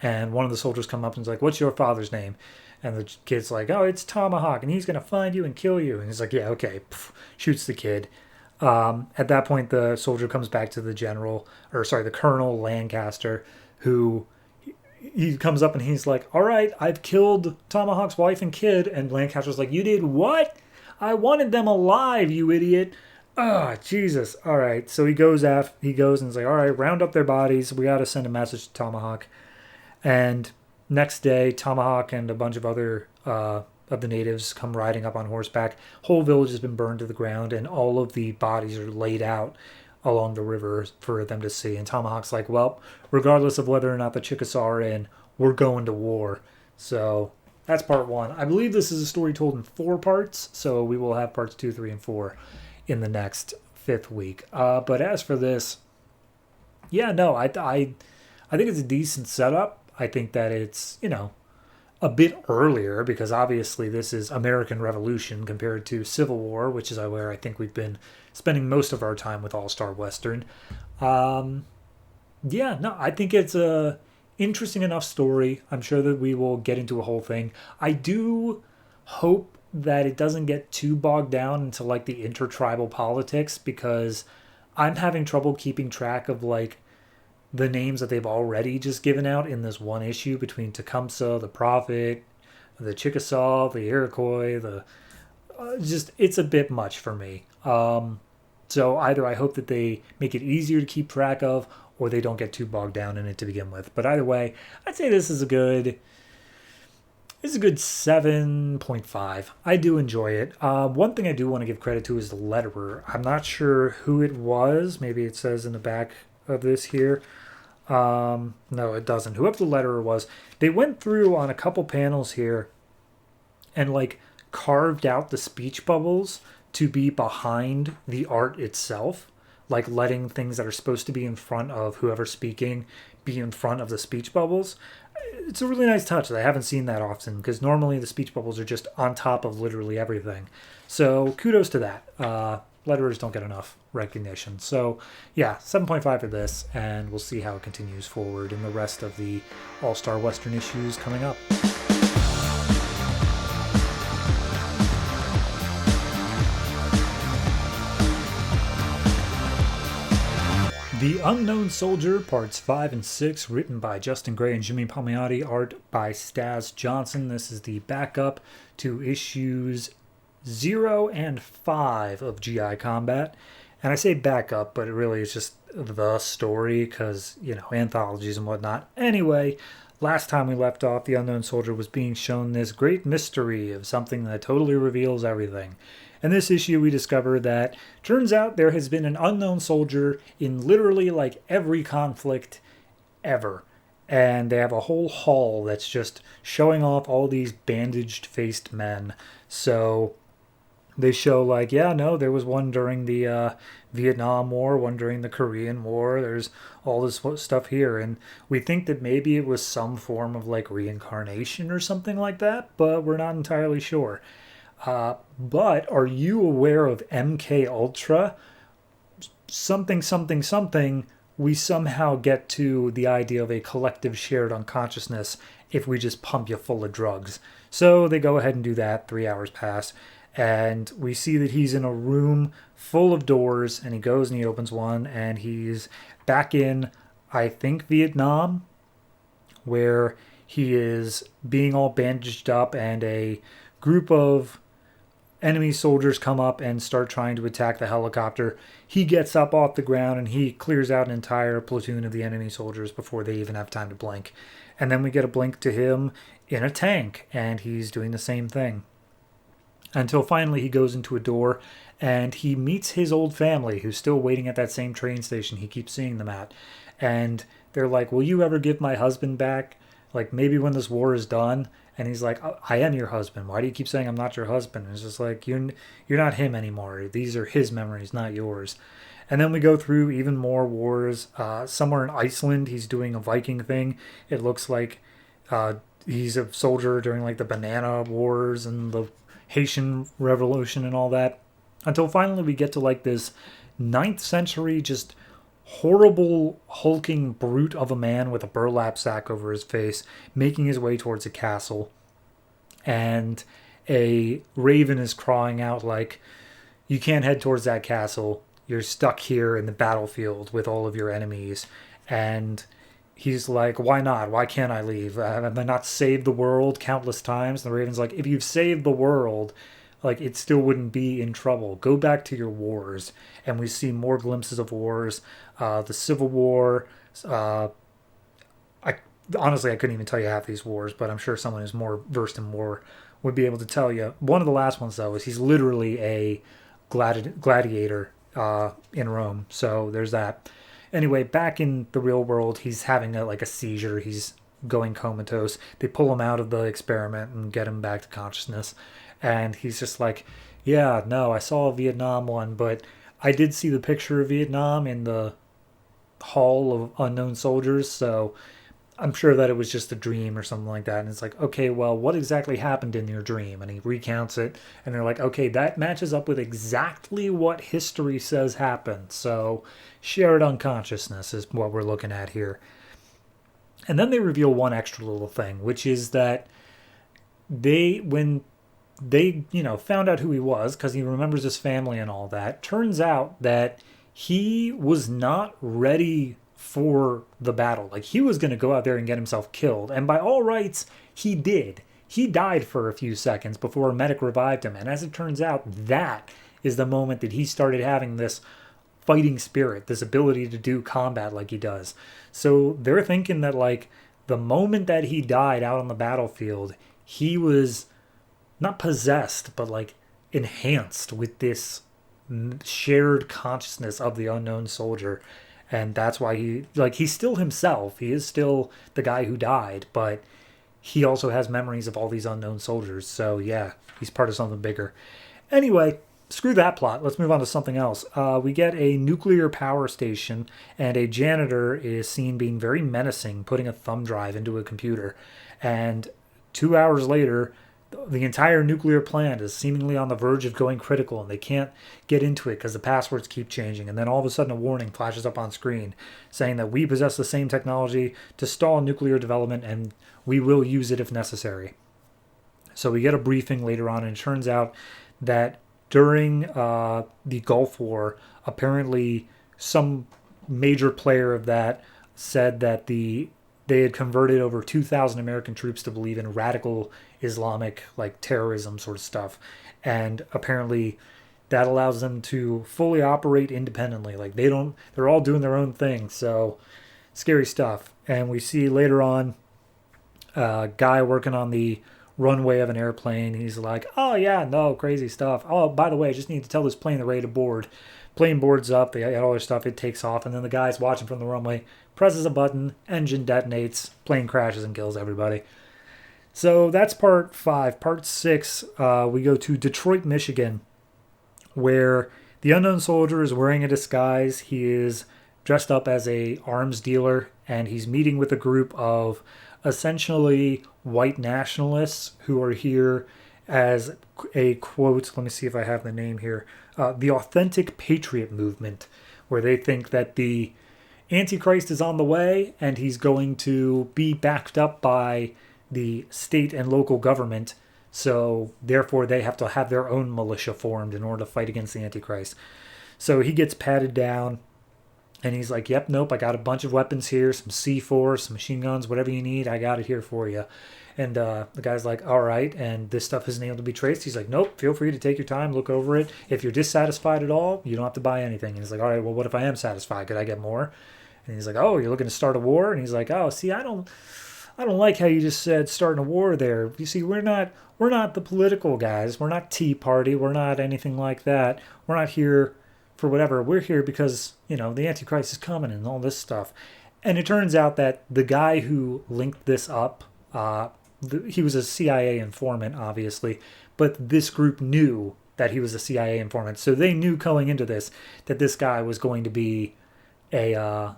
And one of the soldiers come up and is like, "What's your father's name?" And the kid's like, "Oh, it's Tomahawk, and he's going to find you and kill you." And he's like, "Yeah, okay." Pff, shoots the kid. At that point, the soldier comes back to the Colonel Lancaster, who he comes up and he's like, "All right, I've killed Tomahawk's wife and kid." And Lancaster's like, "You did what? I wanted them alive, you idiot." Oh, Jesus. All right. So he goes and he's like, "All right, round up their bodies. We got to send a message to Tomahawk." And next day, Tomahawk and a bunch of other of the natives come riding up on horseback. Whole village has been burned to the ground, and all of the bodies are laid out along the river for them to see. And Tomahawk's like, "Well, regardless of whether or not the Chickasaw are in, we're going to war." So that's part one. I believe this is a story told in 4 parts, so we will have parts 2, 3, and 4 in the next 5th week. But as for this, yeah, no, I think it's a decent setup. I think that it's, a bit earlier, because obviously this is American Revolution compared to Civil War, which is where I think we've been spending most of our time with All-Star Western. I think it's a interesting enough story. I'm sure that we will get into a whole thing. I do hope that it doesn't get too bogged down into like the intertribal politics, because I'm having trouble keeping track of like the names that they've already just given out in this one issue between Tecumseh, the Prophet, the Chickasaw, the Iroquois, it's a bit much for me. So either I hope that they make it easier to keep track of, or they don't get too bogged down in it to begin with. But either way, I'd say this is a good 7.5. I do enjoy it. One thing I do want to give credit to is the letterer. I'm not sure who it was. Maybe it says in the back of this here. No, it doesn't. Whoever the letterer was, they went through on a couple panels here and like carved out the speech bubbles to be behind the art itself, like letting things that are supposed to be in front of whoever's speaking be in front of the speech bubbles. It's a really nice touch. I haven't seen that often, because normally the speech bubbles are just on top of literally everything. So kudos to that. Letterers don't get enough recognition. So yeah, 7.5 for this, and we'll see how it continues forward in the rest of the All-Star Western issues coming up. The Unknown Soldier, Parts 5 and 6, written by Justin Gray and Jimmy Palmiotti, art by Staggs Jonsson. This is the backup to issues 0 and 5 of GI Combat. And I say backup, but it really is just the story, because, anthologies and whatnot. Anyway, last time we left off, the Unknown Soldier was being shown this great mystery of something that totally reveals everything. In this issue, we discover that turns out there has been an unknown soldier in literally like every conflict ever. And they have a whole hall that's just showing off all these bandaged-faced men. So they show like, there was one during the Vietnam War, one during the Korean War. There's all this stuff here. And we think that maybe it was some form of like reincarnation or something like that, but we're not entirely sure. But are you aware of MK Ultra? Something, we somehow get to the idea of a collective shared unconsciousness if we just pump you full of drugs. So they go ahead and do that. 3 hours pass. And we see that he's in a room full of doors, and he goes and he opens one, and he's back in, I think, Vietnam, where he is being all bandaged up, and a group of enemy soldiers come up and start trying to attack the helicopter. He gets up off the ground and he clears out an entire platoon of the enemy soldiers before they even have time to blink. And then we get a blink to him in a tank, and he's doing the same thing. Until finally he goes into a door and he meets his old family, who's still waiting at that same train station he keeps seeing them at. And they're like, "Will you ever give my husband back? Like, maybe when this war is done, and he's like, I am your husband. Why do you keep saying I'm not your husband? And it's just like, you're not him anymore. These are his memories, not yours. And then we go through even more wars. Somewhere in Iceland, he's doing a Viking thing. It looks like he's a soldier during like the Banana Wars and the Haitian Revolution and all that. Until finally we get to like this ninth century, just horrible hulking brute of a man with a burlap sack over his face, making his way towards a castle. And a raven is crying out like, you can't head towards that castle. You're stuck here in the battlefield with all of your enemies. And he's like, why not? Why can't I leave? Have I not saved the world countless times? And the raven's like, if you've saved the world, like, it still wouldn't be in trouble. Go back to your wars. And we see more glimpses of wars. The Civil War. Honestly, I couldn't even tell you half these wars, but I'm sure someone who's more versed in war would be able to tell you. One of the last ones, though, is he's literally a gladiator in Rome. So there's that. Anyway, back in the real world, he's having a seizure. He's going comatose. They pull him out of the experiment and get him back to consciousness. And he's just like, yeah, no, I saw a Vietnam one, but I did see the picture of Vietnam in the Hall of Unknown Soldiers, so I'm sure that it was just a dream or something like that. And it's like, okay, well, what exactly happened in your dream? And he recounts it, and they're like, okay, that matches up with exactly what history says happened. So shared unconsciousness is what we're looking at here. And then they reveal one extra little thing, which is that when they, found out who he was, because he remembers his family and all that, turns out that he was not ready for the battle. Like, he was going to go out there and get himself killed. And by all rights, he did. He died for a few seconds before a medic revived him. And as it turns out, that is the moment that he started having this fighting spirit, this ability to do combat like he does. So they're thinking that, like, the moment that he died out on the battlefield, he was not possessed, but like enhanced with this shared consciousness of the unknown soldier. And that's why he's still himself. He is still the guy who died, but he also has memories of all these unknown soldiers. So yeah, he's part of something bigger. Anyway, screw that plot. Let's move on to something else. We get a nuclear power station, and a janitor is seen being very menacing, putting a thumb drive into a computer. And 2 hours later, the entire nuclear plant is seemingly on the verge of going critical, and they can't get into it because the passwords keep changing. And then all of a sudden a warning flashes up on screen saying that we possess the same technology to stall nuclear development, and we will use it if necessary. So we get a briefing later on, and it turns out that during the Gulf War, apparently some major player of that said that they had converted over 2,000 American troops to believe in radical Islamic, like, terrorism sort of stuff. And apparently that allows them to fully operate independently. Like, they're all doing their own thing. So scary stuff. And we see later on a guy working on the runway of an airplane. He's like, oh yeah, no, crazy stuff. Oh, by the way, I just need to tell this plane they're ready to board. Plane boards up, they got all their stuff, it takes off, and then the guy's watching from the runway, presses a button, engine detonates, plane crashes and kills everybody. So that's part 5. Part 6, we go to Detroit, Michigan, where the unknown soldier is wearing a disguise. He is dressed up as a arms dealer, and he's meeting with a group of essentially white nationalists who are here as a, quote, let me see if I have the name here, the Authentic Patriot Movement, where they think that the Antichrist is on the way and he's going to be backed up by the state and local government. So therefore they have to have their own militia formed in order to fight against the Antichrist. So he gets patted down and he's like, yep, nope, I got a bunch of weapons here, some C4, some machine guns, whatever you need, I got it here for you. And the guy's like, all right, and this stuff isn't able to be traced. He's like, nope, feel free to take your time, look over it. If you're dissatisfied at all, you don't have to buy anything. And he's like, all right, well, what if I am satisfied? Could I get more? And he's like, oh, you're looking to start a war? And he's like, oh, see, I don't like how you just said starting a war there. You see, we're not the political guys. We're not Tea Party. We're not anything like that. We're not here for whatever. We're here because, the Antichrist is coming and all this stuff. And it turns out that the guy who linked this up, he was a CIA informant, obviously, but this group knew that he was a CIA informant. So they knew going into this that this guy was going to be a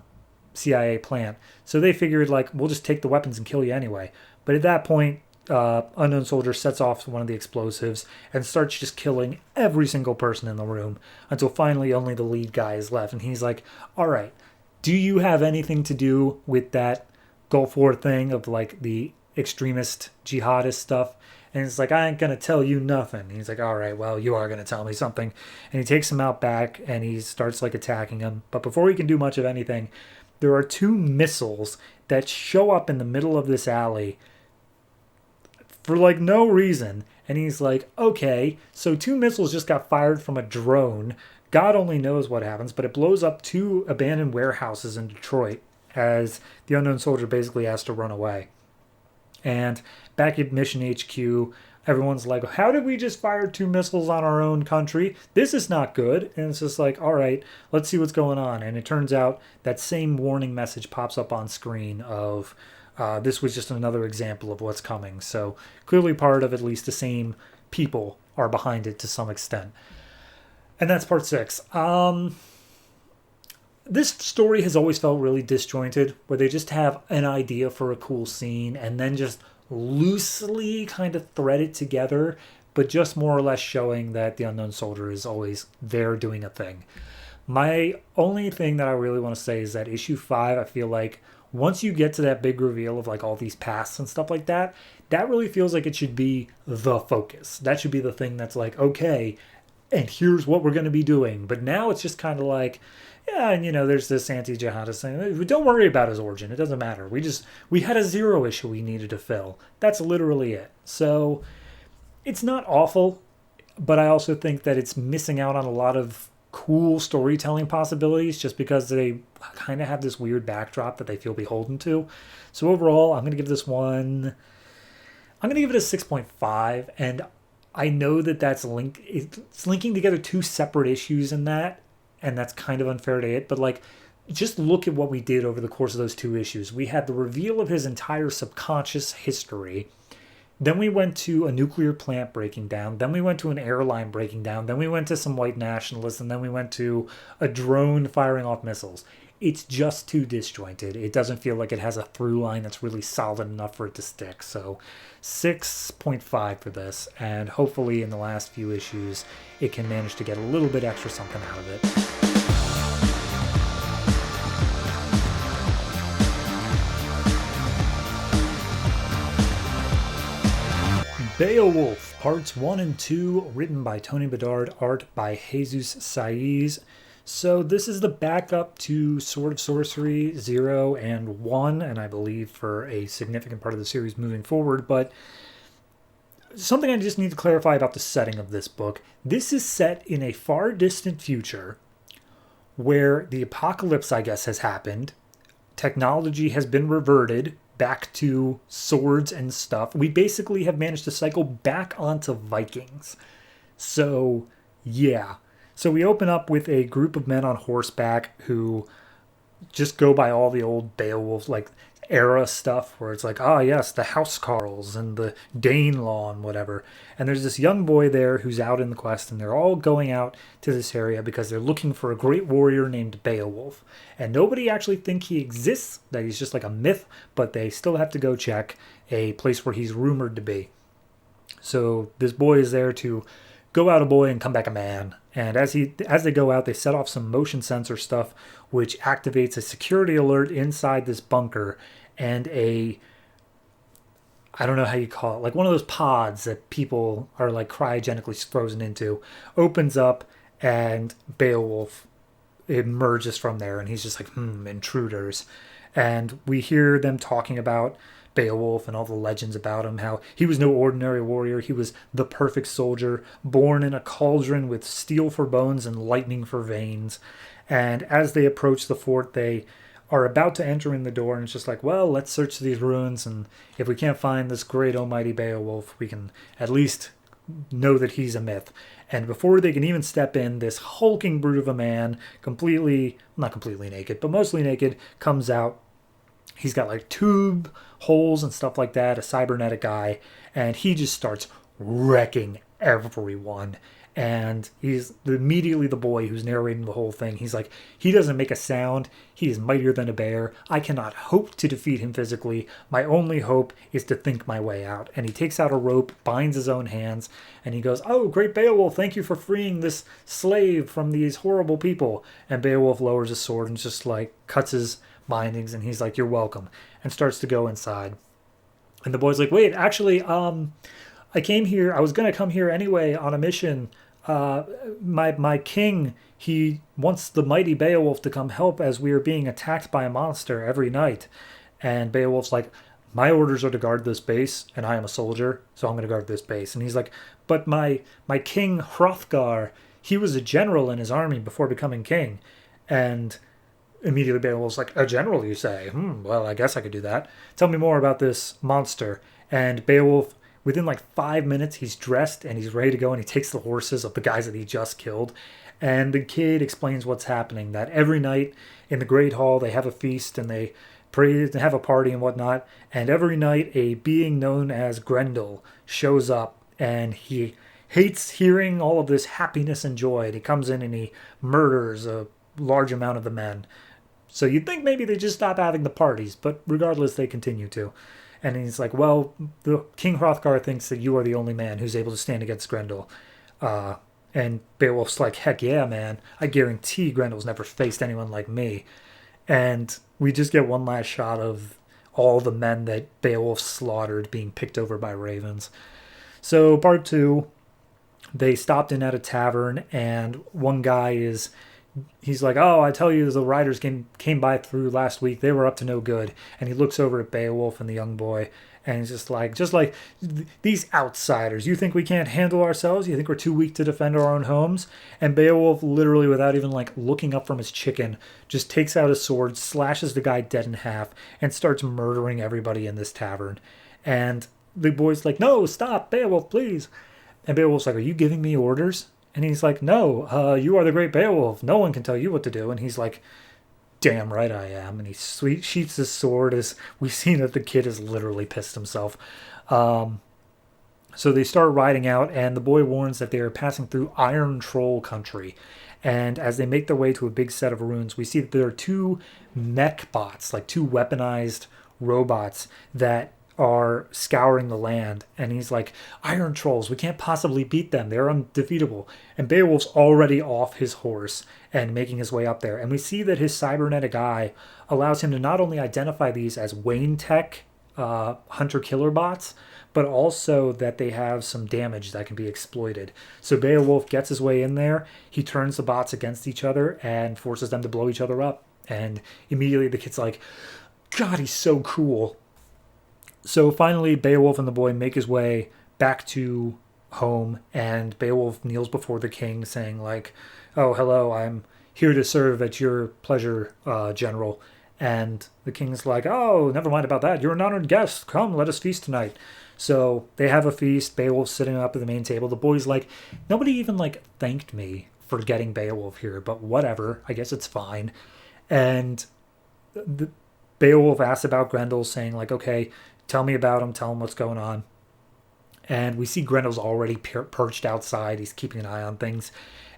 CIA plant. So they figured, like, we'll just take the weapons and kill you anyway. But at that point, Unknown Soldier sets off one of the explosives and starts just killing every single person in the room until finally only the lead guy is left. And he's like, all right, do you have anything to do with that Gulf War thing of, like, the extremist jihadist stuff? And it's like, I ain't going to tell you nothing. And he's like, all right, well, you are going to tell me something. And he takes him out back and he starts, like, attacking him. But before he can do much of anything, there are 2 missiles that show up in the middle of this alley for, like, no reason. And he's like, okay, so 2 missiles just got fired from a drone. God only knows what happens, but it blows up 2 abandoned warehouses in Detroit as the Unknown Soldier basically has to run away. And back at Mission HQ, everyone's like, how did we just fire 2 missiles on our own country? This is not good. And it's just like, all right, let's see what's going on. And it turns out that same warning message pops up on screen of this was just another example of what's coming. So clearly part of at least the same people are behind it to some extent. And that's part 6. This story has always felt really disjointed, where they just have an idea for a cool scene and then just loosely kind of thread it together, but just more or less showing that the Unknown Soldier is always there doing a thing. My only thing that I really want to say is that issue 5, I feel like once you get to that big reveal of, like, all these pasts and stuff like that, that really feels like it should be the focus. That should be the thing that's like, okay, and here's what we're going to be doing. But now it's just kind of like, yeah, and, you know, there's this anti-jihadist thing. Don't worry about his origin. It doesn't matter. We had a 0 issue we needed to fill. That's literally it. So it's not awful, but I also think that it's missing out on a lot of cool storytelling possibilities just because they kind of have this weird backdrop that they feel beholden to. So overall, I'm going to give this one, I'm going to give it a 6.5. And I know that it's linking together 2 separate issues in that, and that's kind of unfair to it, but, like, just look at what we did over the course of those 2 issues. We had the reveal of his entire subconscious history. Then we went to a nuclear plant breaking down. Then we went to an airline breaking down. Then we went to some white nationalists. And then we went to a drone firing off missiles. It's just too disjointed. It doesn't feel like it has a through line that's really solid enough for it to stick. So 6.5 for this. And hopefully in the last few issues, it can manage to get a little bit extra something out of it. Beowulf, Parts 1 and 2, written by Tony Bedard, art by Jesus Saiz. So this is the backup to Sword of Sorcery 0 and 1, and I believe for a significant part of the series moving forward, but something I just need to clarify about the setting of this book. This is set in a far distant future where the apocalypse, I guess, has happened. Technology has been reverted back to swords and stuff. We basically have managed to cycle back onto Vikings. So, yeah. So we open up with a group of men on horseback who just go by all the old Beowulf, like, era stuff where it's like, yes, the Housecarls and the Danelaw and whatever. And there's this young boy there who's out in the quest, and they're all going out to this area because they're looking for a great warrior named Beowulf. And nobody actually think he exists, that he's just like a myth, but they still have to go check a place where he's rumored to be. So this boy is there to go out a boy and come back a man. And as they go out, they set off some motion sensor stuff, which activates a security alert inside this bunker, and I don't know how you call it, like one of those pods that people are, like, cryogenically frozen into, opens up, and Beowulf emerges from there, and he's just like, intruders. And we hear them talking about Beowulf and all the legends about him, how he was no ordinary warrior. He was the perfect soldier, born in a cauldron with steel for bones and lightning for veins. And as they approach the fort, they are about to enter in the door, and it's just like, well, let's search these ruins, and if we can't find this great almighty Beowulf, we can at least know that he's a myth. And before they can even step in, this hulking brute of a man, not completely naked, but mostly naked, comes out He's got like tube holes and stuff like that, a cybernetic eye, and he just starts wrecking everyone. And he's immediately the boy who's narrating the whole thing. He's like, he doesn't make a sound. He is mightier than a bear. I cannot hope to defeat him physically. My only hope is to think my way out. And he takes out a rope, binds his own hands, and he goes, "Oh, great Beowulf, thank you for freeing this slave from these horrible people." And Beowulf lowers his sword and just like cuts his bindings, and he's like, "You're welcome," and starts to go inside. And the boy's like, "Wait, actually, I came here. I was gonna come here anyway on a mission. My king, he wants the mighty Beowulf to come help as we are being attacked by a monster every night." And Beowulf's like, "My orders are to guard this base, and I am a soldier, so I'm going to guard this base." And he's like, "But my king Hrothgar, he was a general in his army before becoming king." And immediately Beowulf's like, "A general, you say? Well, I guess I could do that. Tell me more about this monster." And Beowulf, within like 5 minutes, he's dressed and he's ready to go, and he takes the horses of the guys that he just killed. And the kid explains what's happening, that every night in the Great Hall they have a feast and they pray and have a party and whatnot. And every night a being known as Grendel shows up, and he hates hearing all of this happiness and joy. And he comes in and he murders a large amount of the men. So you'd think maybe they just stop having the parties, but regardless, they continue to. And he's like, "Well, the King Hrothgar thinks that you are the only man who's able to stand against Grendel." And Beowulf's like, "Heck yeah, man. I guarantee Grendel's never faced anyone like me." And we just get one last shot of all the men that Beowulf slaughtered being picked over by ravens. So part two, they stopped in at a tavern, and one guy he's like, "Oh, I tell you, the riders came by through last week. They were up to no good." And he looks over at Beowulf and the young boy, and he's just like these outsiders. You think we can't handle ourselves? You think we're too weak to defend our own homes? And Beowulf, literally without even like looking up from his chicken, just takes out his sword, slashes the guy dead in half, and starts murdering everybody in this tavern. And the boy's like, "No, stop, Beowulf, please." And Beowulf's like, "Are you giving me orders?" And he's like, "No, you are the great Beowulf. No one can tell you what to do." And he's like, "Damn right I am." And he sheaths his sword as we see that the kid has literally pissed himself. So they start riding out, and the boy warns that they are passing through Iron Troll country. And as they make their way to a big set of ruins, we see that there are two mech bots, like two weaponized robots that are scouring the land. And he's like, "Iron Trolls, we can't possibly beat them. They're undefeatable." And Beowulf's already off his horse and making his way up there. And we see that his cybernetic eye allows him to not only identify these as Wayne Tech hunter-killer bots, but also that they have some damage that can be exploited. So Beowulf gets his way in there. He turns the bots against each other and forces them to blow each other up. And immediately the kid's like, "God, he's so cool." So finally, Beowulf and the boy make his way back to home, and Beowulf kneels before the king, saying like, "Oh, hello, I'm here to serve at your pleasure, general." And the king's like, "Oh, never mind about that. You're an honored guest. Come, let us feast tonight." So they have a feast. Beowulf's sitting up at the main table. The boy's like, "Nobody even like thanked me for getting Beowulf here, but whatever. I guess it's fine." And Beowulf asks about Grendel, saying like, "Okay, tell me about him. Tell him what's going on." And we see Grendel's already perched outside. He's keeping an eye on things.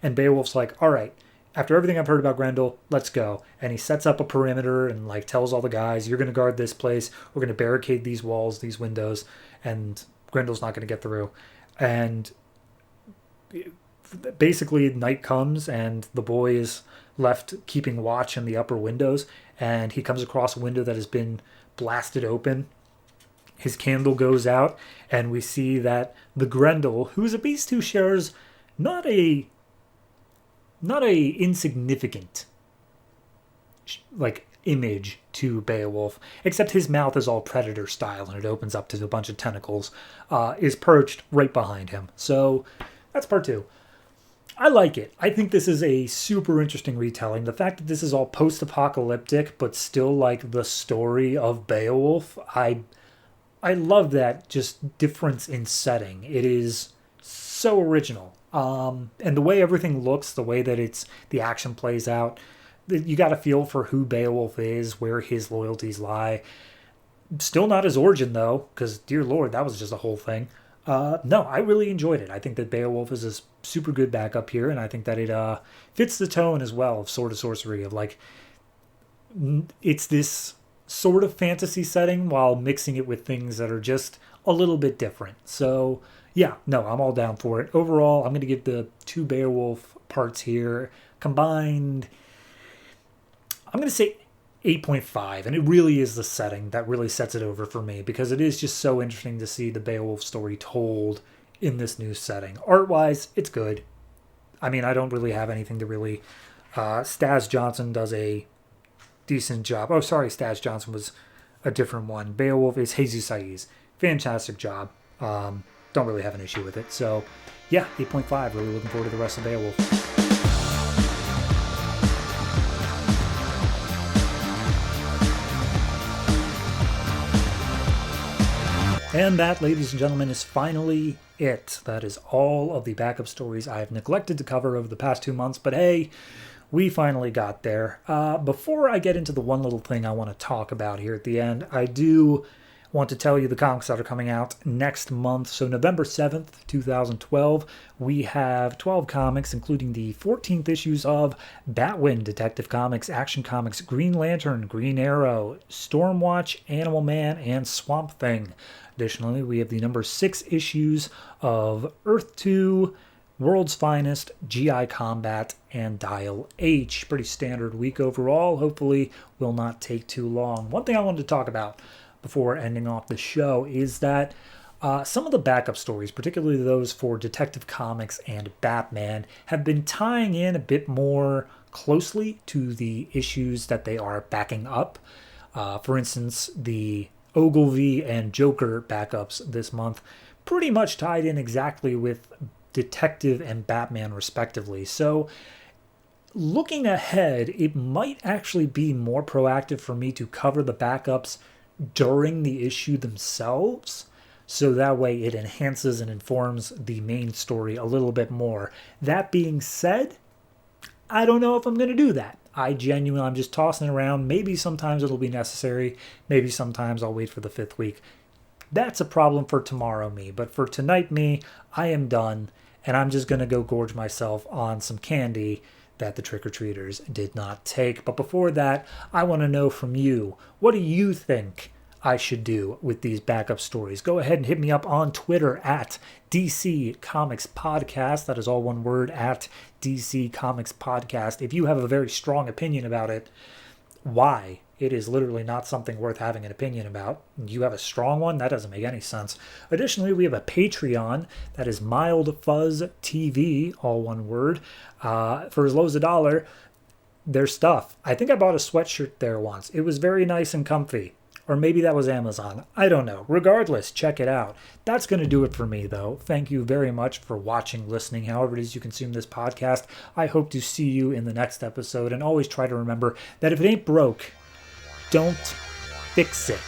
And Beowulf's like, "All right, after everything I've heard about Grendel, let's go." And he sets up a perimeter and like tells all the guys, "You're going to guard this place. We're going to barricade these walls, these windows, and Grendel's not going to get through." And basically night comes, and the boy is left keeping watch in the upper windows. And he comes across a window that has been blasted open. His candle goes out, and we see that the Grendel, who is a beast who shares not a insignificant like image to Beowulf, except his mouth is all predator style and it opens up to a bunch of tentacles, is perched right behind him. So that's part two. I like it. I think this is a super interesting retelling. The fact that this is all post-apocalyptic, but still like the story of Beowulf, I love that just difference in setting. It is so original. And the way everything looks, the way that the action plays out, You got to feel for who Beowulf is, where his loyalties lie. Still not his origin, though, because, dear Lord, that was just a whole thing. No, I really enjoyed it. I think that Beowulf is a super good backup here, and I think that it fits the tone as well of Sword of Sorcery, of like, it's this sort of fantasy setting while mixing it with things that are just a little bit different. So, yeah, no, I'm all down for it. Overall, I'm going to give the 2 Beowulf parts here combined, I'm going to say 8.5, and it really is the setting that really sets it over for me, because it is just so interesting to see the Beowulf story told in this new setting. Art-wise, it's good. I mean, I don't really have anything to really... Staggs Jonsson does a decent job. Oh, sorry, Staggs Jonsson was a different one. Beowulf is Jesus Saiz. Fantastic job. Don't really have an issue with it. So, yeah, 8.5. Really looking forward to the rest of Beowulf. And that, ladies and gentlemen, is finally it. That is all of the backup stories I have neglected to cover over the past 2 months, but hey, we finally got there. Before I get into the one little thing I want to talk about here at the end, I do want to tell you the comics that are coming out next month. So November 7th, 2012, we have 12 comics, including the 14th issues of Batwing, Detective Comics, Action Comics, Green Lantern, Green Arrow, Stormwatch, Animal Man, and Swamp Thing. Additionally, we have the number 6 issues of Earth 2, World's Finest, GI Combat, and Dial H. Pretty standard week overall. Hopefully will not take too long. One thing I wanted to talk about before ending off the show is that some of the backup stories, particularly those for Detective Comics and Batman, have been tying in a bit more closely to the issues that they are backing up. For instance, the Ogilvy and Joker backups this month pretty much tied in exactly with Detective and Batman respectively. So looking ahead, it might actually be more proactive for me to cover the backups during the issue themselves, so that way it enhances and informs the main story a little bit more. That being said, I don't know if I'm going to do that. I'm just tossing around. Maybe sometimes it'll be necessary. Maybe sometimes I'll wait for the 5th week. That's a problem for tomorrow me. But for tonight me, I am done. And I'm just going to go gorge myself on some candy that the trick-or-treaters did not take. But before that, I want to know from you, what do you think I should do with these backup stories? Go ahead and hit me up on Twitter at DC Comics Podcast. That is all one word, at DC Comics Podcast. If you have a very strong opinion about it, why it is literally not something worth having an opinion about. You have a strong one? That doesn't make any sense. Additionally, we have a Patreon. That is Mild Fuzz TV, all one word. For as low as $1, there's stuff. I think I bought a sweatshirt there once. It was very nice and comfy. Or maybe that was Amazon. I don't know. Regardless, check it out. That's going to do it for me, though. Thank you very much for watching, listening, however it is you consume this podcast. I hope to see you in the next episode. And always try to remember that if it ain't broke, don't fix it.